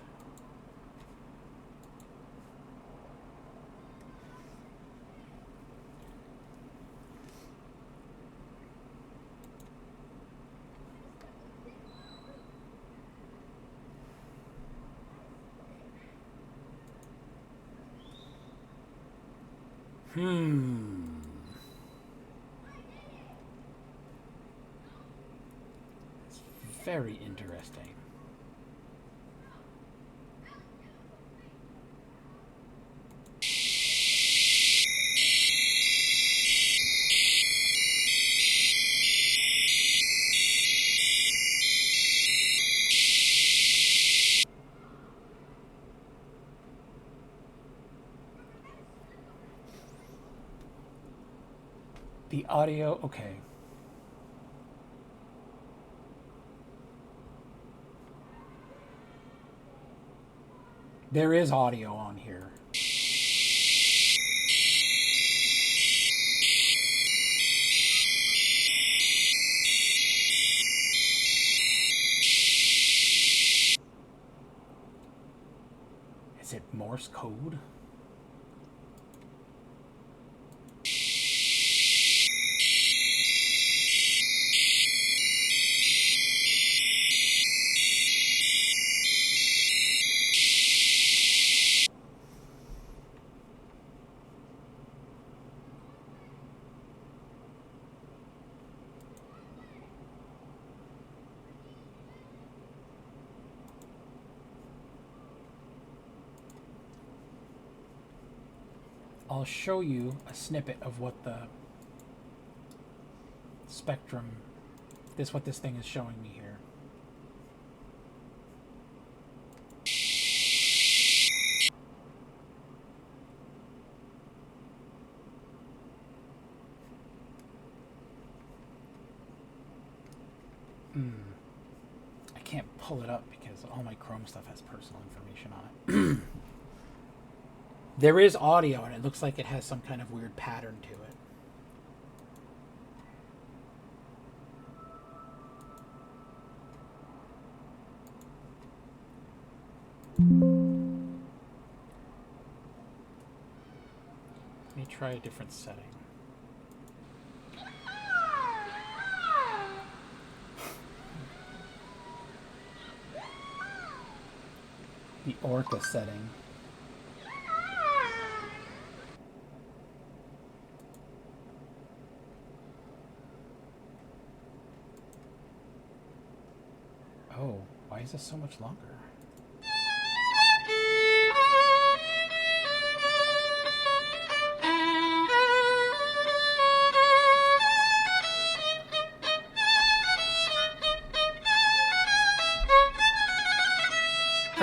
It's very interesting. The audio, okay. There is audio on here. Is it Morse code? I'll show you a snippet of what the spectrum, what this thing is showing me here. I can't pull it up because all my Chrome stuff has personal information on it. There is audio, and it looks like it has some kind of weird pattern to it. Let me try a different setting. The Orca setting. Oh, why is this so much longer?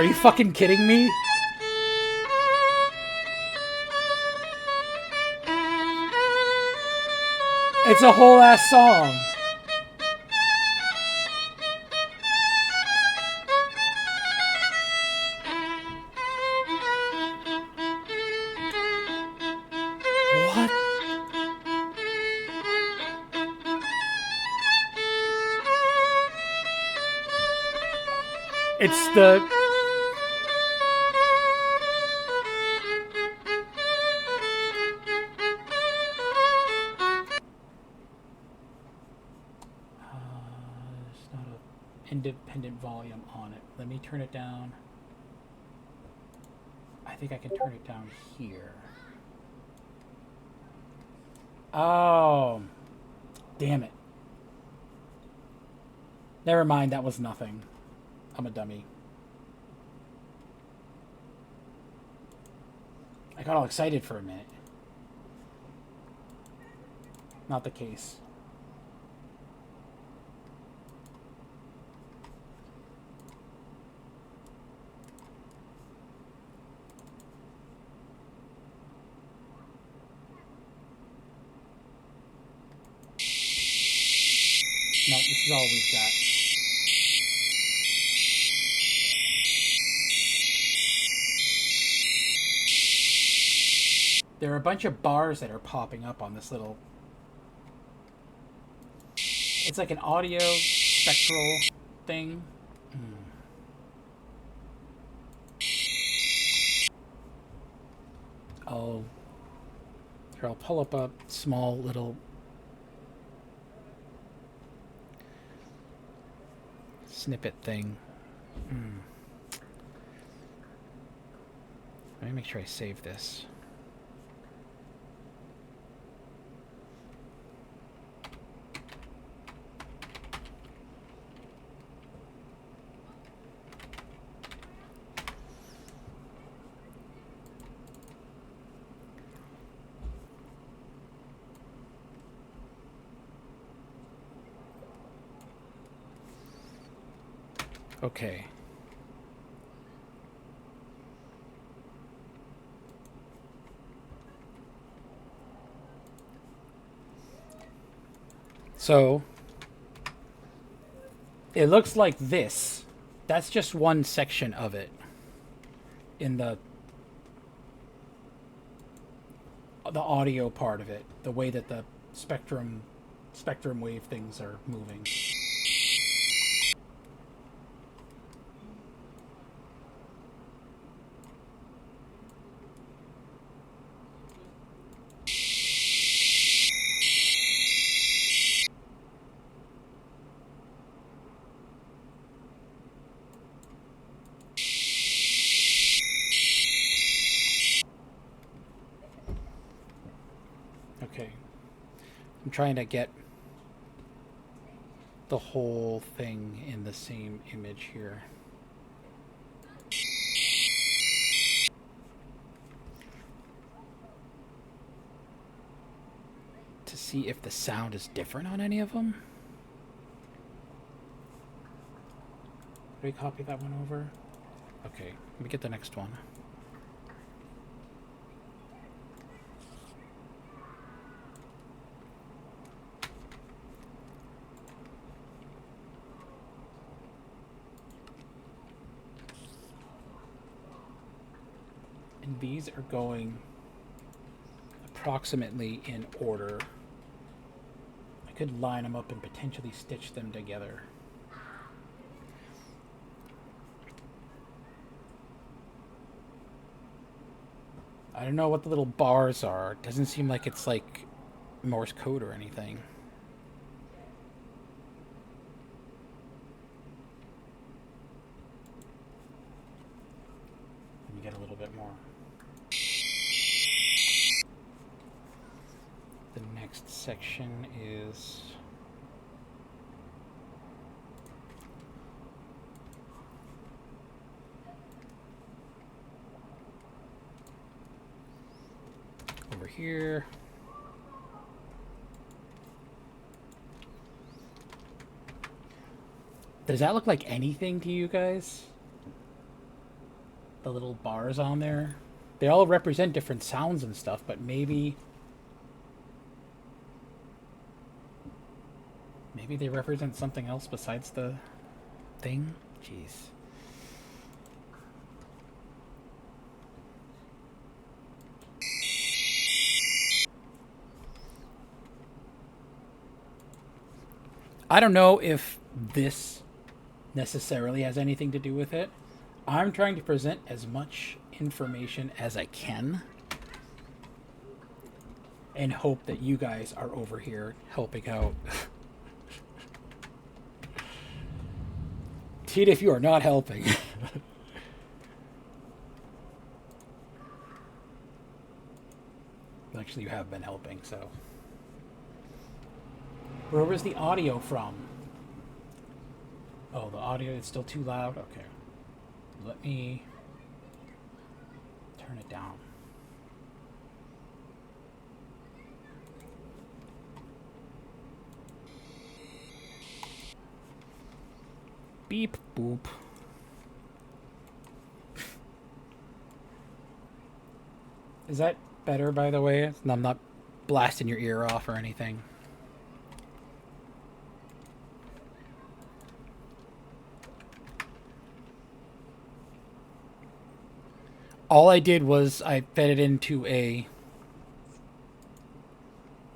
Are you fucking kidding me? It's a whole ass song. What? It's the... there's not a independent volume on it. Let me turn it down. I think I can turn it down here. Oh. Damn it. Never mind, that was nothing. I'm a dummy. I got all excited for a minute. Not the case. No, this is all we've got. There are a bunch of bars that are popping up on this little... It's like an audio spectral thing. I'll pull up a small little snippet thing. Let me make sure I save this. Okay. So, it looks like this. That's just one section of it. In the audio part of it. The way that the spectrum wave things are moving. Okay. I'm trying to get the whole thing in the same image here. To see if the sound is different on any of them. Did we copy that one over? Okay, let me get the next one. And these are going approximately in order. I could line them up and potentially stitch them together. I don't know what the little bars are. It doesn't seem like it's like Morse code or anything. Let me get a little bit more. The next section is... over here. Does that look like anything to you guys? the little bars on there. They all represent different sounds and stuff, but maybe they represent something else besides the thing. Jeez. I don't know if this necessarily has anything to do with it. I'm trying to present as much information as I can and hope that you guys are over here helping out. Tita, if you are not helping. Actually, you have been helping, so. Where was the audio from? Oh, the audio is still too loud? Okay. Let me turn it down. Beep boop. Is that better, by the way? I'm not blasting your ear off or anything. All I did was I fed it into a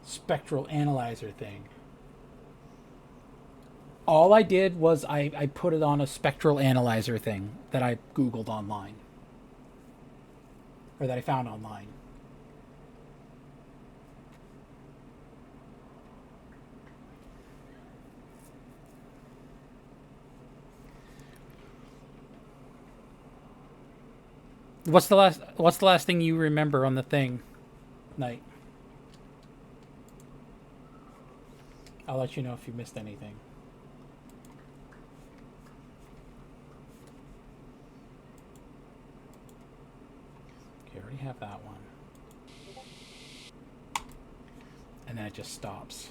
spectral analyzer thing. All I did was I put it on a spectral analyzer thing that I Googled online. Or that I found online. What's the last thing you remember on the thing, Night? I'll let you know if you missed anything. Okay, I already have that one. And then it just stops.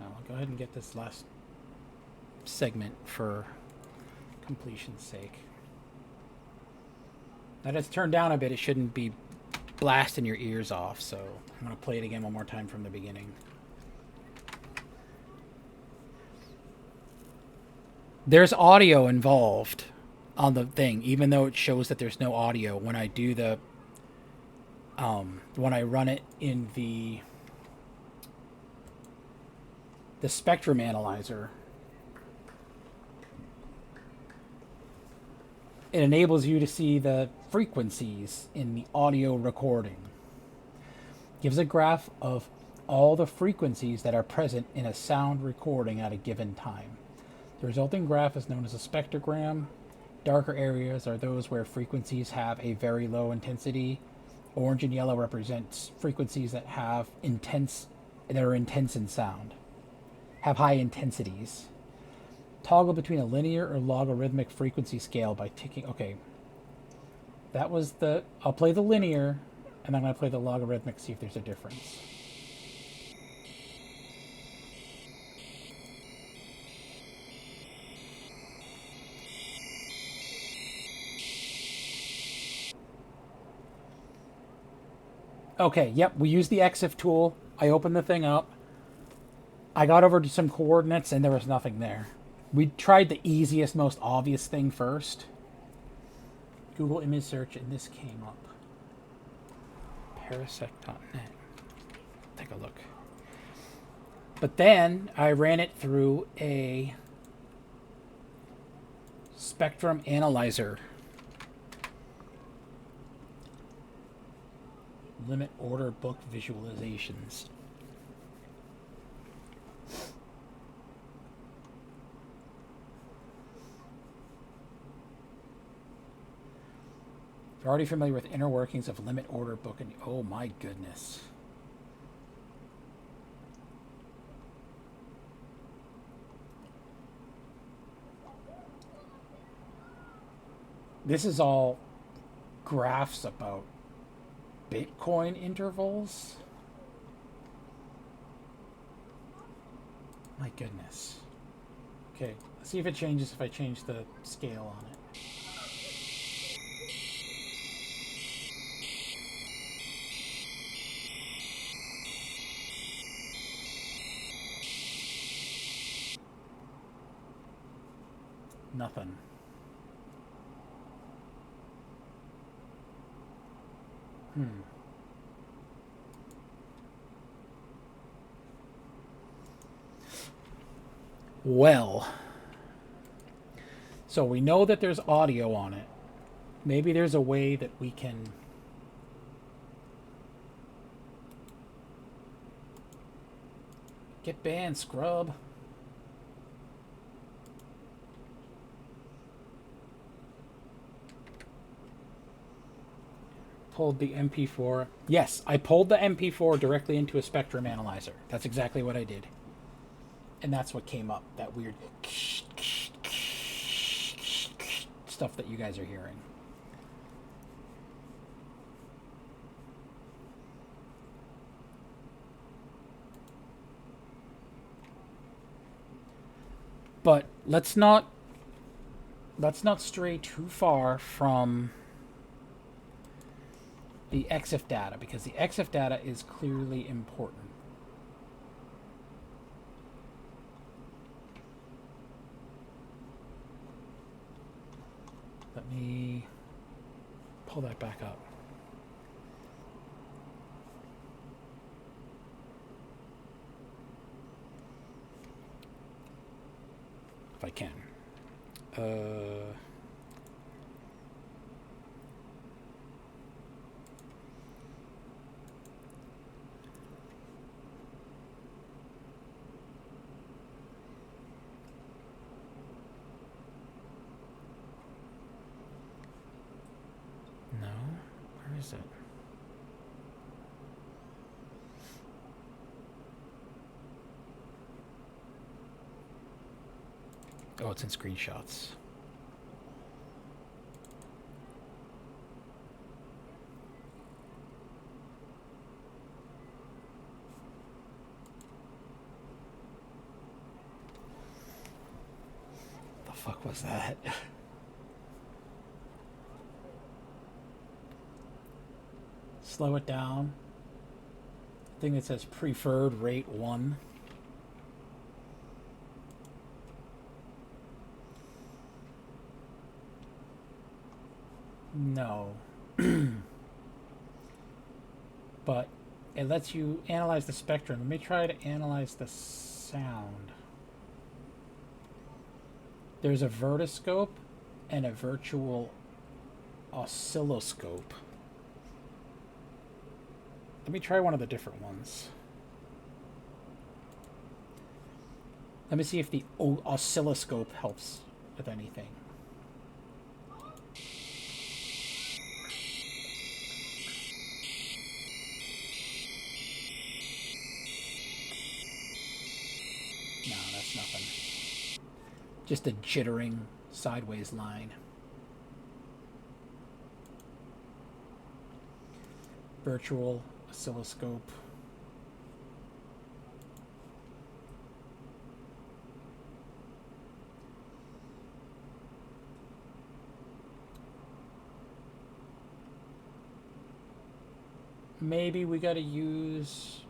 Now I'll go ahead and get this last segment for completion's sake. Now that it's turned down a bit, it shouldn't be blasting your ears off, so I'm going to play it again one more time from the beginning. There's audio involved on the thing, even though it shows that there's no audio. When I do the when I run it in the spectrum analyzer, it enables you to see the frequencies in the audio recording. Gives a graph of all the frequencies that are present in a sound recording at a given time. The resulting graph is known as a spectrogram. Darker areas are those where frequencies have a very low intensity. Orange and yellow represents frequencies that are intense in sound, have high intensities. Toggle between a linear or logarithmic frequency scale by ticking. Okay. That was the... I'll play the linear, and I'm going to play the logarithmic, see if there's a difference. Okay, yep, we used the EXIF tool. I opened the thing up. I got over to some coordinates, and there was nothing there. We tried the easiest, most obvious thing first. Google image search, and this came up. Parasec.net. Take a look. But then I ran it through a spectrum analyzer. Limit order book visualizations. If you're already familiar with inner workings of limit order book, and oh my goodness. This is all graphs about Bitcoin intervals. My goodness. Okay, See if it changes if I change the scale on it. Nothing. Well, so we know that there's audio on it. Maybe there's a way that we can get banned, scrub. Pulled the MP4. Yes, I pulled the MP4 directly into a Spectrum analyzer. That's exactly what I did. And that's what came up. That weird stuff that you guys are hearing. But let's not stray too far from the EXIF data, because the EXIF data is clearly important. Let me pull that back up. If I can. No? Where is it? Oh, it's in screenshots. The fuck was that? Slow it down. Thing that says preferred rate 1. No. But it lets you analyze the spectrum. Let me try to analyze the sound. There's a vertiscope and a virtual oscilloscope. Let me try one of the different ones. Let me see if the oscilloscope helps with anything. No, that's nothing. Just a jittering sideways line. Virtual oscilloscope. Maybe we got to use...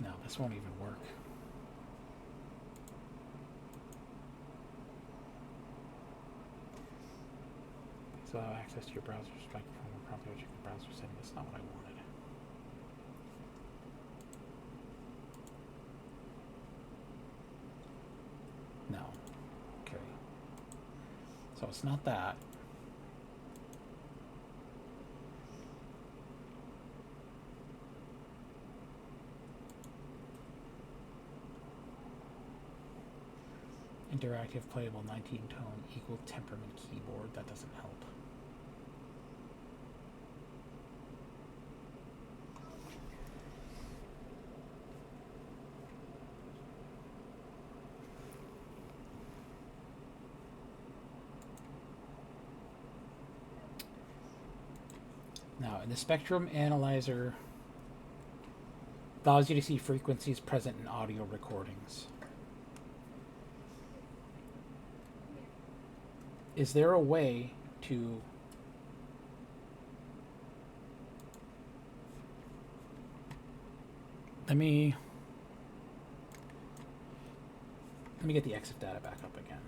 No, this won't even work. So allow access to your browser strike from a promptly check the browser setting. That's not what I wanted. No. Okay. So it's not that. Interactive playable 19-tone equal temperament keyboard. That doesn't help. Now, in the spectrum analyzer Allows you to see frequencies present in audio recordings. Is there a way to let me get the EXIF data back up again.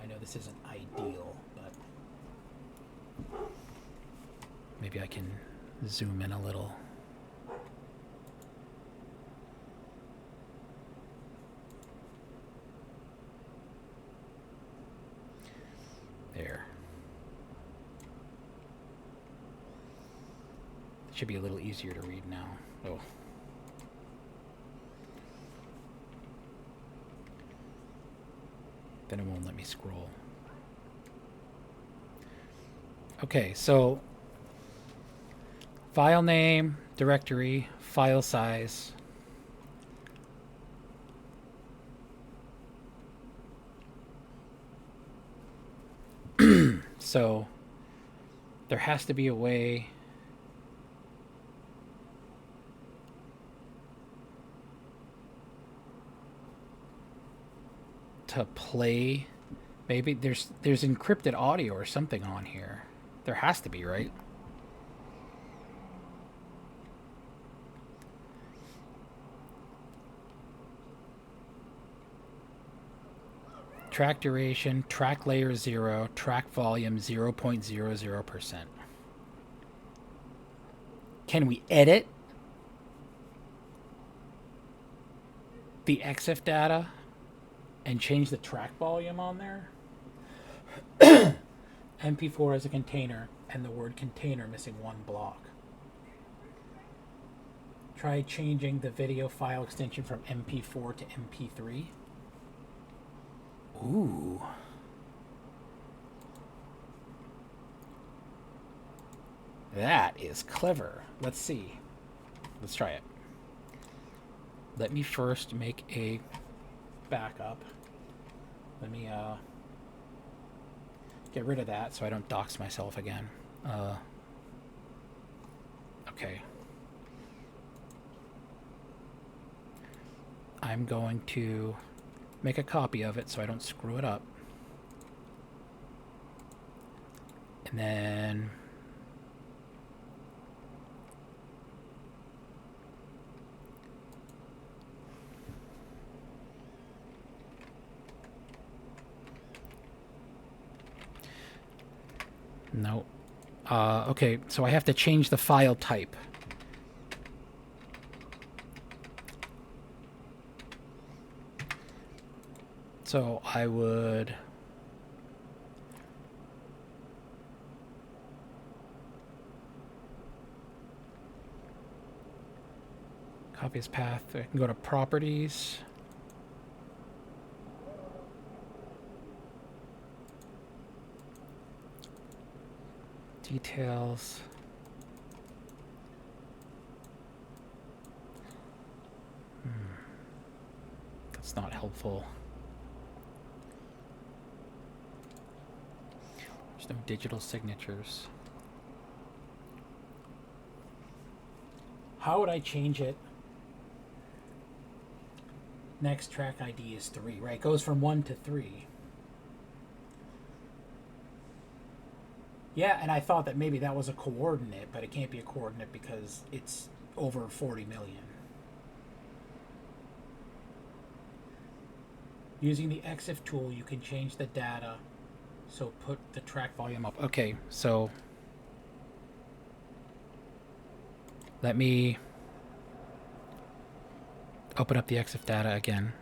I know this isn't ideal, but maybe I can zoom in a little. There. It should be a little easier to read now. Oh. Then it won't let me scroll. Okay, so file name, directory, file size. So there has to be a way to play. Maybe there's encrypted audio or something on here. There has to be, right? Track duration, track layer 0, track volume 0.00%. Can we edit the EXIF data and change the track volume on there? MP4 as a container and the word container missing one block. Try changing the video file extension from MP4 to MP3. Ooh. That is clever. Let's see. Let's try it. Let me first make a backup. Let me get rid of that so I don't dox myself again. Okay. I'm going to make a copy of it so I don't screw it up. And then no. Okay, so I have to change the file type. So I would copy as path. I can go to properties. Details. That's not helpful. There's no digital signatures. How would I change it? Next track ID is 3, right? It goes from 1 to 3. Yeah, and I thought that maybe that was a coordinate, but it can't be a coordinate because it's over 40 million. Using the EXIF tool, you can change the data. So put the track volume up. Okay, so let me open up the EXIF data again.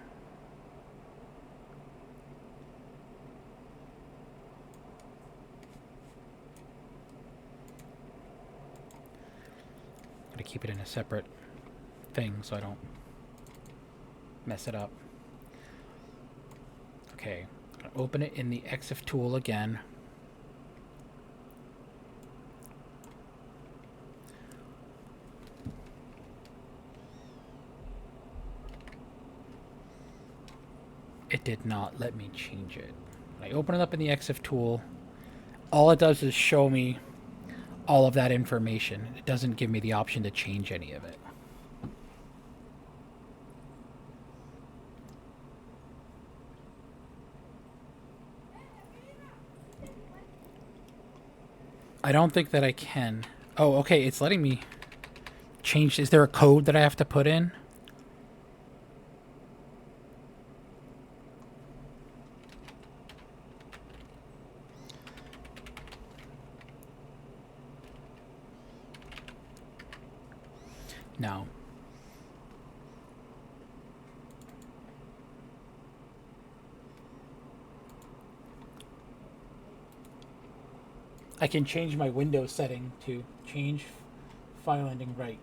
Gotta keep it in a separate thing so I don't mess it up. Okay, open it in the EXIF tool again. It did not let me change it. When I open it up in the EXIF tool, all it does is show me all of that information. It doesn't give me the option to change any of it. I don't think that I can. Oh, okay, it's letting me change. Is there a code that I have to put in? No. I can change my Windows setting to change file ending right.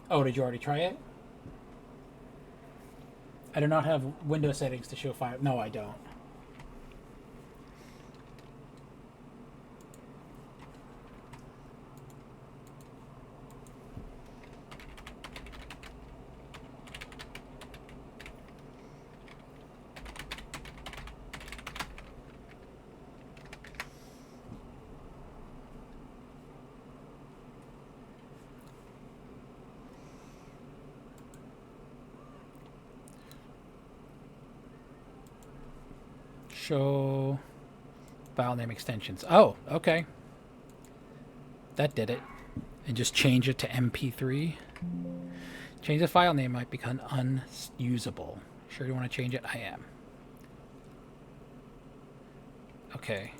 Oh, did you already try it? I do not have Windows settings to show file. No, I don't. Show file name extensions. Oh, okay. That did it. And just change it to MP3. Change the file name might become unusable. Sure you want to change it? I am. Okay.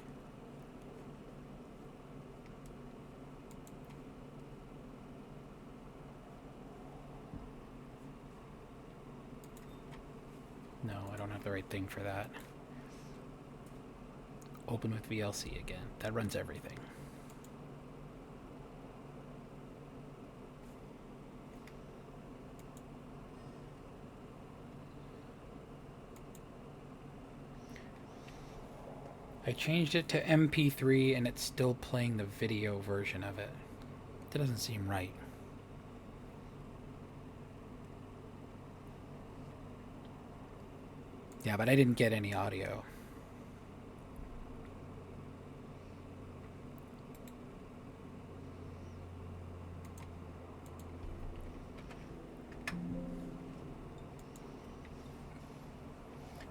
No, I don't have the right thing for that. Open with VLC again. That runs everything. I changed it to MP3 and it's still playing the video version of it. That doesn't seem right. Yeah, but I didn't get any audio.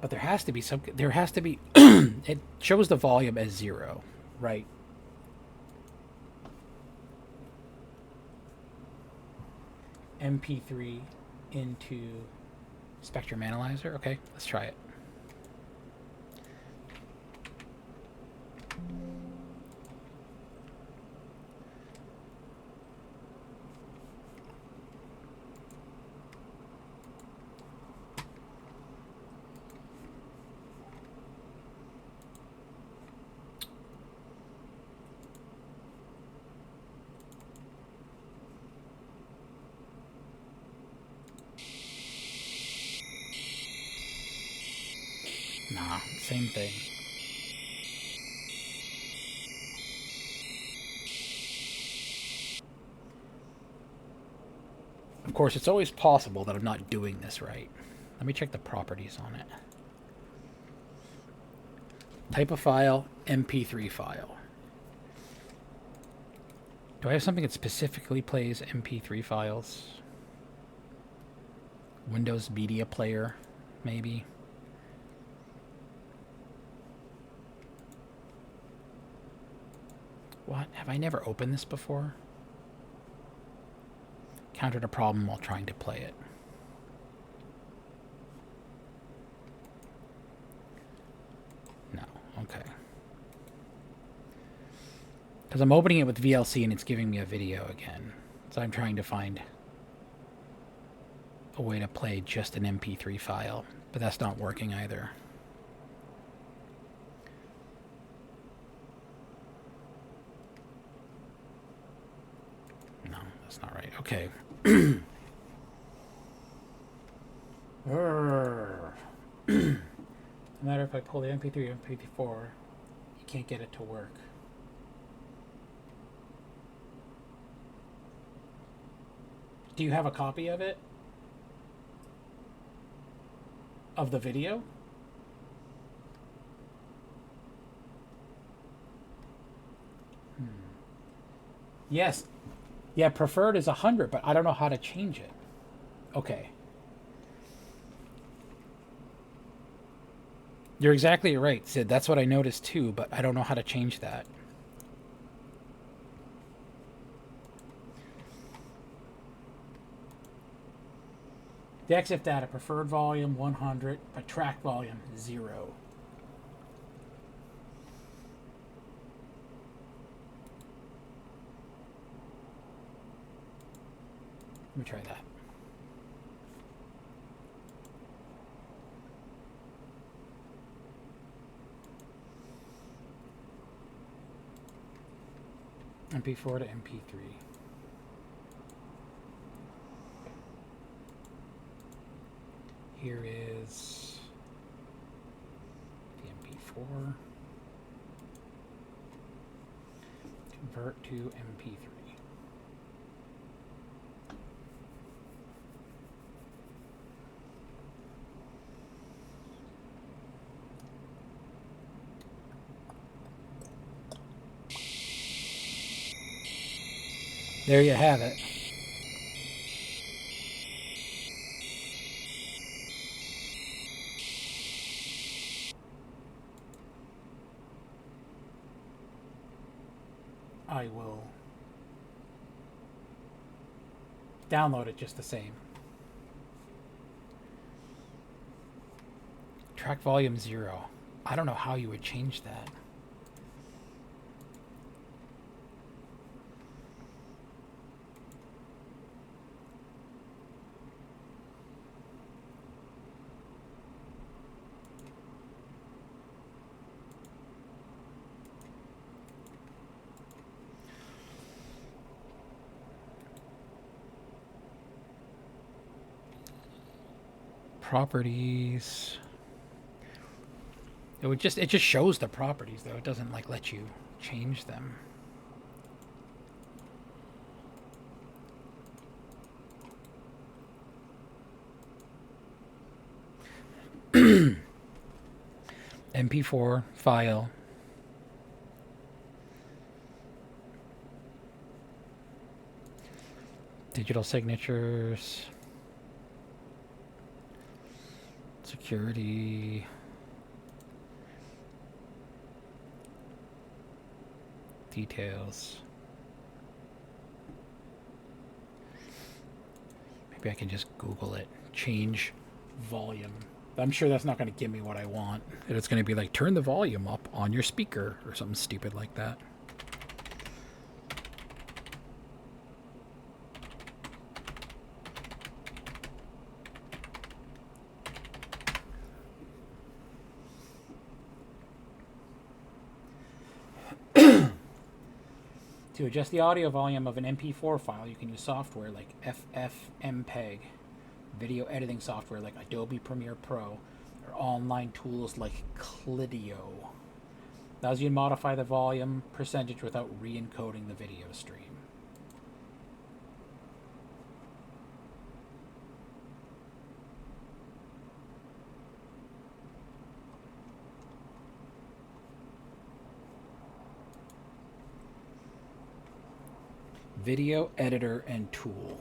But there has to be some. There has to be. It shows the volume as 0, right? MP3 into Spectrum Analyzer. Okay, let's try it. Nah, same thing. Of course, it's always possible that I'm not doing this right. Let me check the properties on it. Type of file, MP3 file. Do I have something that specifically plays MP3 files? Windows Media Player, maybe? What? Have I never opened this before? Encountered a problem while trying to play it. No. Okay. Because I'm opening it with VLC and it's giving me a video again. So I'm trying to find a way to play just an MP3 file. But that's not working either. No, that's not right. Okay. No matter if I pull the MP3 or MP4, you can't get it to work. Do you have a copy of it? of the video. Yes. Yeah, preferred is 100, but I don't know how to change it. Okay. You're exactly right, Sid. That's what I noticed too, but I don't know how to change that. The EXIF data, preferred volume 100, but track volume 0. Let me try that. MP4 to MP3. Here is the MP4. Convert to MP3. There you have it. I will download it just the same. Track volume 0. I don't know how you would change that. Properties. It just shows the properties though. It doesn't like let you change them. MP4 file. Digital signatures. Security. Details. Maybe I can just Google it. Change volume. I'm sure that's not going to give me what I want. It's going to be like, turn the volume up on your speaker or something stupid like that. To adjust the audio volume of an MP4 file, you can use software like FFmpeg, video editing software like Adobe Premiere Pro, or online tools like Clidio. Allows you to modify the volume percentage without re-encoding the video stream. Video editor and tool.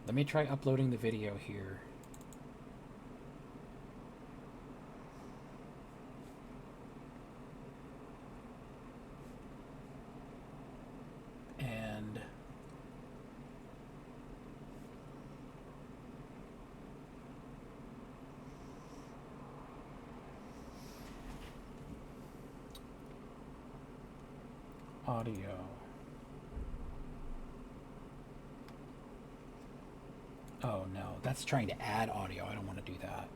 Let me try uploading the video here. And audio. Oh no, that's trying to add audio. I don't want to do that.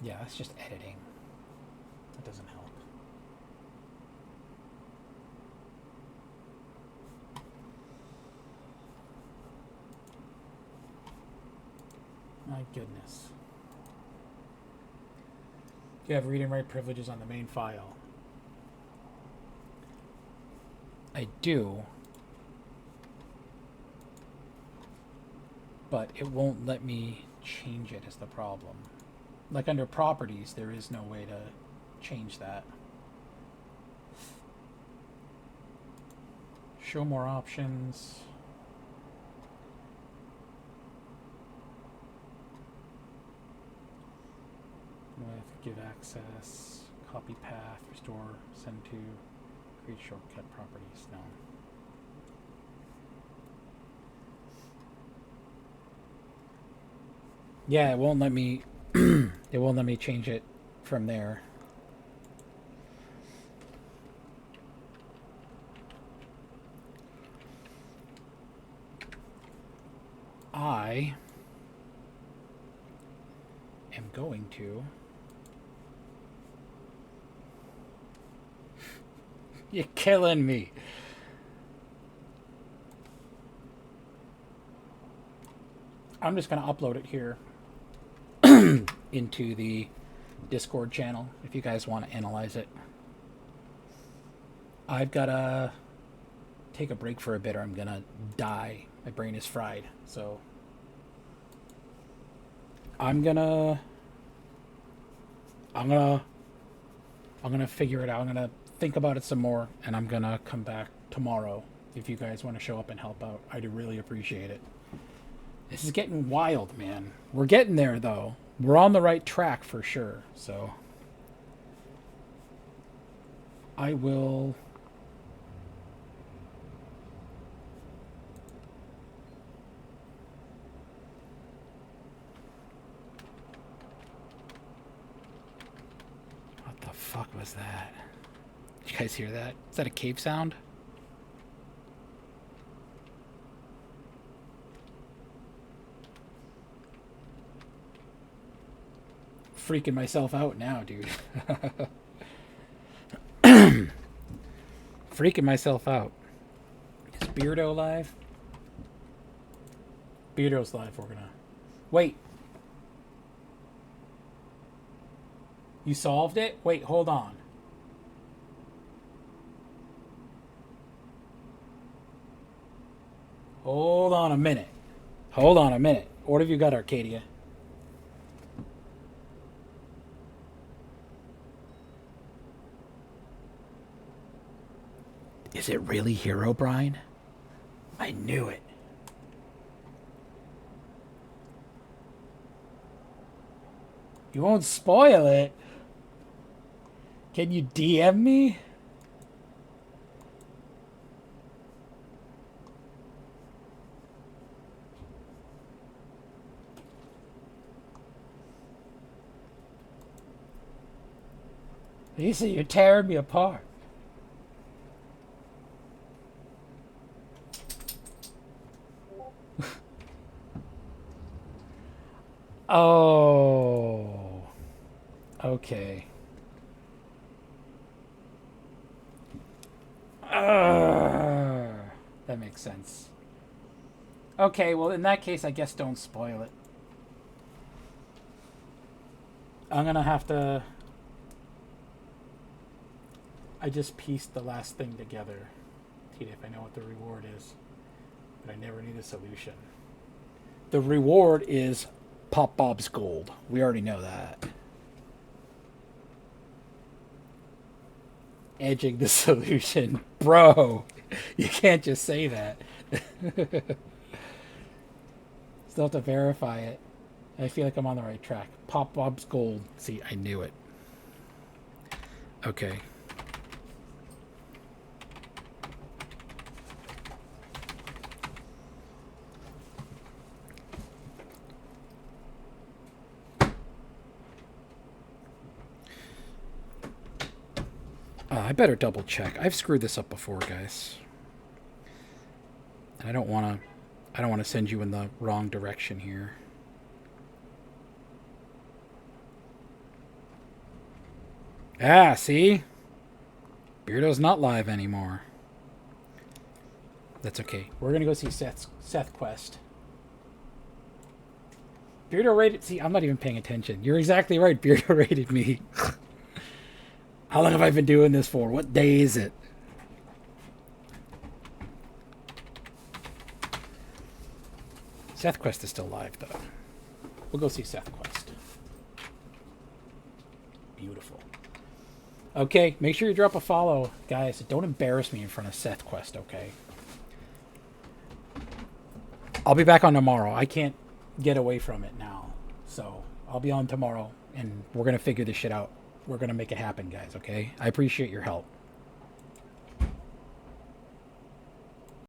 Yeah, that's just editing. That doesn't help. My goodness. You have read and write privileges on the main file. I do. But it won't let me change it is the problem. Like under properties, there is no way to change that. Show more options. I have to give access, copy path, restore, send to, create shortcut properties. No. Yeah, it won't let me it won't let me change it from there. I am going to You're killing me. I'm just going to upload it here into the Discord channel if you guys want to analyze it. I've got to take a break for a bit or I'm going to die. My brain is fried. So I'm going to figure it out. I'm going to think about it some more and I'm going to come back tomorrow if you guys want to show up and help out. I'd really appreciate it. This is getting wild, man. We're getting there, though. We're on the right track for sure. So I will... What the fuck was that? Did you guys hear that? Is that a cave sound? Freaking myself out now, dude. Freaking myself out. Is Beardo live? Beardo's live. We're gonna... Wait. You solved it? Wait, hold on. Hold on a minute. Hold on a minute. What have you got, Arcadia? Is it really Herobrine? I knew it. You won't spoil it. Can you DM me? Lisa, you're tearing me apart. Oh. Okay. That makes sense. Okay, well, in that case, I guess don't spoil it. I'm gonna have to... I just pieced the last thing together. If I know what the reward is. But I never knew the solution. The reward is Pop Bob's Gold. We already know that. Edging the solution. Bro, you can't just say that. Still have to verify it. I feel like I'm on the right track. Pop Bob's Gold. See, I knew it. Okay. I better double check. I've screwed this up before, guys. And I don't want to send you in the wrong direction here. Ah, see? Beardo's not live anymore. That's okay. We're going to go see Seth Quest. Beardo rated... See, I'm not even paying attention. You're exactly right. Beardo rated me. How long have I been doing this for? What day is it? Seth Quest is still live, though. We'll go see Seth Quest. Beautiful. Okay, make sure you drop a follow, guys. Don't embarrass me in front of Seth Quest, okay? I'll be back on tomorrow. I can't get away from it now. So, I'll be on tomorrow, and we're going to figure this shit out. We're going to make it happen, guys, okay? I appreciate your help.